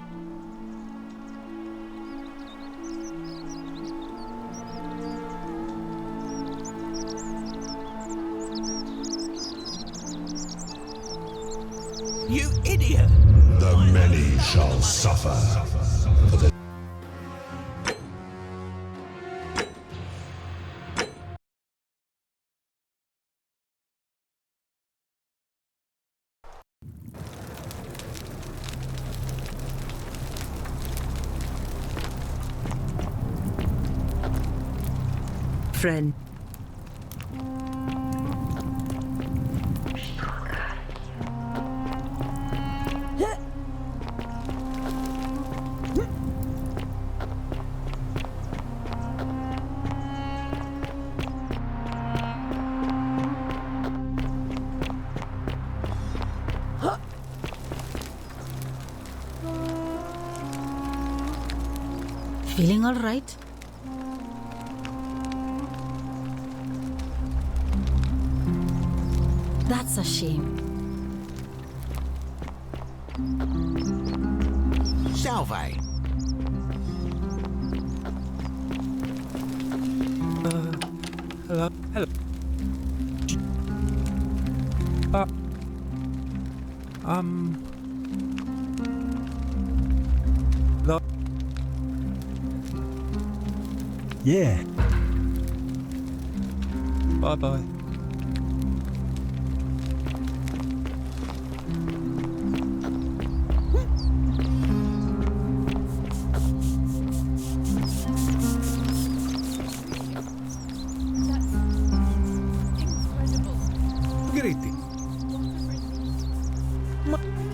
You idiot! The many shall suffer for the... Friend. Feeling all right? That's a shame. Salve. Hello. Yeah. Bye-bye.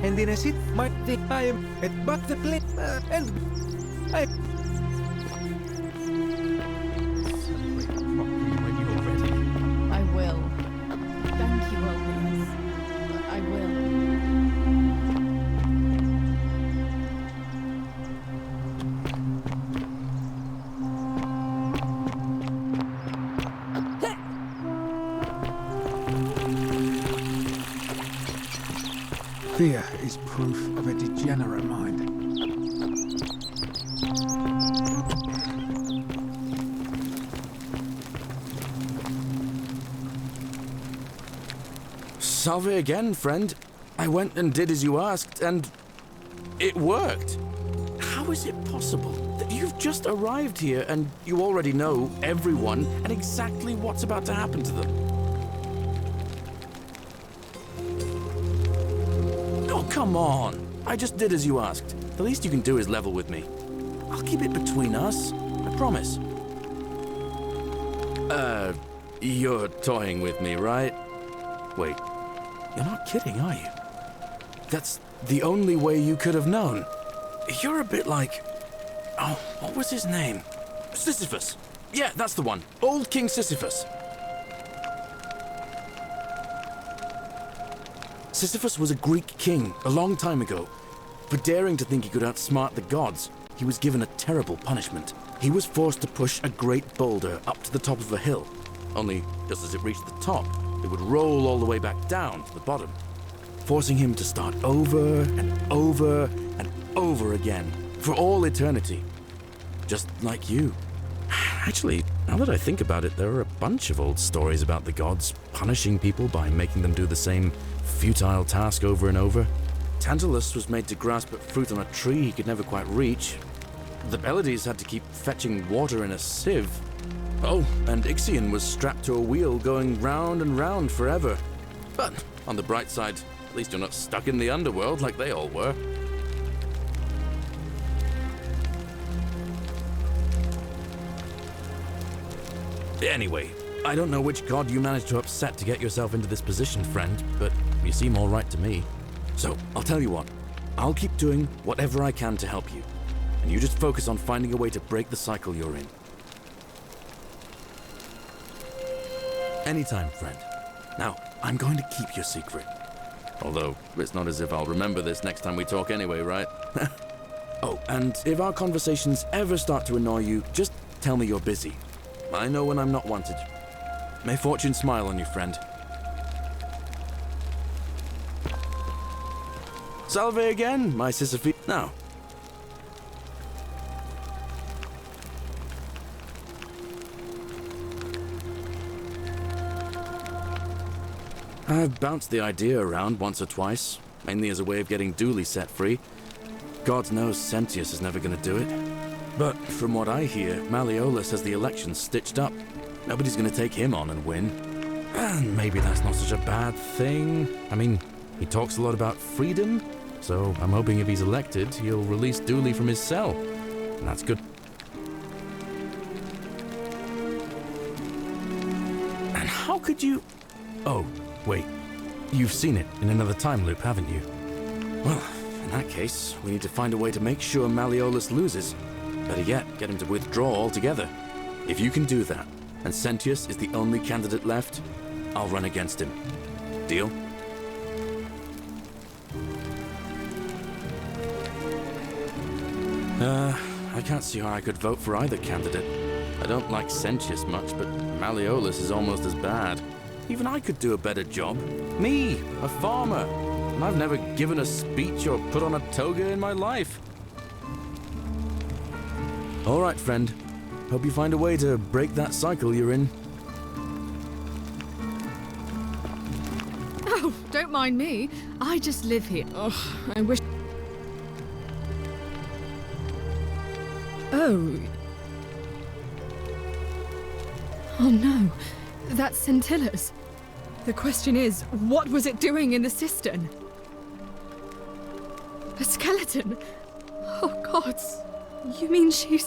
And in a seat, might think I am at but the place, and I. I will. Thank you, Ulysses. I will. Fear is proof of a degenerate mind. Salve again, friend. I went and did as you asked, and it worked. How is it possible that you've just arrived here and you already know everyone and exactly what's about to happen to them? Oh, come on. I just did as you asked. The least you can do is level with me. I'll keep it between us. Promise. You're toying with me, right? Wait, you're not kidding, are you? That's the only way you could have known. You're a bit like... Oh, what was his name? Sisyphus. Yeah, that's the one. Old King Sisyphus. Sisyphus was a Greek king a long time ago. For daring to think he could outsmart the gods, he was given a terrible punishment. He was forced to push a great boulder up to the top of a hill. Only, just as it reached the top, it would roll all the way back down to the bottom, forcing him to start over and over and over again, for all eternity. Just like you. Actually, now that I think about it, there are a bunch of old stories about the gods punishing people by making them do the same futile task over and over. Tantalus was made to grasp at fruit on a tree he could never quite reach. The Pleiades had to keep fetching water in a sieve. Oh, and Ixion was strapped to a wheel going round and round forever. But on the bright side, at least you're not stuck in the underworld like they all were. Anyway, I don't know which god you managed to upset to get yourself into this position, friend, but you seem all right to me. So, I'll tell you what. I'll keep doing whatever I can to help you. And you just focus on finding a way to break the cycle you're in. Anytime, friend. Now, I'm going to keep your secret. Although, it's not as if I'll remember this next time we talk anyway, right? Oh, and if our conversations ever start to annoy you, just tell me you're busy. I know when I'm not wanted. May fortune smile on you, friend. Salve again, my Sisyphe. Now. I've bounced the idea around once or twice, mainly as a way of getting Dooley set free. God knows Sentius is never going to do it. But from what I hear, Malleolus has the election stitched up. Nobody's going to take him on and win. And maybe that's not such a bad thing. I mean, he talks a lot about freedom, so I'm hoping if he's elected, he'll release Dooley from his cell. And that's good. And how could you... Oh, wait. You've seen it in another time loop, haven't you? Well, in that case, we need to find a way to make sure Malleolus loses. Better yet, get him to withdraw altogether. If you can do that, and Sentius is the only candidate left, I'll run against him. Deal? I can't see how I could vote for either candidate. I don't like Sentius much, but Malleolus is almost as bad. Even I could do a better job. Me, a farmer. And I've never given a speech or put on a toga in my life. All right, friend. Hope you find a way to break that cycle you're in. Oh, don't mind me. I just live here. Oh, I wish... Oh. Oh no. That's Scintilla's. The question is, what was it doing in the cistern? A skeleton? Oh, gods. You mean she's...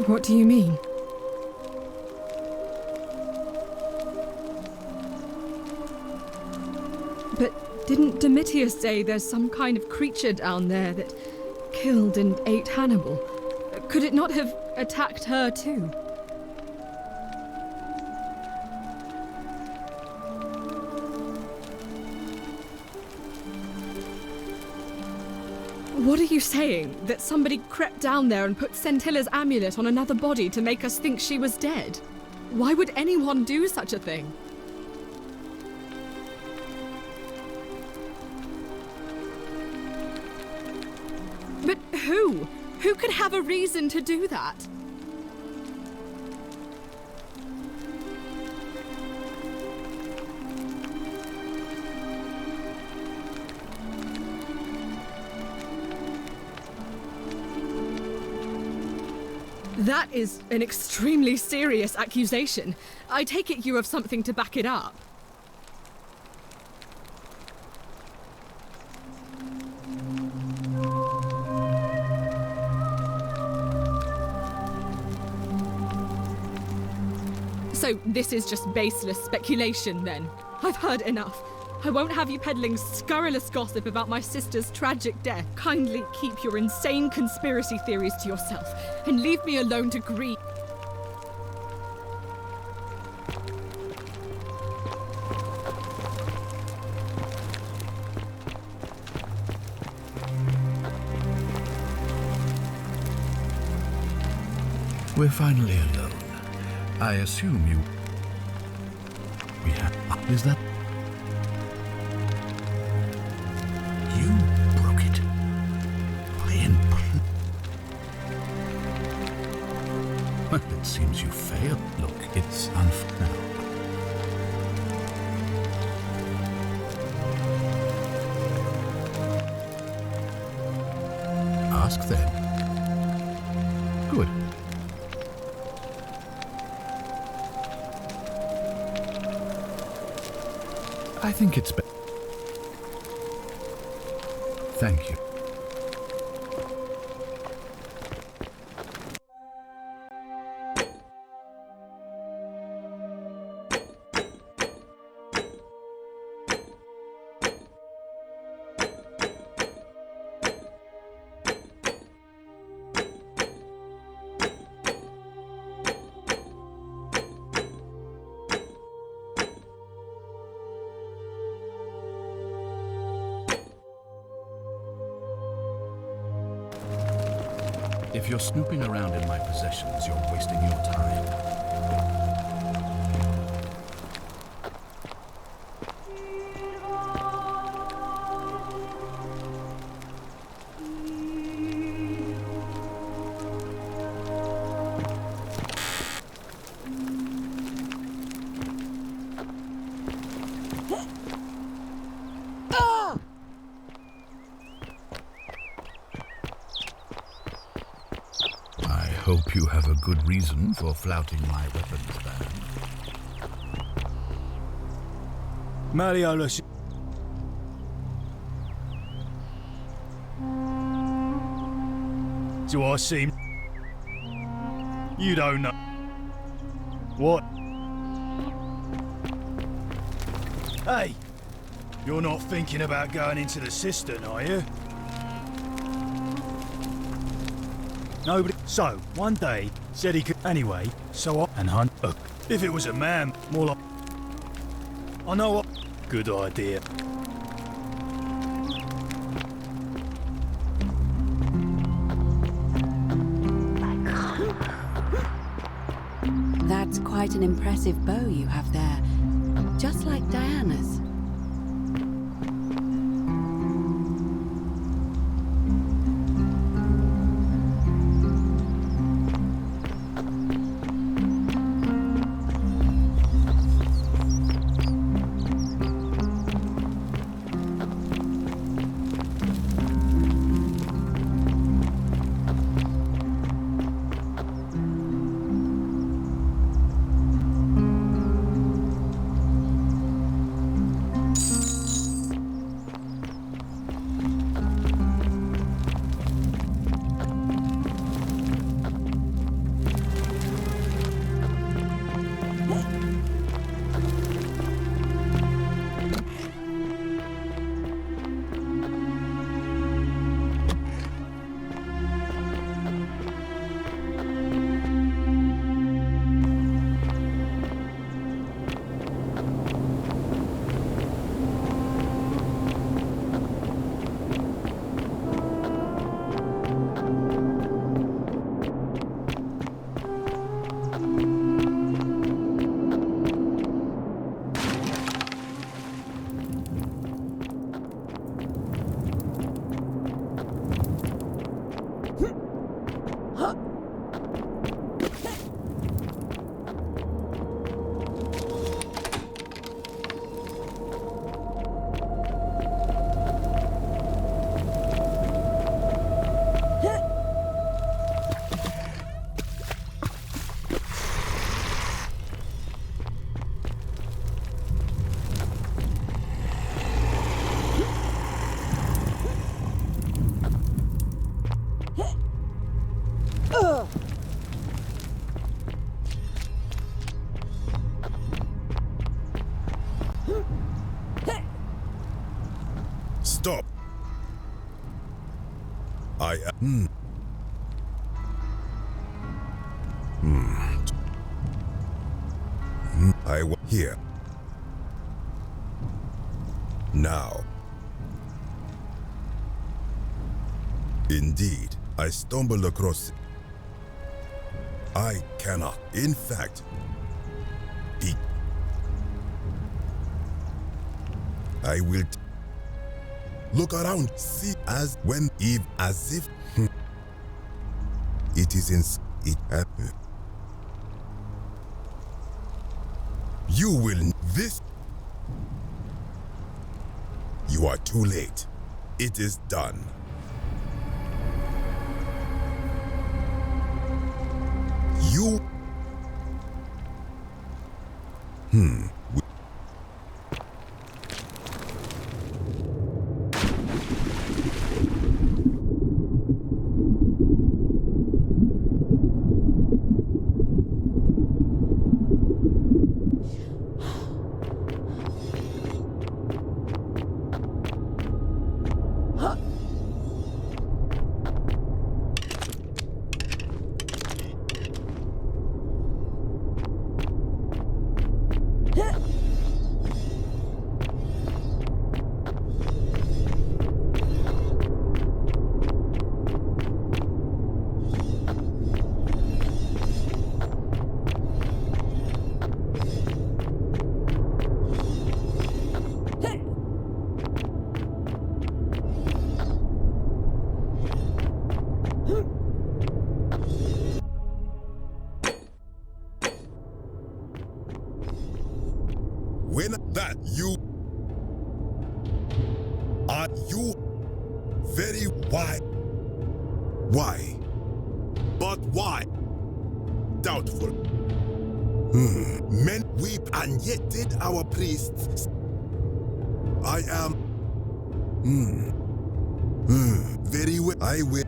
What do you mean? But didn't Domitius say there's some kind of creature down there that killed and ate Hannibal? Could it not have attacked her too? What are you saying? That somebody crept down there and put Scintilla's amulet on another body to make us think she was dead? Why would anyone do such a thing? But who? Who could have a reason to do that? That is an extremely serious accusation. I take it you have something to back it up. So this is just baseless speculation then? I've heard enough. I won't have you peddling scurrilous gossip about my sister's tragic death. Kindly keep your insane conspiracy theories to yourself and leave me alone to grieve. We're finally alone. I assume you... We have... Is that... You broke it. Well, it seems you failed. Look, it's unfair now. Ask then. Good. I think it's better. Thank you. If you're snooping around in my possessions, you're wasting your time. Hope you have a good reason for flouting my weapons ban. Malleolus. Do I seem... You don't know. What? Hey! You're not thinking about going into the cistern, are you? Nobody. So, one day, said he could. Anyway, so I. And hunt. If it was a man, more like. I know what. Good idea. That's quite an impressive bow you have there. Just like Diana's. Stop. I am. I was here. Now. Indeed, I stumbled across. I cannot, in fact, be. I will look around, see as when if as if it is in it happened. You will this. You are too late. It is done. You. When that you are you very why? Why? But why? Doubtful. Men weep and yet did our priests. I am. Very well. I will.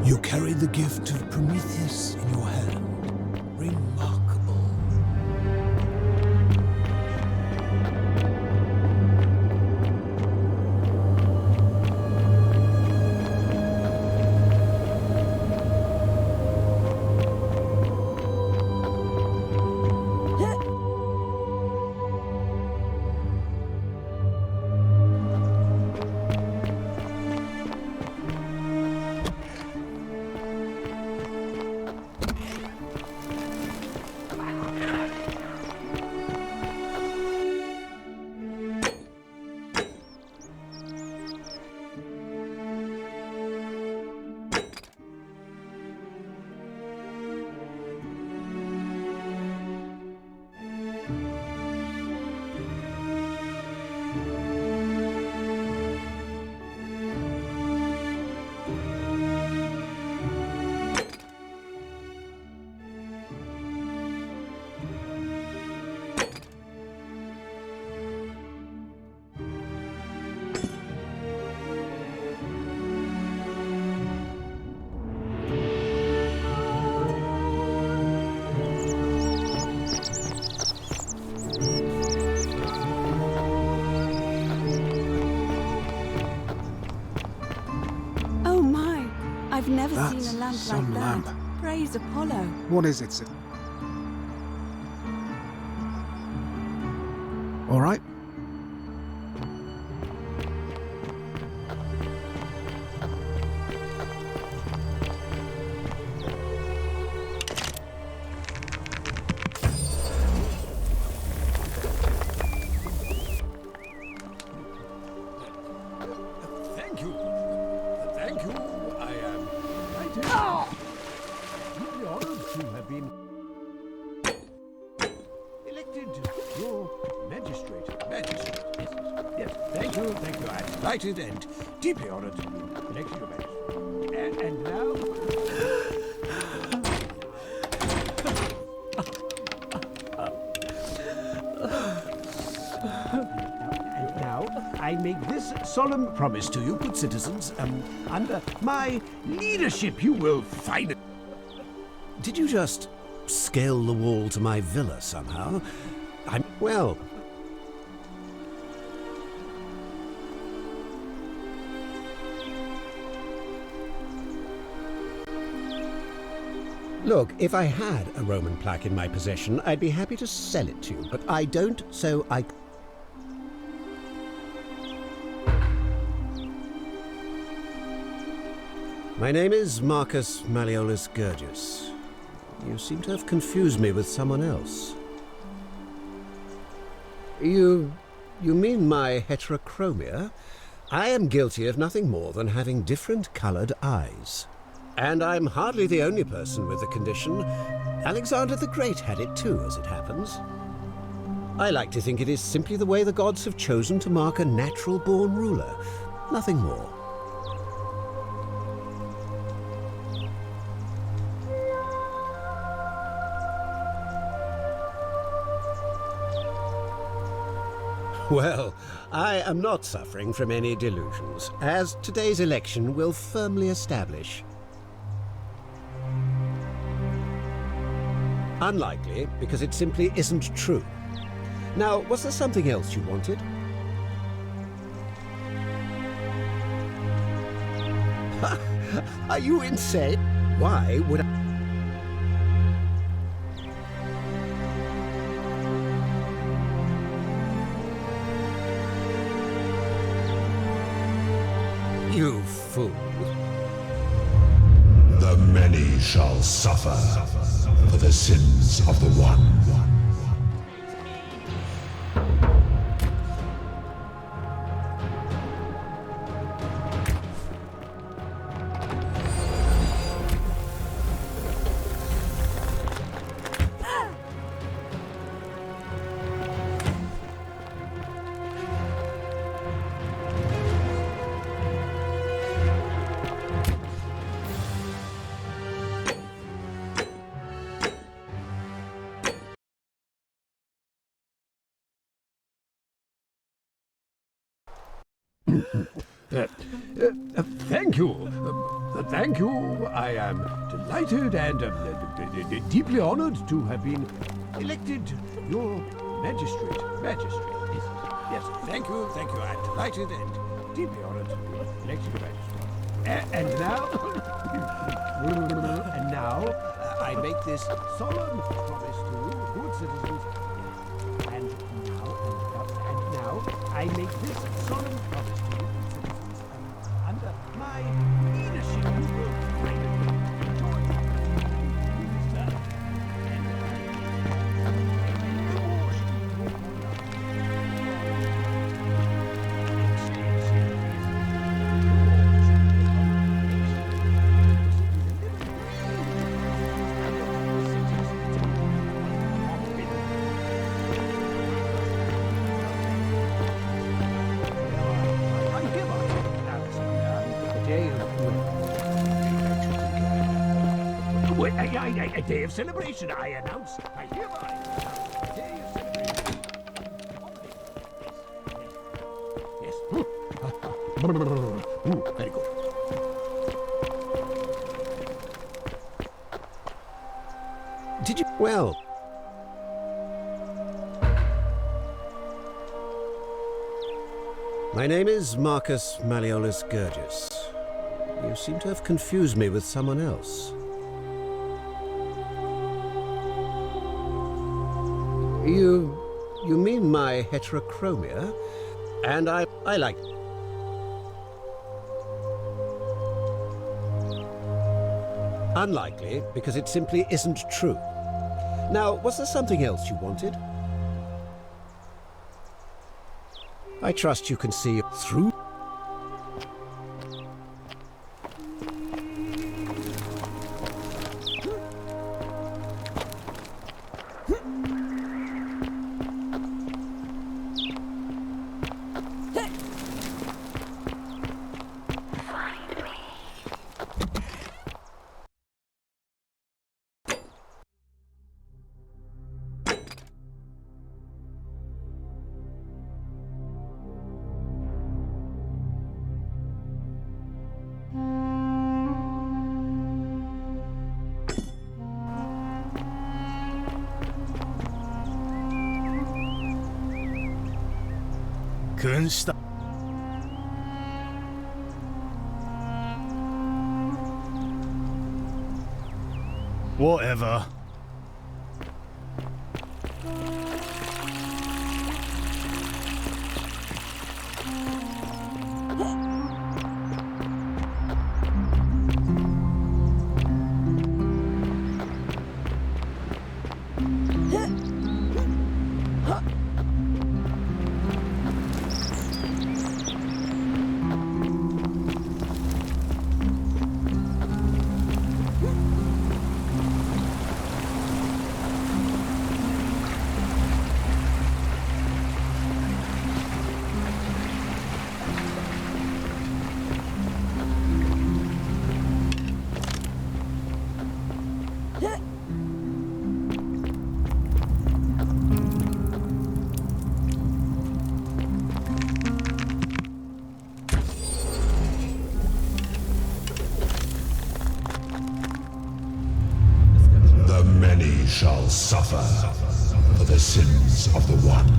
You carry the gift of Prometheus in your hand. Remarkable. I've never That's seen a lamp some like that. lamp. Praise Apollo. What is it, sir? All right. delighted and deeply honored to elect your majesty. And now... I make this solemn promise to you, good citizens. Under my leadership, you will find it. Did you just scale the wall to my villa somehow? Well... Look, if I had a Roman plaque in my possession, I'd be happy to sell it to you, but I don't, so I... My name is Marcus Malleolus Gurgis. You seem to have confused me with someone else. You mean my heterochromia? I am guilty of nothing more than having different coloured eyes. And I'm hardly the only person with the condition. Alexander the Great had it too, as it happens. I like to think it is simply the way the gods have chosen to mark a natural-born ruler. Nothing more. Well, I am not suffering from any delusions, as today's election will firmly establish. Unlikely, because it simply isn't true. Now, was there something else you wanted? Are you insane? Why would I... You fool. The many shall suffer for the sins of the one. Thank you. Thank you. I am delighted and deeply honored to have been elected your magistrate. Yes, thank you. I'm delighted and deeply honored to be elected your magistrate. And now, I make this solemn promise to you, good citizens. And now, I make this solemn promise to you. Under my leadership, you will find it. A day of celebration, I announce. I hereby announce a day of celebration. Yes. Very good. Did you... Well... My name is Marcus Malleolus Gurgis. You seem to have confused me with someone else. You mean my heterochromia? And I like... Unlikely, because it simply isn't true. Now, was there something else you wanted? I trust you can see through... couldn't stop. Whatever. The many shall suffer for the sins of the one.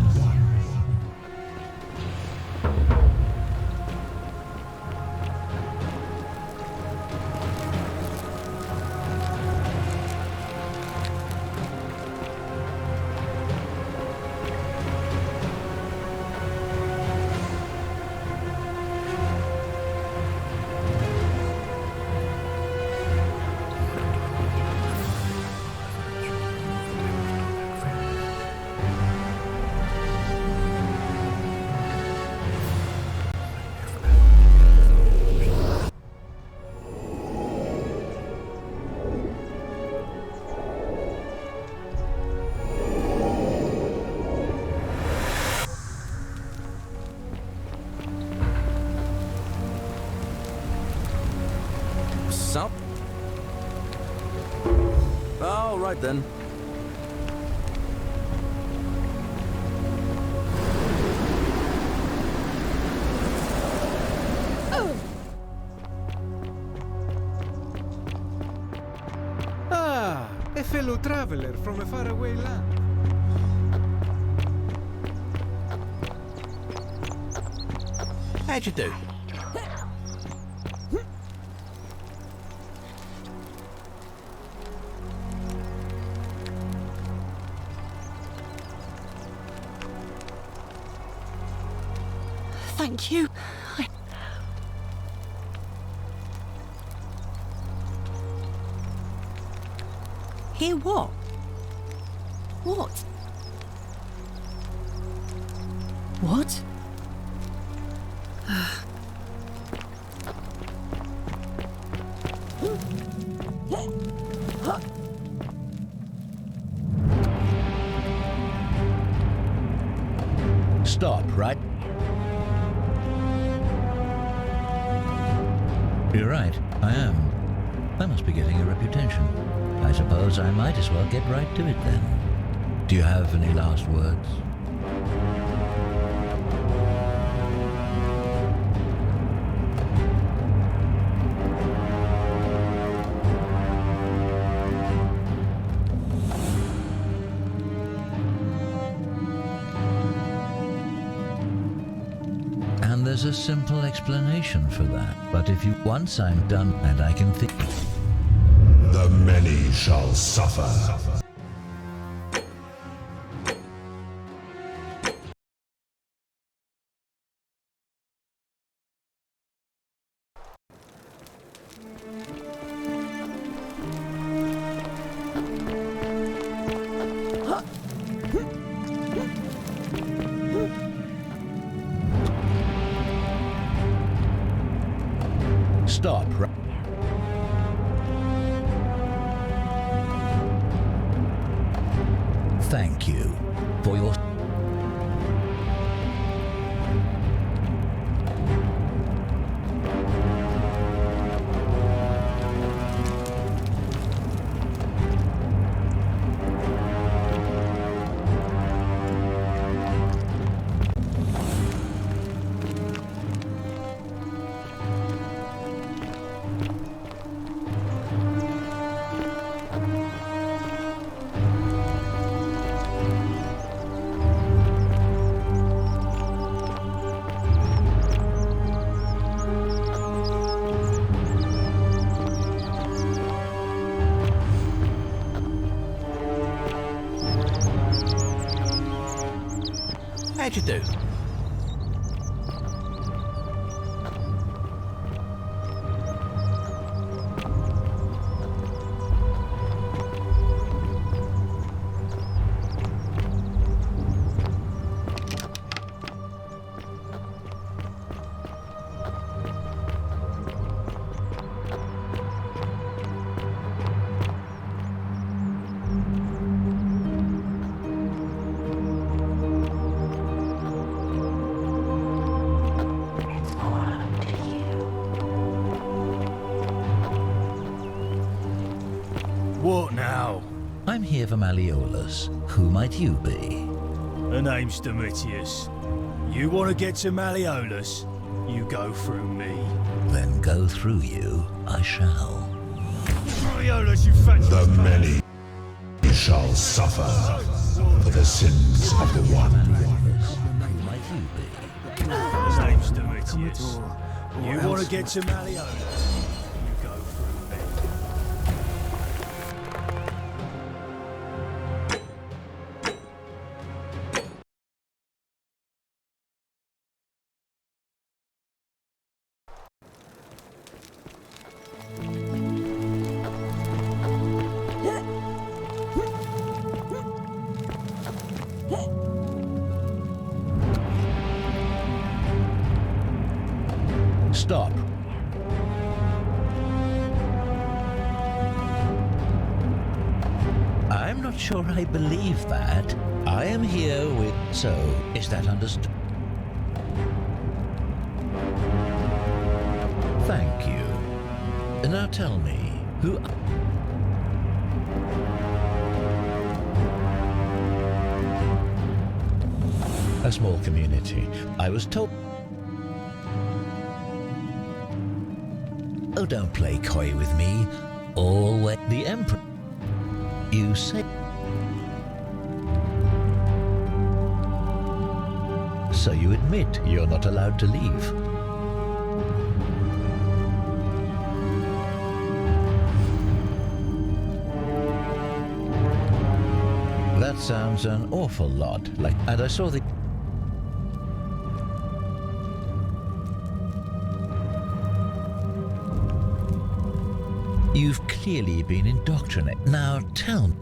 Sup? All right then. Ah, a fellow traveler from a faraway land. How'd you do? Thank you. Hear what? What? What? Stop, right? You're right, I am. I must be getting a reputation. I suppose I might as well get right to it then. Do you have any last words? And there's a simple explanation for that. But if you once I'm done and I can think... The many shall suffer. Stop, right? Thank you for your... How'd you do? What now? I'm here for Malleolus. Who might you be? The name's Domitius. You want to get to Malleolus? You go through me. Then go through you, I shall. Malleolus, you fat... The many shall suffer for the sins of the one. Who might you be? The name's Domitius. You want to get to Malleolus? You go through me. Stop. I'm not sure I believe that. I am here with... So, is that understood? Thank you. Now tell me, who... A small community. I was told... Oh, don't play coy with me. Always the Emperor. You say... So you admit you're not allowed to leave. That sounds an awful lot like... And I saw the... You've clearly been indoctrinated. Now tell me.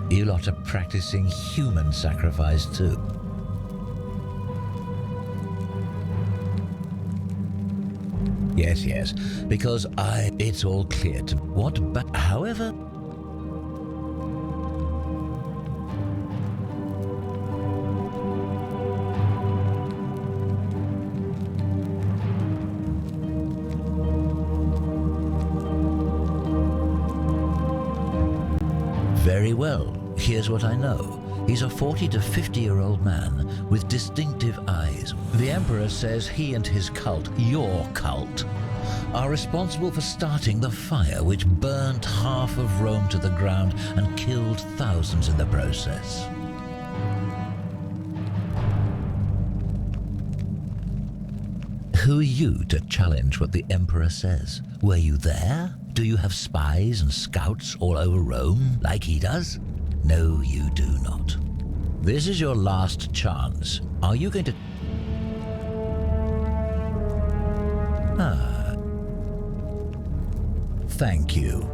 You lot are practicing human sacrifice too. Yes, yes, because it's all clear to what, but however... Very well. Here's what I know. He's a 40 to 50-year-old man with distinctive eyes. The Emperor says he and his cult, your cult, are responsible for starting the fire which burnt half of Rome to the ground and killed thousands in the process. Who are you to challenge what the Emperor says? Were you there? Do you have spies and scouts all over Rome, like he does? No, you do not. This is your last chance. Are you going to... Ah. Thank you.